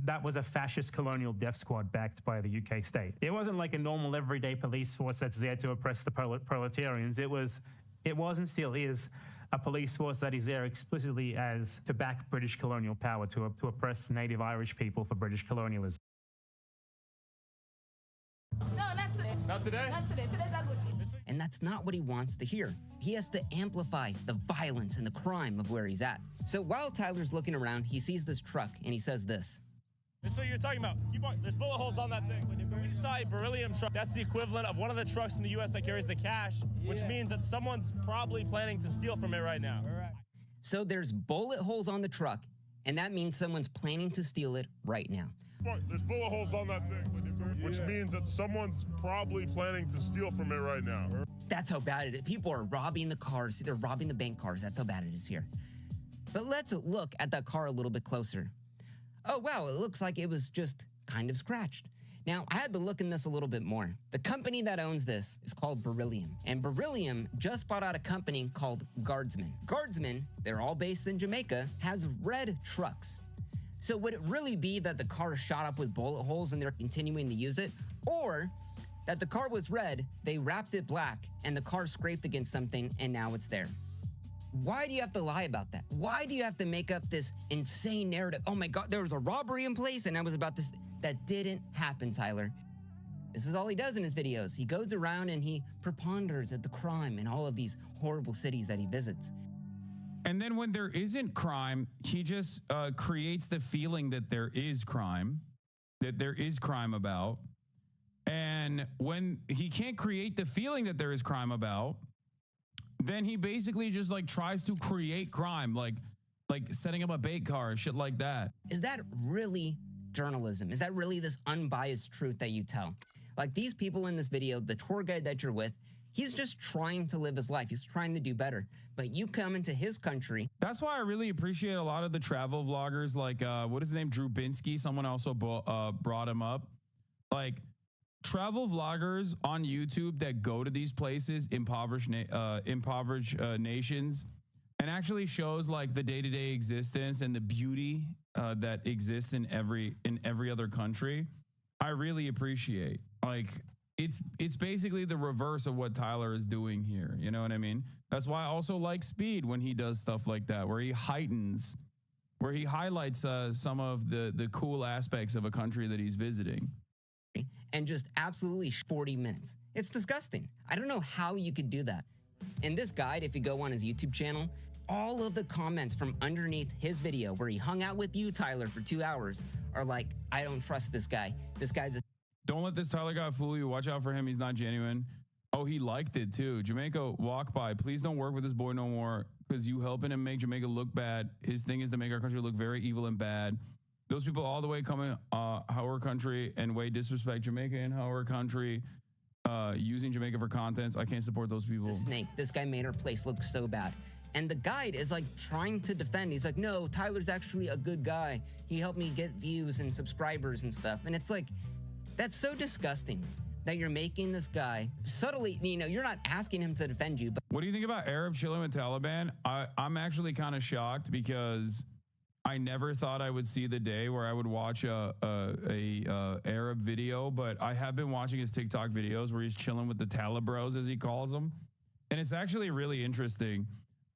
S14: that was a fascist colonial death squad backed by the UK state. It wasn't like a normal everyday police force that's there to oppress the proletarians. It was and still is a police force that is there explicitly as to back British colonial power, to oppress native Irish people for British colonialism.
S6: No, not today.
S9: Not today?
S6: Not today. Today's ugly.
S23: And that's not what he wants to hear. He has to amplify the violence and the crime of where he's at. So while Tyler's looking around, he sees this truck and he says this.
S21: This is what you're talking about. Keep on. There's bullet holes on that thing. We saw a beryllium truck. That's the equivalent of one of the trucks in the U.S. that carries the cash, which means that someone's probably planning to steal from it right now.
S23: So there's bullet holes on the truck, and that means someone's planning to steal it right now.
S15: There's bullet holes on that thing, which means that someone's probably planning to steal from it right now.
S23: That's how bad it is. People are robbing the cars. They're robbing the bank cars. That's how bad it is here. But let's look at that car a little bit closer. Oh, wow, it looks like it was just kind of scratched. Now, I had to look in this a little bit more. The company that owns this is called Beryllium, and Beryllium just bought out a company called Guardsman. Guardsman, they're all based in Jamaica, has red trucks. So would it really be that the car is shot up with bullet holes and they're continuing to use it? Or that the car was red, they wrapped it black, and the car scraped against something and now it's there? Why do you have to lie about that? Why do you have to make up this insane narrative? Oh my God, there was a robbery in place and I was about to... That didn't happen, Tyler. This is all he does in his videos. He goes around and he preponders at the crime in all of these horrible cities that he visits.
S7: And then when there isn't crime, he just creates the feeling that there is crime about. And when he can't create the feeling that there is crime about, then he basically just like tries to create crime, like setting up a bait car, shit like that.
S23: Is that really journalism? Is that really this unbiased truth that you tell? Like these people in this video, the tour guide that you're with, he's just trying to live his life. He's trying to do better. But you come into his country.
S7: That's why I really appreciate a lot of the travel vloggers like, what is his name? Drew Binsky. Someone also brought him up. Like travel vloggers on YouTube that go to these places, impoverished nations, and actually shows like the day-to-day existence and the beauty that exists in every other country. I really appreciate. Like it's basically the reverse of what Tyler is doing here. You know what I mean? That's why I also like Speed when he does stuff like that, where he highlights some of the cool aspects of a country that he's visiting.
S23: And just absolutely 40 minutes. It's disgusting. I don't know how you could do that. In this guide, if you go on his YouTube channel, all of the comments from underneath his video where he hung out with you, Tyler, for 2 hours are like, I don't trust this guy. This guy's a...
S7: Don't let this Tyler guy fool you. Watch out for him. He's not genuine. Oh, he liked it too. Jamaica, walk by. Please don't work with this boy no more because you helping him make Jamaica look bad. His thing is to make our country look very evil and bad. Those people all the way coming our country and way disrespect Jamaica and our country, using Jamaica for contents. I can't support those people.
S23: The snake. This guy made our place look so bad. And the guide is like trying to defend. He's like, no, Tyler's actually a good guy. He helped me get views and subscribers and stuff. And it's like, that's so disgusting that you're making this guy subtly, you know, you're not asking him to defend you. But
S7: what do you think about Arab chilling with Taliban? I'm actually kind of shocked because I never thought I would see the day where I would watch a Arab video, but I have been watching his TikTok videos where he's chilling with the Talibros, as he calls them. And it's actually really interesting.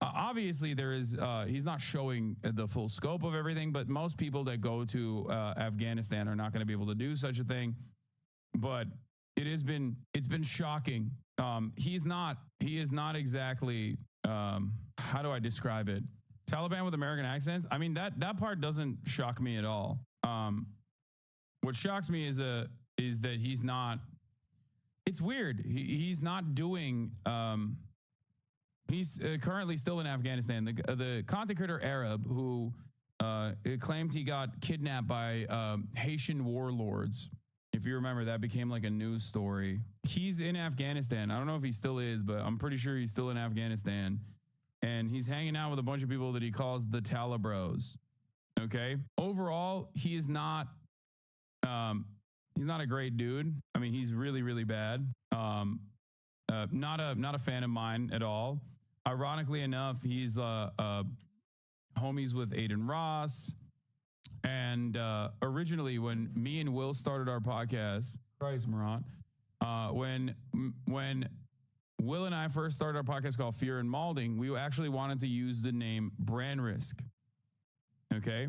S7: Obviously, there is he's not showing the full scope of everything, but most people that go to Afghanistan are not going to be able to do such a thing. But it's been shocking. He is not exactly how do I describe it? Taliban with American accents. I mean, that part doesn't shock me at all. What shocks me is that he's not. It's weird. He's not doing. He's currently still in Afghanistan. The content creator Arab who claimed he got kidnapped by Haitian warlords. If you remember, that became like a news story. He's in Afghanistan. I don't know if he still is, but I'm pretty sure he's still in Afghanistan. And he's hanging out with a bunch of people that he calls the Talibros. Okay. Overall, he is not. He's not a great dude. I mean, he's really, really bad. Not a fan of mine at all. Ironically enough, he's homies with Aiden Ross. And originally, when me and Will started our podcast, Christ, Morant, when Will and I first started our podcast called Fear and Malding, we actually wanted to use the name Brand Risk. Okay.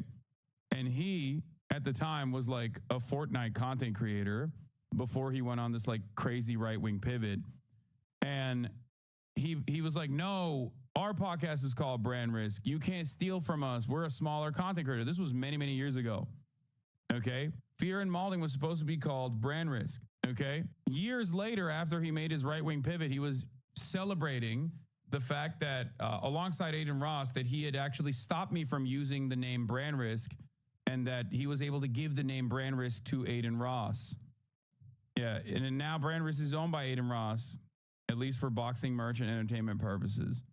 S7: And he, at the time, was like a Fortnite content creator before he went on this like crazy right-wing pivot. And he was like, no, our podcast is called Brand Risk. You can't steal from us. We're a smaller content creator. This was many, many years ago. Okay. Fear and Malding was supposed to be called Brand Risk. Okay. Years later, after he made his right-wing pivot, he was celebrating the fact that alongside Aiden Ross, that he had actually stopped me from using the name Brand Risk and that he was able to give the name Brand Risk to Aiden Ross. Yeah. And now Brand Risk is owned by Aiden Ross. at least for boxing merch and entertainment purposes.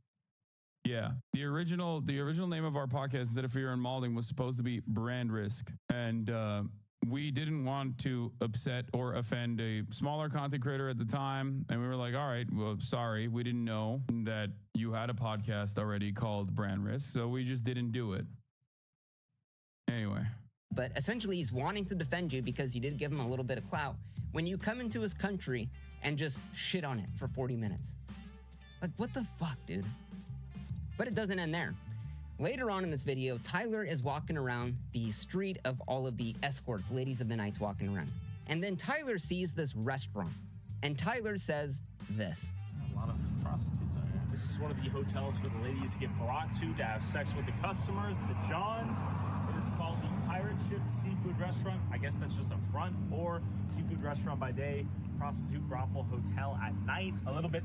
S7: Yeah, the original name of our podcast, Instead of Fear and Malding, was supposed to be Brand Risk, and we didn't want to upset or offend a smaller content creator at the time, and we were like, all right, well, sorry, we didn't know that you had a podcast already called Brand Risk, so we just didn't do it. Anyway.
S23: But essentially, he's wanting to defend you because you did give him a little bit of clout when you come into his country and just shit on it for 40 minutes. Like, what the fuck, dude? But it doesn't end there. Later on in this video, Tyler is walking around the street of all of the escorts, ladies of the nights walking around. And then Tyler sees this restaurant. And Tyler says this.
S24: A lot of prostitutes out here.
S18: This is one of the hotels for the ladies to get brought to have sex with the customers, the Johns. It is called the Pirate Ship Seafood Restaurant. I guess that's just a front, or seafood restaurant by day, prostitute brothel hotel at night. A little bit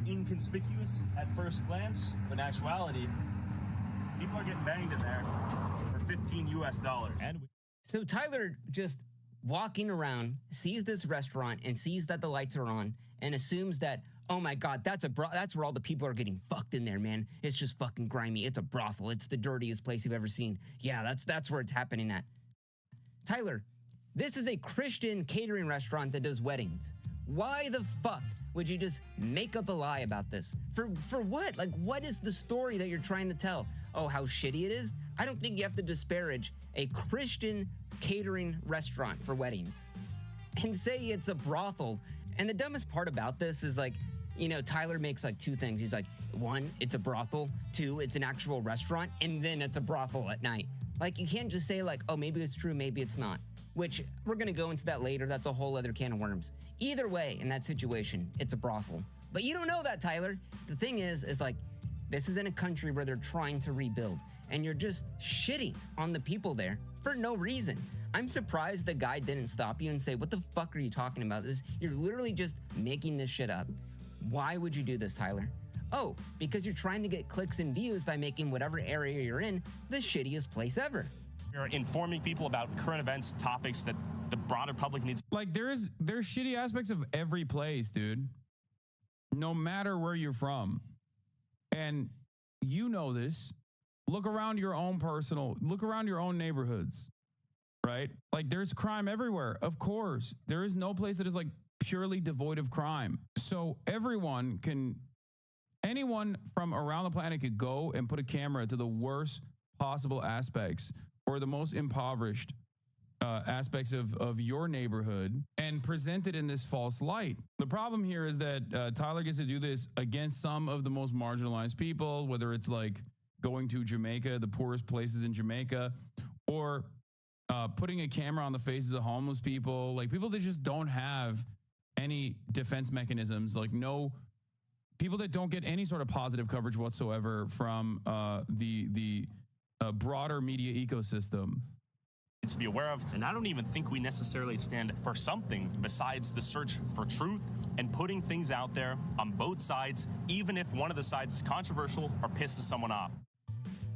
S18: inconspicuous at first glance, but in actuality, people are getting banged in there for $15 US.
S23: So Tyler just walking around, sees this restaurant and sees that the lights are on and assumes that, oh my God, that's where all the people are getting fucked in there, man. It's just fucking grimy. It's a brothel. It's the dirtiest place you've ever seen. Yeah, that's where it's happening at. Tyler, this is a Christian catering restaurant that does weddings. Why the fuck would you just make up a lie about this? For what? Like, what is the story that you're trying to tell? Oh, how shitty it is? I don't think you have to disparage a Christian catering restaurant for weddings and say it's a brothel. And the dumbest part about this is, like, you know, Tyler makes like two things. He's like, one, it's a brothel. Two, it's an actual restaurant. And then it's a brothel at night. Like, you can't just say like, oh, maybe it's true, maybe it's not. Which we're going to go into that later. That's a whole other can of worms. Either way, in that situation, it's a brothel. But you don't know that, Tyler. The thing is like, this is in a country where they're trying to rebuild, and you're just shitting on the people there for no reason. I'm surprised the guy didn't stop you and say, what the fuck are you talking about? You're literally just making this shit up. Why would you do this, Tyler? Oh, because you're trying to get clicks and views by making whatever area you're in the shittiest place ever.
S21: You're informing people about current events, topics that the broader public needs.
S7: Like, there's shitty aspects of every place, dude. No matter where you're from. And you know this. Look around your own neighborhoods, right? Like, there's crime everywhere. Of course. There is no place that is like purely devoid of crime. So anyone from around the planet could go and put a camera to the worst possible aspects or the most impoverished aspects of your neighborhood and present it in this false light. The problem here is that Tyler gets to do this against some of the most marginalized people, whether it's like going to Jamaica, the poorest places in Jamaica, or putting a camera on the faces of homeless people, like people that just don't have any defense mechanisms, like no people that don't get any sort of positive coverage whatsoever from the broader media ecosystem.
S21: To be aware of, and I don't even think we necessarily stand for something besides the search for truth and putting things out there on both sides, even if one of the sides is controversial or pisses someone off.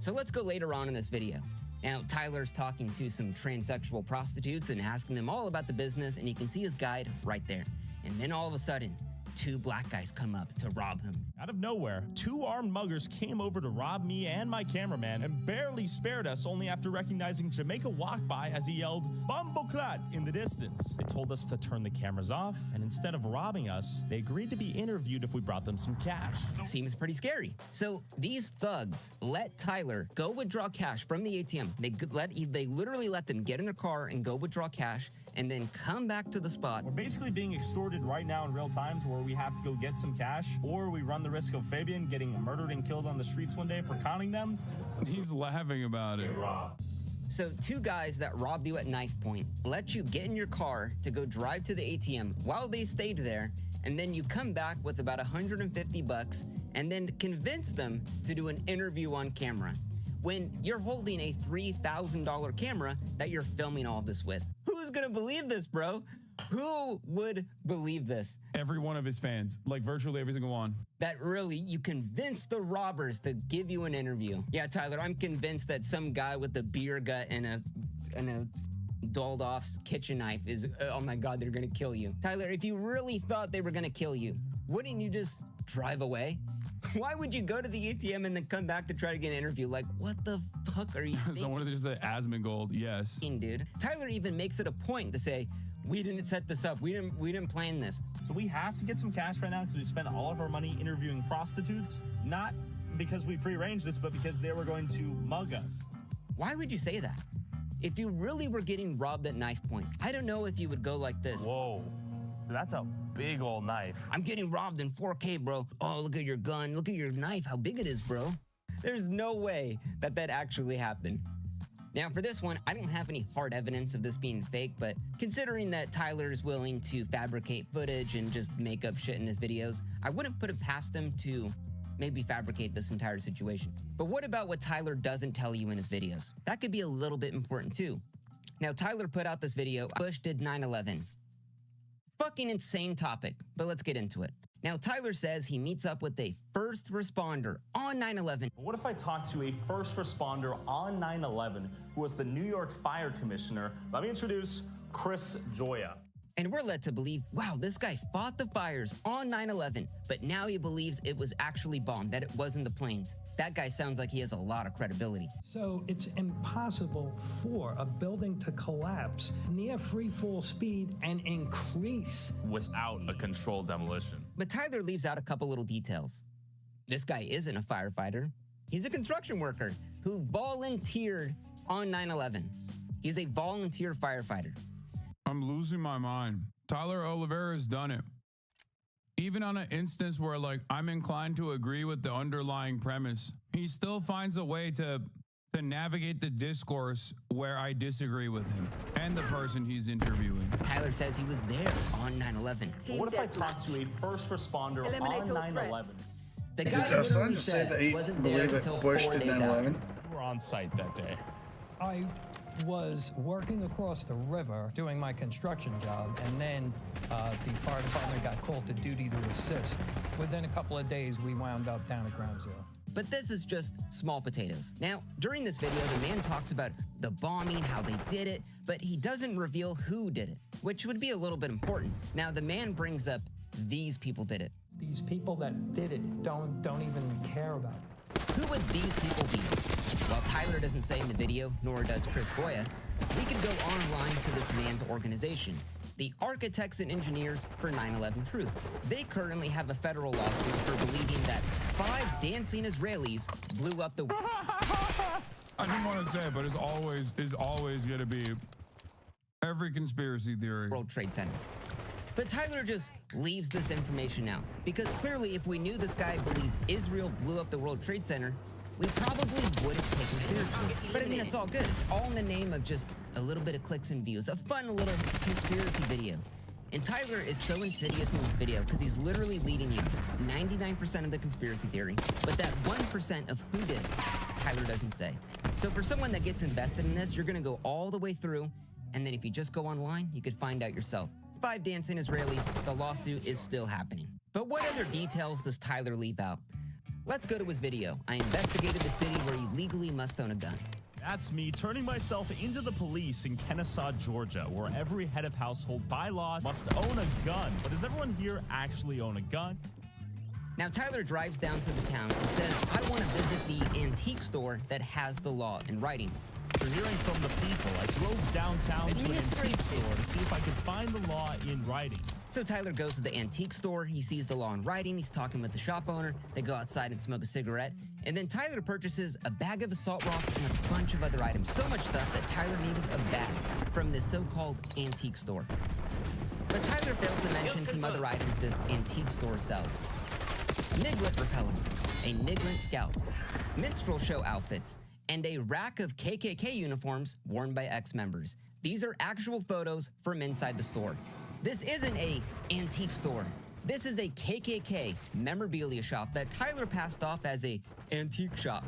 S23: So let's go later on in this video. Now, Tyler's talking to some transsexual prostitutes and asking them all about the business, and you can see his guide right there. And then all of a sudden, two black guys come up to rob him.
S24: Out of nowhere, two armed muggers came over to rob me and my cameraman and barely spared us, only after recognizing Jamaica walk by as he yelled, "Bumbleclad" in the distance. They told us to turn the cameras off, and instead of robbing us, they agreed to be interviewed if we brought them some cash.
S23: Seems pretty scary. So these thugs let Tyler go withdraw cash from the ATM. They literally let them get in their car and go withdraw cash and then come back to the spot.
S24: We're basically being extorted right now in real time to where we have to go get some cash, or we run the risk of Fabian getting murdered and killed on the streets one day for counting them.
S7: He's laughing about it.
S23: So two guys that robbed you at knife point let you get in your car to go drive to the ATM while they stayed there, and then you come back with about $150 and then convince them to do an interview on camera when you're holding a $3,000 camera that you're filming all of this with. Who's gonna believe this, bro? Who would believe this?
S7: Every one of his fans, like virtually every single one.
S23: That really, you convinced the robbers to give you an interview. Yeah, Tyler, I'm convinced that some guy with a beer gut and a dolled off kitchen knife is, oh my God, they're gonna kill you. Tyler, if you really thought they were gonna kill you, wouldn't you just drive away? Why would you go to the ATM and then come back to try to get an interview? Like, what the fuck are you thinking?
S7: Someone just said Asmongold, yes.
S23: Dude. Tyler even makes it a point to say, we didn't set this up. We didn't plan this.
S18: So we have to get some cash right now because we spent all of our money interviewing prostitutes, not because we prearranged this, but because they were going to mug us.
S23: Why would you say that? If you really were getting robbed at knife point, I don't know if you would go like this.
S18: Whoa. So that's a big old knife.
S23: I'm getting robbed in 4K, bro. Oh, look at your gun. Look at your knife. How big it is, bro. There's no way that actually happened. Now, for this one, I don't have any hard evidence of this being fake, but considering that Tyler is willing to fabricate footage and just make up shit in his videos, I wouldn't put it past him to maybe fabricate this entire situation. But what about what Tyler doesn't tell you in his videos? That could be a little bit important too. Now, Tyler put out this video, Bush did 9/11. Fucking insane topic, but let's get into it. Now, Tyler says he meets up with a first responder on 9/11.
S18: What if I talk to a first responder on 9/11 who was the New York Fire Commissioner? Let me introduce Chris Joya.
S23: And we're led to believe, wow, this guy fought the fires on 9/11, but now he believes it was actually bombed, that it wasn't the planes. That guy sounds like he has a lot of credibility.
S11: So it's impossible for a building to collapse near free fall speed and increase
S18: without a controlled demolition.
S23: But Tyler leaves out a couple little details. This guy isn't a firefighter. He's a construction worker who volunteered on 9/11. He's a volunteer firefighter.
S7: I'm losing my mind. Tyler Oliveira's done it. Even on an instance where, like, I'm inclined to agree with the underlying premise, he still finds a way to navigate the discourse where I disagree with him and the person he's interviewing.
S23: Tyler says he was there on 9/11.
S18: What if I talk to a first responder on 9/11?
S23: The guy
S4: literally said that he
S23: wasn't
S4: believed
S23: there
S4: that
S23: until
S4: Bush
S23: 4
S4: did
S23: days
S4: 9/11.
S18: We were on site that day.
S11: I was working across the river doing my construction job, and then the fire department got called to duty to assist. Within a couple of days, we wound up down at ground zero.
S23: But this is just small potatoes. Now, during this video, the man talks about the bombing, how they did it, but he doesn't reveal who did it, which would be a little bit important. Now, the man brings up these people did it.
S11: These people that did it don't even care about it.
S23: Who would these people be? While Tyler doesn't say in the video, nor does Chris Goya, we could go online to this man's organization, the Architects and Engineers for 9/11 Truth. They currently have a federal lawsuit for believing that 5 dancing Israelis blew up the...
S7: I didn't want to say it, but it's always going to be every conspiracy theory.
S23: World Trade Center. But Tyler just leaves this information out, because clearly if we knew this guy believed Israel blew up the World Trade Center, we probably wouldn't take him seriously. But I mean, it's all good. It's all in the name of just a little bit of clicks and views, a fun little conspiracy video. And Tyler is so insidious in this video because he's literally leading you 99% of the conspiracy theory, but that 1% of who did it, Tyler doesn't say. So for someone that gets invested in this, you're gonna go all the way through, and then if you just go online, you could find out yourself. 5 dancing Israelis, the lawsuit is still happening. But what other details does Tyler leave out? Let's go to his video. I investigated the city where you legally must own a gun.
S24: That's me turning myself into the police in Kennesaw, Georgia, where every head of household by law must own a gun. But does everyone here actually own a gun?
S23: Now, Tyler drives down to the town and says, I want to visit the antique store that has the law in writing.
S24: For hearing from the people, I drove downtown to an antique store to see if I could find the law in writing.
S23: So Tyler goes to the antique store, he sees the law in writing, he's talking with the shop owner, they go outside and smoke a cigarette, and then Tyler purchases a bag of assault rocks and a bunch of other items, so much stuff that Tyler needed a bag from this so-called antique store. But Tyler fails to mention some other items this antique store sells. Niglet repellent, a Niglet scalp, minstrel show outfits, and a rack of KKK uniforms worn by ex-members. These are actual photos from inside the store. This isn't a antique store. This is a KKK memorabilia shop that Tyler passed off as a antique shop.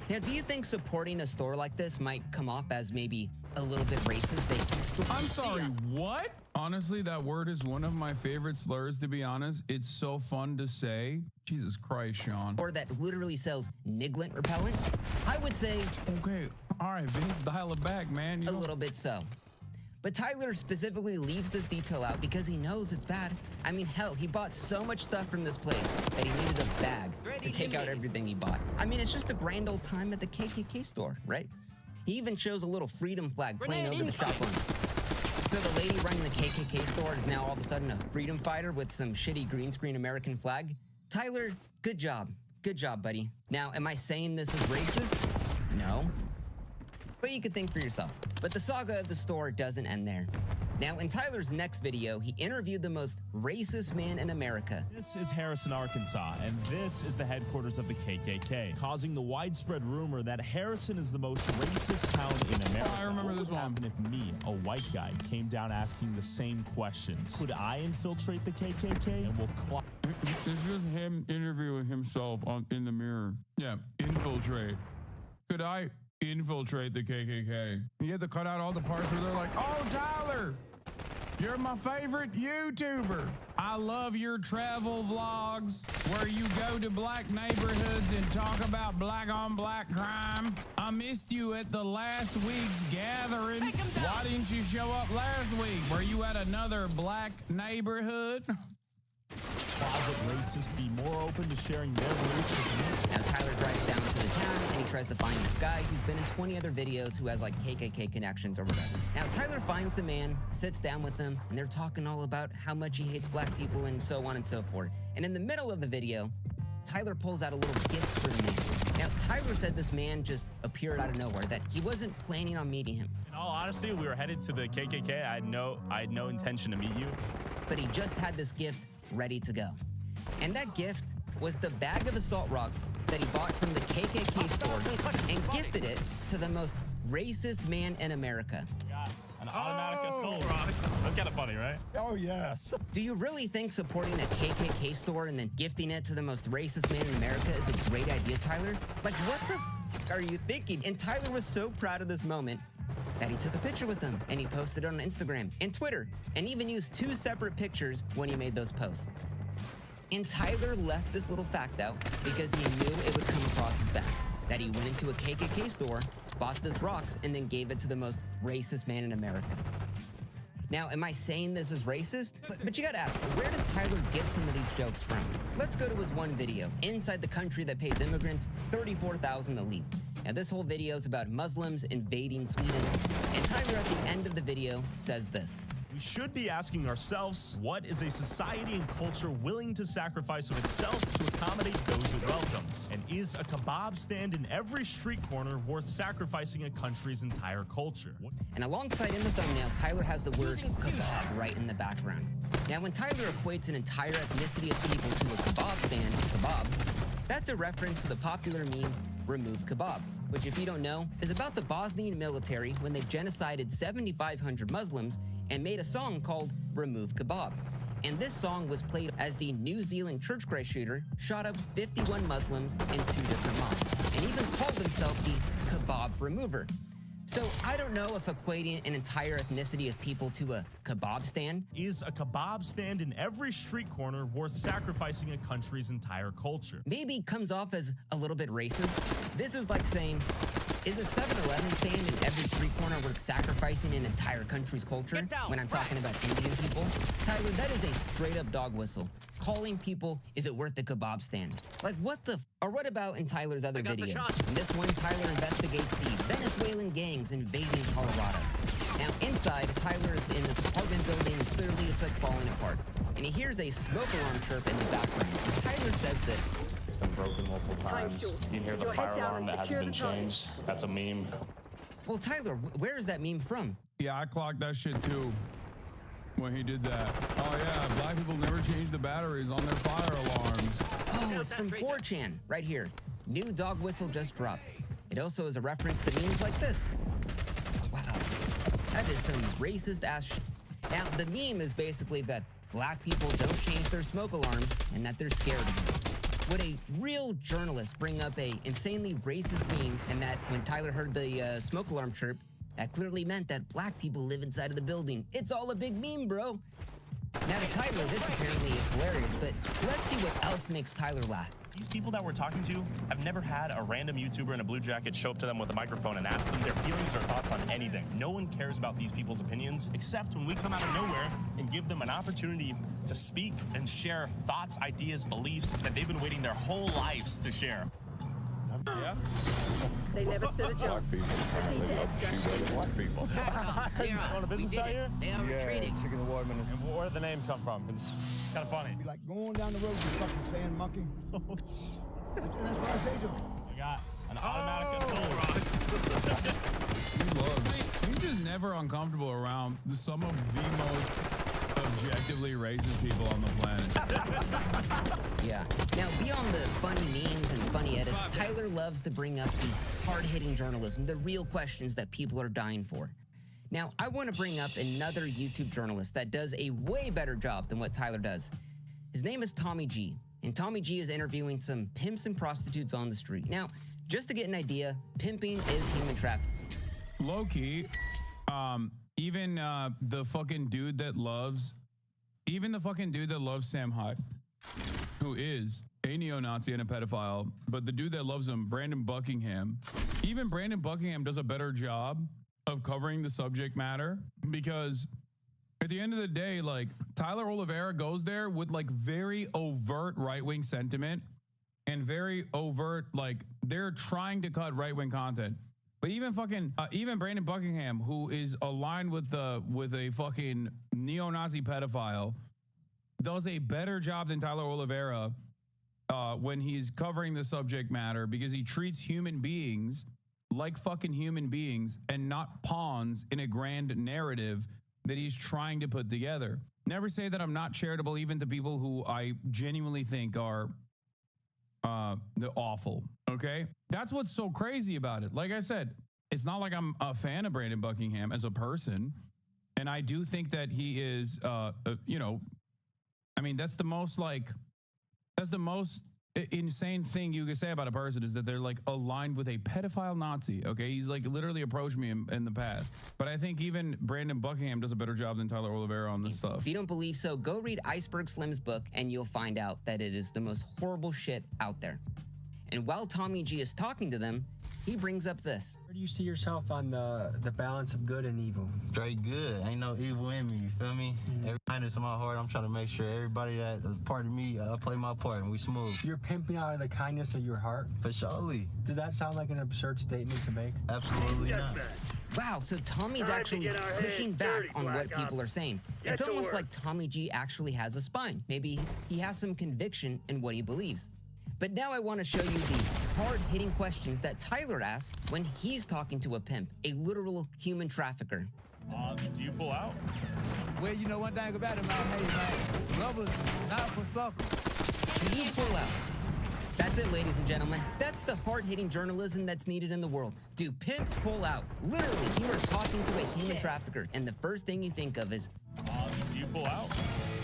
S23: Now, do you think supporting a store like this might come off as maybe a little bit racist?
S7: I'm sorry, what? Honestly, that word is one of my favorite slurs, to be honest. It's so fun to say. Jesus Christ, Sean.
S23: Or that literally sells Niglet repellent? I would say...
S7: Okay, all right, Vince, dial it back, man.
S23: A little bit so. But Tyler specifically leaves this detail out because he knows it's bad. I mean, hell, he bought so much stuff from this place that he needed a bag to take out everything he bought. I mean, it's just a grand old time at the KKK store, right? He even shows a little freedom flag playing over the shop owner. So the lady running the KKK store is now all of a sudden a freedom fighter with some shitty green screen American flag. Tyler, good job. Good job, buddy. Now, am I saying this is racist? No. But you could think for yourself. But the saga of the store doesn't end there. Now, in Tyler's next video, he interviewed the most racist man in America.
S24: This is Harrison, Arkansas, and this is the headquarters of the KKK, causing the widespread rumor that Harrison is the most racist town in America.
S7: I remember this one.
S24: What would happen if me, a white guy, came down asking the same questions? Could I infiltrate the KKK? And we'll
S7: It's just him interviewing himself in the mirror. Yeah, infiltrate. Could I infiltrate the KKK? You have to cut out all the parts where they're like, oh, Tyler, you're my favorite YouTuber. I love your travel vlogs where you go to black neighborhoods and talk about black on black crime. I missed you at the last week's gathering. Why didn't you show up last week? Were you at another black neighborhood?
S24: Closet racists be more open to sharing their beliefs with me?
S23: Now Tyler drives down to the town and he tries to find this guy who's been in 20 other videos who has like KKK connections or whatever. Now Tyler finds the man, sits down with him, and they're talking all about how much he hates black people and so on and so forth. And in the middle of the video, Tyler pulls out a little gift for the man. Now Tyler said this man just appeared out of nowhere, that he wasn't planning on meeting him.
S21: In all honesty, we were headed to the KKK. I had no intention to meet you.
S23: But he just had this gift ready to go. And that gift was the bag of assault rocks that he bought from the KKK store and gifted it to the most racist man in America.
S21: An automatic assault rock. That's kind of funny, right?
S24: Oh, yes.
S23: Do you really think supporting a KKK store and then gifting it to the most racist man in America is a great idea, Tyler? Like, what the f are you thinking? And Tyler was so proud of this moment that he took a picture with them and he posted it on Instagram and Twitter and even used 2 separate pictures when he made those posts. And Tyler left this little fact out because he knew it would come across his back, that he went into a KKK store, bought this rocks, and then gave it to the most racist man in America. Now, am I saying this is racist? But you gotta ask, where does Tyler get some of these jokes from? Let's go to his one video, inside the country that pays immigrants $34,000 to leave. Now, this whole video is about Muslims invading Sweden, and Tyler at the end of the video says this.
S24: We should be asking ourselves, what is a society and culture willing to sacrifice of itself to accommodate those it welcomes? And is a kebab stand in every street corner worth sacrificing a country's entire culture?
S23: And alongside in the thumbnail, Tyler has the word kebab right in the background. Now, when Tyler equates an entire ethnicity of people to a kebab stand, kebab, that's a reference to the popular meme, Remove Kebab, which, if you don't know, is about the Bosnian military when they genocided 7,500 Muslims and made a song called Remove Kebab. And this song was played as the New Zealand church Christ shooter shot up 51 Muslims in 2 different mosques, and even called himself the Kebab Remover. So I don't know if equating an entire ethnicity of people to a kebab stand.
S24: Is a kebab stand in every street corner worth sacrificing a country's entire culture?
S23: Maybe comes off as a little bit racist. This is like saying, is a 7-Eleven stand in every street corner worth sacrificing an entire country's culture? When I'm talking about Indian people? Tyler, that is a straight up dog whistle. Calling people, is it worth the kebab stand? Like, what the Or what about in Tyler's other videos? In this one, Tyler investigates the Venezuelan gangs invading Colorado. Now, inside, Tyler is in this apartment building, and clearly it's like falling apart. And he hears a smoke alarm chirp in the background. And Tyler says this.
S21: It's been broken multiple times. You can hear the fire alarm that hasn't been changed. That's a meme.
S23: Well, Tyler, where is that meme from?
S7: Yeah, I clocked that shit too when he did that. Oh yeah, black people never change the batteries on their fire alarms.
S23: Oh, it's from 4chan, right here. New dog whistle just dropped. It also is a reference to memes like this. Wow, that is some racist ass shit. Now, the meme is basically that black people don't change their smoke alarms and that they're scared of them. Would a real journalist bring up a insanely racist meme, and that when Tyler heard the smoke alarm chirp, that clearly meant that black people live inside of the building? It's all a big meme, bro. Now to Tyler, this apparently is hilarious, but let's see what else makes Tyler laugh.
S21: These people that we're talking to have never had a random YouTuber in a blue jacket show up to them with a microphone and ask them their feelings or thoughts on anything. No one cares about these people's opinions except when we come out of nowhere and give them an opportunity to speak and share thoughts, ideas, beliefs that they've been waiting their whole lives to share.
S18: Yeah.
S5: They never stood a chance.
S17: Black people.
S18: Going to business out here?
S23: They are retreating.
S17: Chicken and watermelon.
S18: And where did the name come from? It's kind of funny.
S13: Be like going down the road, you fucking sand monkey. And that's what I say to him.
S18: You got an automatic assault rifle.
S7: He's just never uncomfortable around some of the most objectively racist people on the planet.
S23: Yeah. Now, beyond the funny memes and funny edits, Tyler loves to bring up the hard-hitting journalism, the real questions that people are dying for. Now, I want to bring up another YouTube journalist that does a way better job than what Tyler does. His name is Tommy G, and Tommy G is interviewing some pimps and prostitutes on the street. Now, just to get an idea, pimping is human trafficking.
S7: Low-key, even the fucking dude that loves Sam Hyde, who is a neo-Nazi and a pedophile, but the dude that loves him, Brandon Buckingham, even Brandon Buckingham does a better job of covering the subject matter, because at the end of the day, like, Tyler Oliveira goes there with like very overt right-wing sentiment and very overt, like, they're trying to cut right-wing content. But even Brandon Buckingham, who is aligned with a fucking neo-Nazi pedophile, does a better job than Tyler Oliveira when he's covering the subject matter, because he treats human beings like fucking human beings and not pawns in a grand narrative that he's trying to put together. Never say that I'm not charitable even to people who I genuinely think are awful, okay? That's what's so crazy about it. Like I said, it's not like I'm a fan of Brandon Buckingham as a person, and I do think that he is, you know, I mean, that's the most insane thing you could say about a person, is that they're like aligned with a pedophile Nazi. Okay, he's like literally approached me in the past, but I think even Brandon Buckingham does a better job than Tyler Oliveira on this stuff.
S23: If you don't believe so, go read Iceberg Slim's book and you'll find out that it is the most horrible shit out there. And while Tommy G is talking to them, he brings up this.
S15: Where do you see yourself on the balance of good and evil?
S19: Straight good. Ain't no evil in me, you feel me? Every kindness in my heart, I'm trying to make sure everybody that is part of me, I play my part and we smooth.
S15: You're pimping out of the kindness of your heart?
S19: For surely.
S15: Does that sound like an absurd statement to make?
S19: Absolutely not.
S23: Wow, so Tommy's actually pushing back on what people are saying. It's almost like Tommy G actually has a spine. Maybe he has some conviction in what he believes. But now I want to show you the hard-hitting questions that Tyler asks when he's talking to a pimp, a literal human trafficker.
S18: Do you pull out?
S20: Well, you know one thing about it, man. Hey, man, lovers is not for suckers.
S23: Do you pull out? That's it, ladies and gentlemen. That's the hard-hitting journalism that's needed in the world. Do pimps pull out? Literally, you are talking to a human trafficker, and the first thing you think of is,
S18: do you pull out?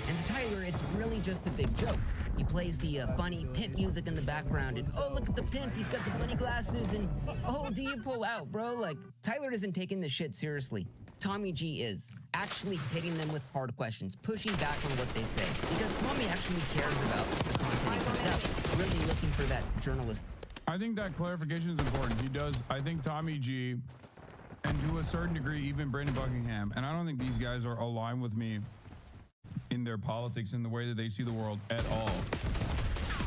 S23: And to Tyler, it's really just a big joke. He plays the funny pimp music in the background, and oh, look at the pimp, he's got the funny glasses, and oh, do you pull out, bro? Like, Tyler isn't taking this shit seriously. Tommy G is actually hitting them with hard questions, pushing back on what they say, because Tommy actually cares about the content he puts out, really looking for that journalist.
S7: I think that clarification is important. He does. I think Tommy G, and to a certain degree, even Brandon Buckingham, and I don't think these guys are aligned with me in their politics and the way that they see the world at all.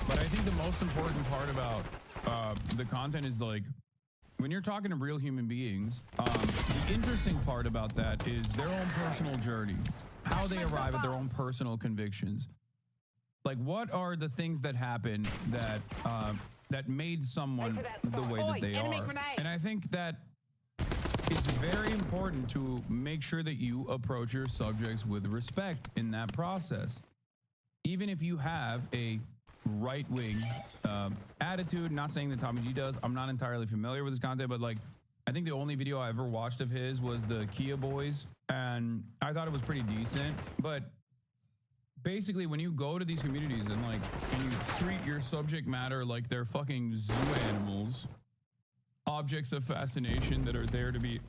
S7: But I think the most important part about the content is, like, when you're talking to real human beings, the interesting part about that is their own personal journey, how they arrive at their own personal convictions. Like, what are the things that happen that that made someone the way that they are? And I think that it's very important to make sure that you approach your subjects with respect in that process. Even if you have a right-wing attitude, not saying that Tommy G does. I'm not entirely familiar with his content, but like, I think the only video I ever watched of his was the Kia Boys, and I thought it was pretty decent. But basically, when you go to these communities and like, and you treat your subject matter like they're fucking zoo animals, objects of fascination that are there to be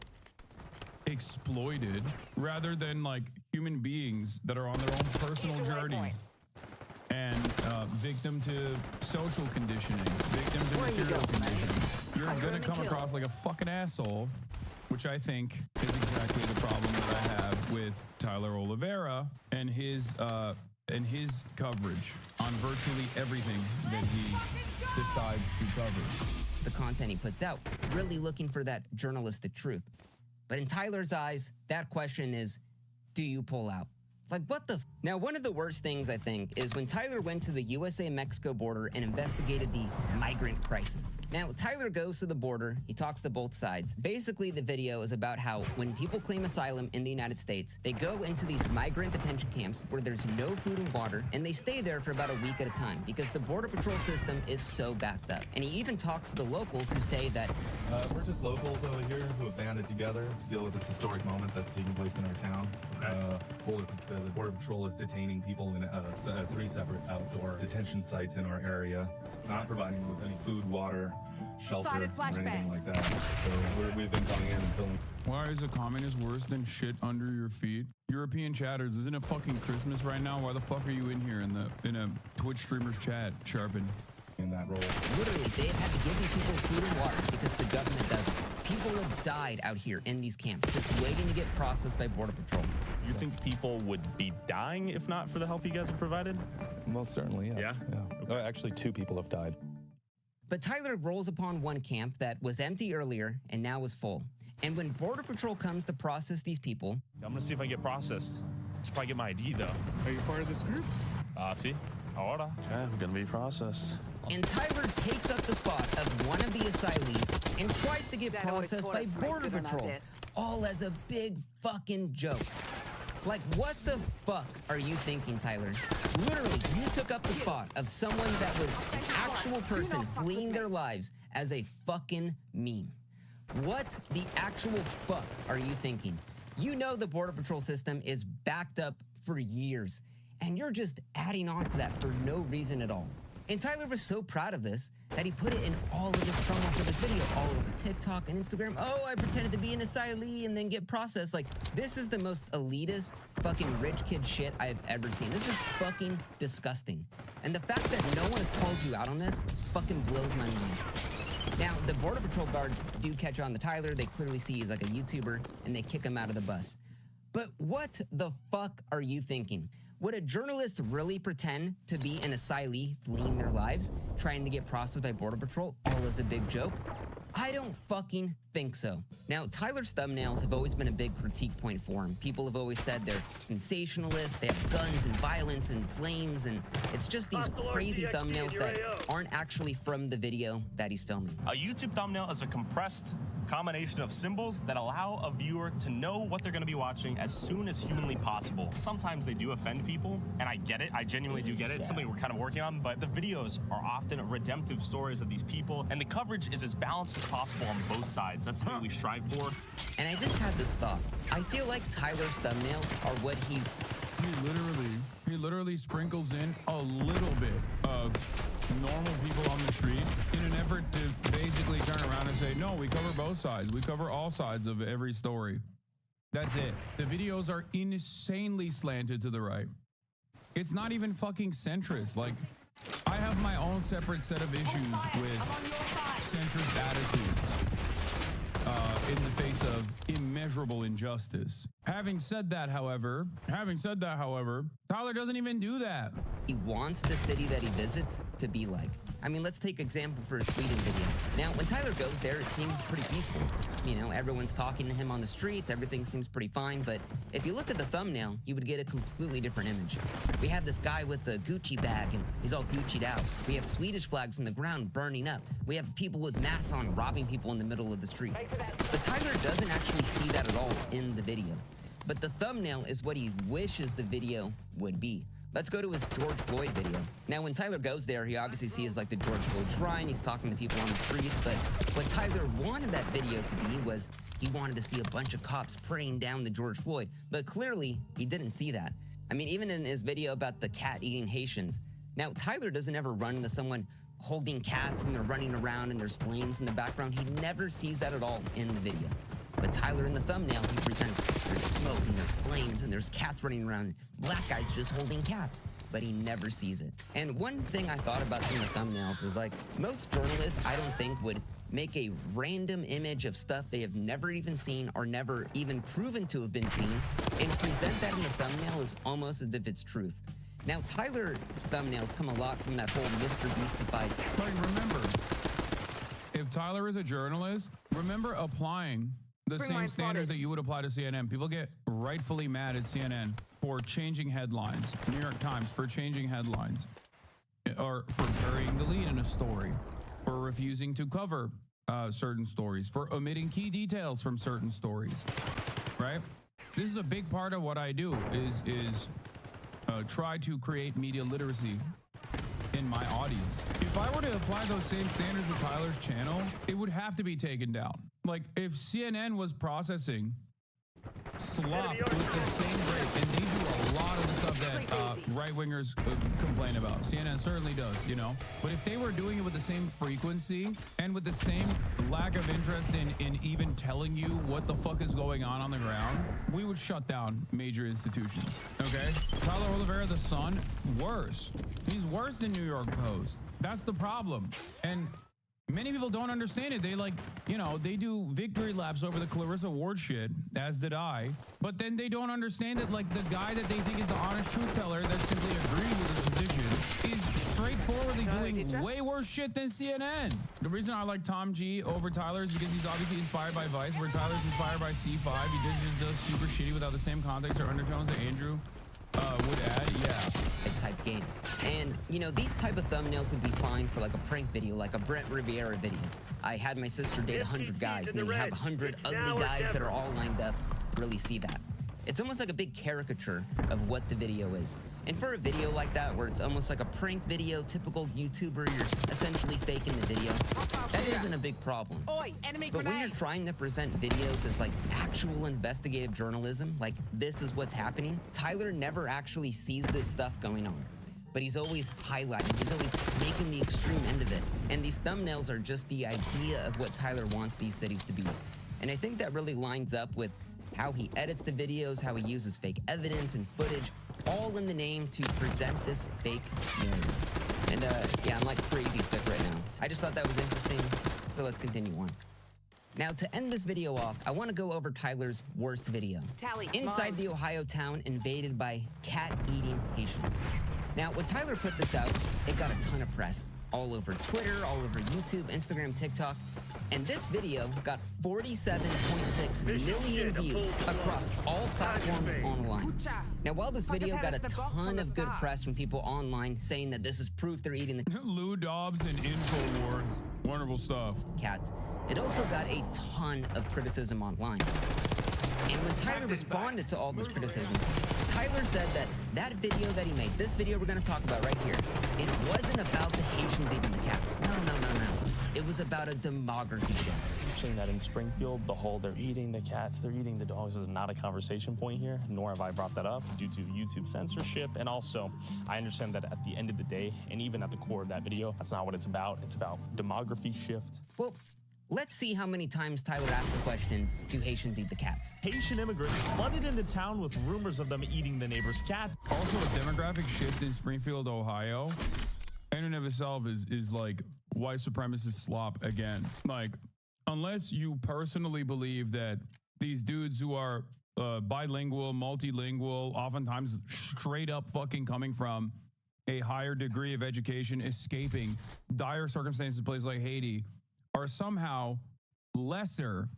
S7: exploited, rather than like human beings that are on their own personal journey and victim to social conditioning, victim to material conditioning. You're gonna come across like a fucking asshole, which I think is exactly the problem that I have with Tyler Oliveira and his coverage on virtually everything that he decides to cover.
S23: The content he puts out, really looking for that journalistic truth. But in Tyler's eyes, that question is, do you pull out? Like, what the Now, one of the worst things, I think, is when Tyler went to the USA-Mexico border and investigated the migrant crisis. Now, Tyler goes to the border, he talks to both sides. Basically, the video is about how when people claim asylum in the United States, they go into these migrant detention camps where there's no food and water, and they stay there for about a week at a time because the Border Patrol system is so backed up. And he even talks to the locals who say that,
S2: we're just locals over here who have banded together to deal with this historic moment that's taking place in our town. The Border Patrol is detaining people in 3 separate outdoor detention sites in our area, not providing them with any food, water, shelter, or anything like that. So we've been coming in and filming.
S7: Why is a communist worse than shit under your feet? European chatters, isn't it fucking Christmas right now? Why the fuck are you in here in a Twitch streamer's chat, Sharpen?
S2: In that role.
S23: Literally, they've had to give these people food and water because the government doesn't. People have died out here in these camps, just waiting to get processed by Border Patrol.
S21: Do you think people would be dying if not for the help you guys have provided?
S2: Most certainly, yes. Yeah. Actually, 2 people have died.
S23: But Tyler rolls upon one camp that was empty earlier and now is full. And when Border Patrol comes to process these people...
S21: I'm gonna see if I get processed. Just probably get my ID, though.
S9: Are you part of this group?
S21: See? Ahora. Okay, I'm gonna be processed.
S23: And Tyler takes up the spot of one of the asylees and tries to get processed by Border Patrol, all as a big fucking joke. Like, what the fuck are you thinking, Tyler? Literally, you took up the spot of someone that was an actual person fleeing their lives as a fucking meme. What the actual fuck are you thinking? You know the Border Patrol system is backed up for years, and you're just adding on to that for no reason at all. And Tyler was so proud of this that he put it in all of his promo for this video, all over TikTok and Instagram. Oh, I pretended to be an asylee and then get processed. Like, this is the most elitist, fucking rich kid shit I've ever seen. This is fucking disgusting. And the fact that no one has called you out on this fucking blows my mind. Now, the Border Patrol guards do catch on to Tyler. They clearly see he's like a YouTuber, and they kick him out of the bus. But what the fuck are you thinking? Would a journalist really pretend to be an asylee fleeing their lives, trying to get processed by Border Patrol, all as a big joke? I don't fucking think so. Now, Tyler's thumbnails have always been a big critique point for him. People have always said they're sensationalist, they have guns and violence and flames, and it's just these crazy thumbnails that aren't actually from the video that he's filming.
S21: A YouTube thumbnail is a compressed combination of symbols that allow a viewer to know what they're going to be watching as soon as humanly possible. Sometimes they do offend people, and I get it. I genuinely do get it. It's something we're kind of working on, but the videos are often redemptive stories of these people, and the coverage is as balanced as possible on both sides. That's what we strive for.
S23: And I just had this thought. I feel like Tyler's thumbnails are what he
S7: literally sprinkles in a little bit of normal people on the street in an effort to basically turn around and say, no, we cover both sides. We cover all sides of every story. That's it. The videos are insanely slanted to the right. It's not even fucking centrist. Like, I have my own separate set of issues with centrist attitudes in the face of immeasurable injustice. Having said that, however, Tyler doesn't even do that.
S23: He wants the city that he visits to be like. I mean, let's take example for a Sweden video. Now, when Tyler goes there, it seems pretty peaceful. You know, everyone's talking to him on the streets, everything seems pretty fine, but if you look at the thumbnail, you would get a completely different image. We have this guy with the Gucci bag, and he's all Gucci'd out. We have Swedish flags on the ground burning up. We have people with masks on robbing people in the middle of the street. But Tyler doesn't actually see that at all in the video. But the thumbnail is what he wishes the video would be. Let's go to his George Floyd video. Now, when Tyler goes there, he obviously sees like the George Floyd shrine. He's talking to people on the streets. But what Tyler wanted that video to be was he wanted to see a bunch of cops praying down the George Floyd. But clearly, he didn't see that. I mean, even in his video about the cat eating Haitians. Now, Tyler doesn't ever run into someone holding cats and they're running around and there's flames in the background. He never sees that at all in the video. But Tyler in the thumbnail, he presents there's smoke and there's flames and there's cats running around. Black guys just holding cats. but he never sees it. And one thing I thought about in the thumbnails is like, most journalists I don't think would make a random image of stuff they have never even seen or never even proven to have been seen and present that in the thumbnail as almost as if it's truth. Now, Tyler's thumbnails come a lot from that whole Mr. Beastified.
S7: Like, remember, if Tyler is a journalist, remember applying the same standards that you would apply to CNN. People get rightfully mad at CNN for changing headlines, New York Times for changing headlines, or for burying the lead in a story, for refusing to cover certain stories, for omitting key details from certain stories, right? This is a big part of what I do is try to create media literacy in my audience. If I were to apply those same standards to Tyler's channel, it would have to be taken down. Like, if CNN was processing slop with the same rate, and they do a lot of the stuff that right-wingers complain about. CNN certainly does, you know? But if they were doing it with the same frequency and with the same lack of interest in even telling you what the fuck is going on the ground, we would shut down major institutions, okay? Tyler Oliveira, the Sun, worse. He's worse than New York Post. That's the problem. And many people don't understand it. They they do victory laps over the Clarissa Ward shit, as did I. But then they don't understand it. Like, the guy that they think is the honest truth teller that simply agrees with his position is straightforwardly doing way worse shit than CNN. The reason I like Tom G over Tyler is because he's obviously inspired by Vice, where Tyler's inspired by C5. He just does super shitty without the same context or undertones that Andrew would add.
S23: Type game. And these type of thumbnails would be fine for like a prank video, like a Brett Riviera video. I had my sister date 100 guys, and then you have 100 ugly guys that are all lined up. Really see that. It's almost like a big caricature of what the video is. And for a video like that, where it's almost like a prank video, typical YouTuber, you're essentially faking the video, that isn't a big problem. But when you're trying to present videos as like actual investigative journalism, like this is what's happening, Tyler never actually sees this stuff going on. But he's always highlighting, he's always making the extreme end of it. And these thumbnails are just the idea of what Tyler wants these cities to be. And I think that really lines up with how he edits the videos, how he uses fake evidence and footage, all in the name to present this fake narrative. And yeah, I'm like crazy sick right now. I just thought that was interesting, so let's continue on. Now, to end this video off, I want to go over Tyler's worst video. Inside the Ohio town invaded by cat-eating Haitians. Now, when Tyler put this out, it got a ton of press. All over Twitter, all over YouTube, Instagram, TikTok. And this video got 47.6 million views across all platforms online. Now, while this video got a ton of good press from people online saying that this is proof they're eating the
S7: Lou Dobbs and InfoWars. Wonderful stuff.
S23: Cats, it also got a ton of criticism online. And when Tyler responded to all this criticism, Tyler said that video that he made, this video we're going to talk about right here, it wasn't about the Haitians eating the cats. No. It was about a demography shift.
S21: You're saying that in Springfield, the whole they're eating the cats, they're eating the dogs is not a conversation point here, nor have I brought that up due to YouTube censorship. And also, I understand that at the end of the day, and even at the core of that video, that's not what it's about. It's about demography shift.
S23: Well, let's see how many times Tyler asked the questions, do Haitians eat the cats?
S24: Haitian immigrants flooded into town with rumors of them eating the neighbor's cats.
S7: Also, a demographic shift in Springfield, Ohio, in and of itself is like white supremacist slop again. Like, unless you personally believe that these dudes who are bilingual, multilingual, oftentimes straight up fucking coming from a higher degree of education, escaping dire circumstances in places like Haiti, are somehow lesser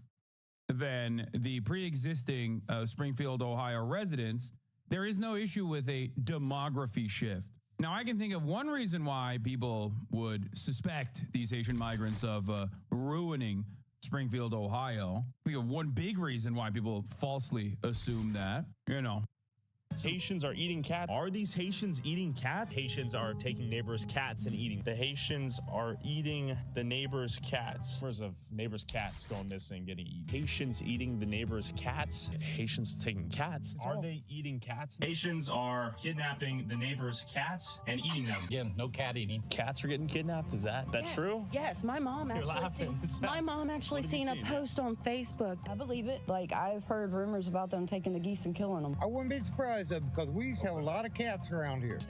S7: than the pre-existing Springfield, Ohio residents, there is no issue with a demography shift. Now, I can think of one reason why people would suspect these Haitian migrants of ruining Springfield, Ohio. I think of one big reason why people falsely assume that,
S24: Haitians are eating cats. Are these Haitians eating cats? Haitians are taking neighbors' cats and eating. The Haitians are eating the neighbors' cats. Rumors of neighbors' cats going missing, getting eaten. Haitians eating the neighbors' cats. Haitians taking cats. Are they eating cats? Haitians are kidnapping the neighbors' cats and eating them.
S12: Again, no cat eating.
S24: Cats are getting kidnapped. Is that true?
S3: Yes, my mom actually seen a post on Facebook. I believe it. Like, I've heard rumors about them taking the geese and killing them.
S13: I wouldn't be surprised though, because we used to have a lot of cats around here.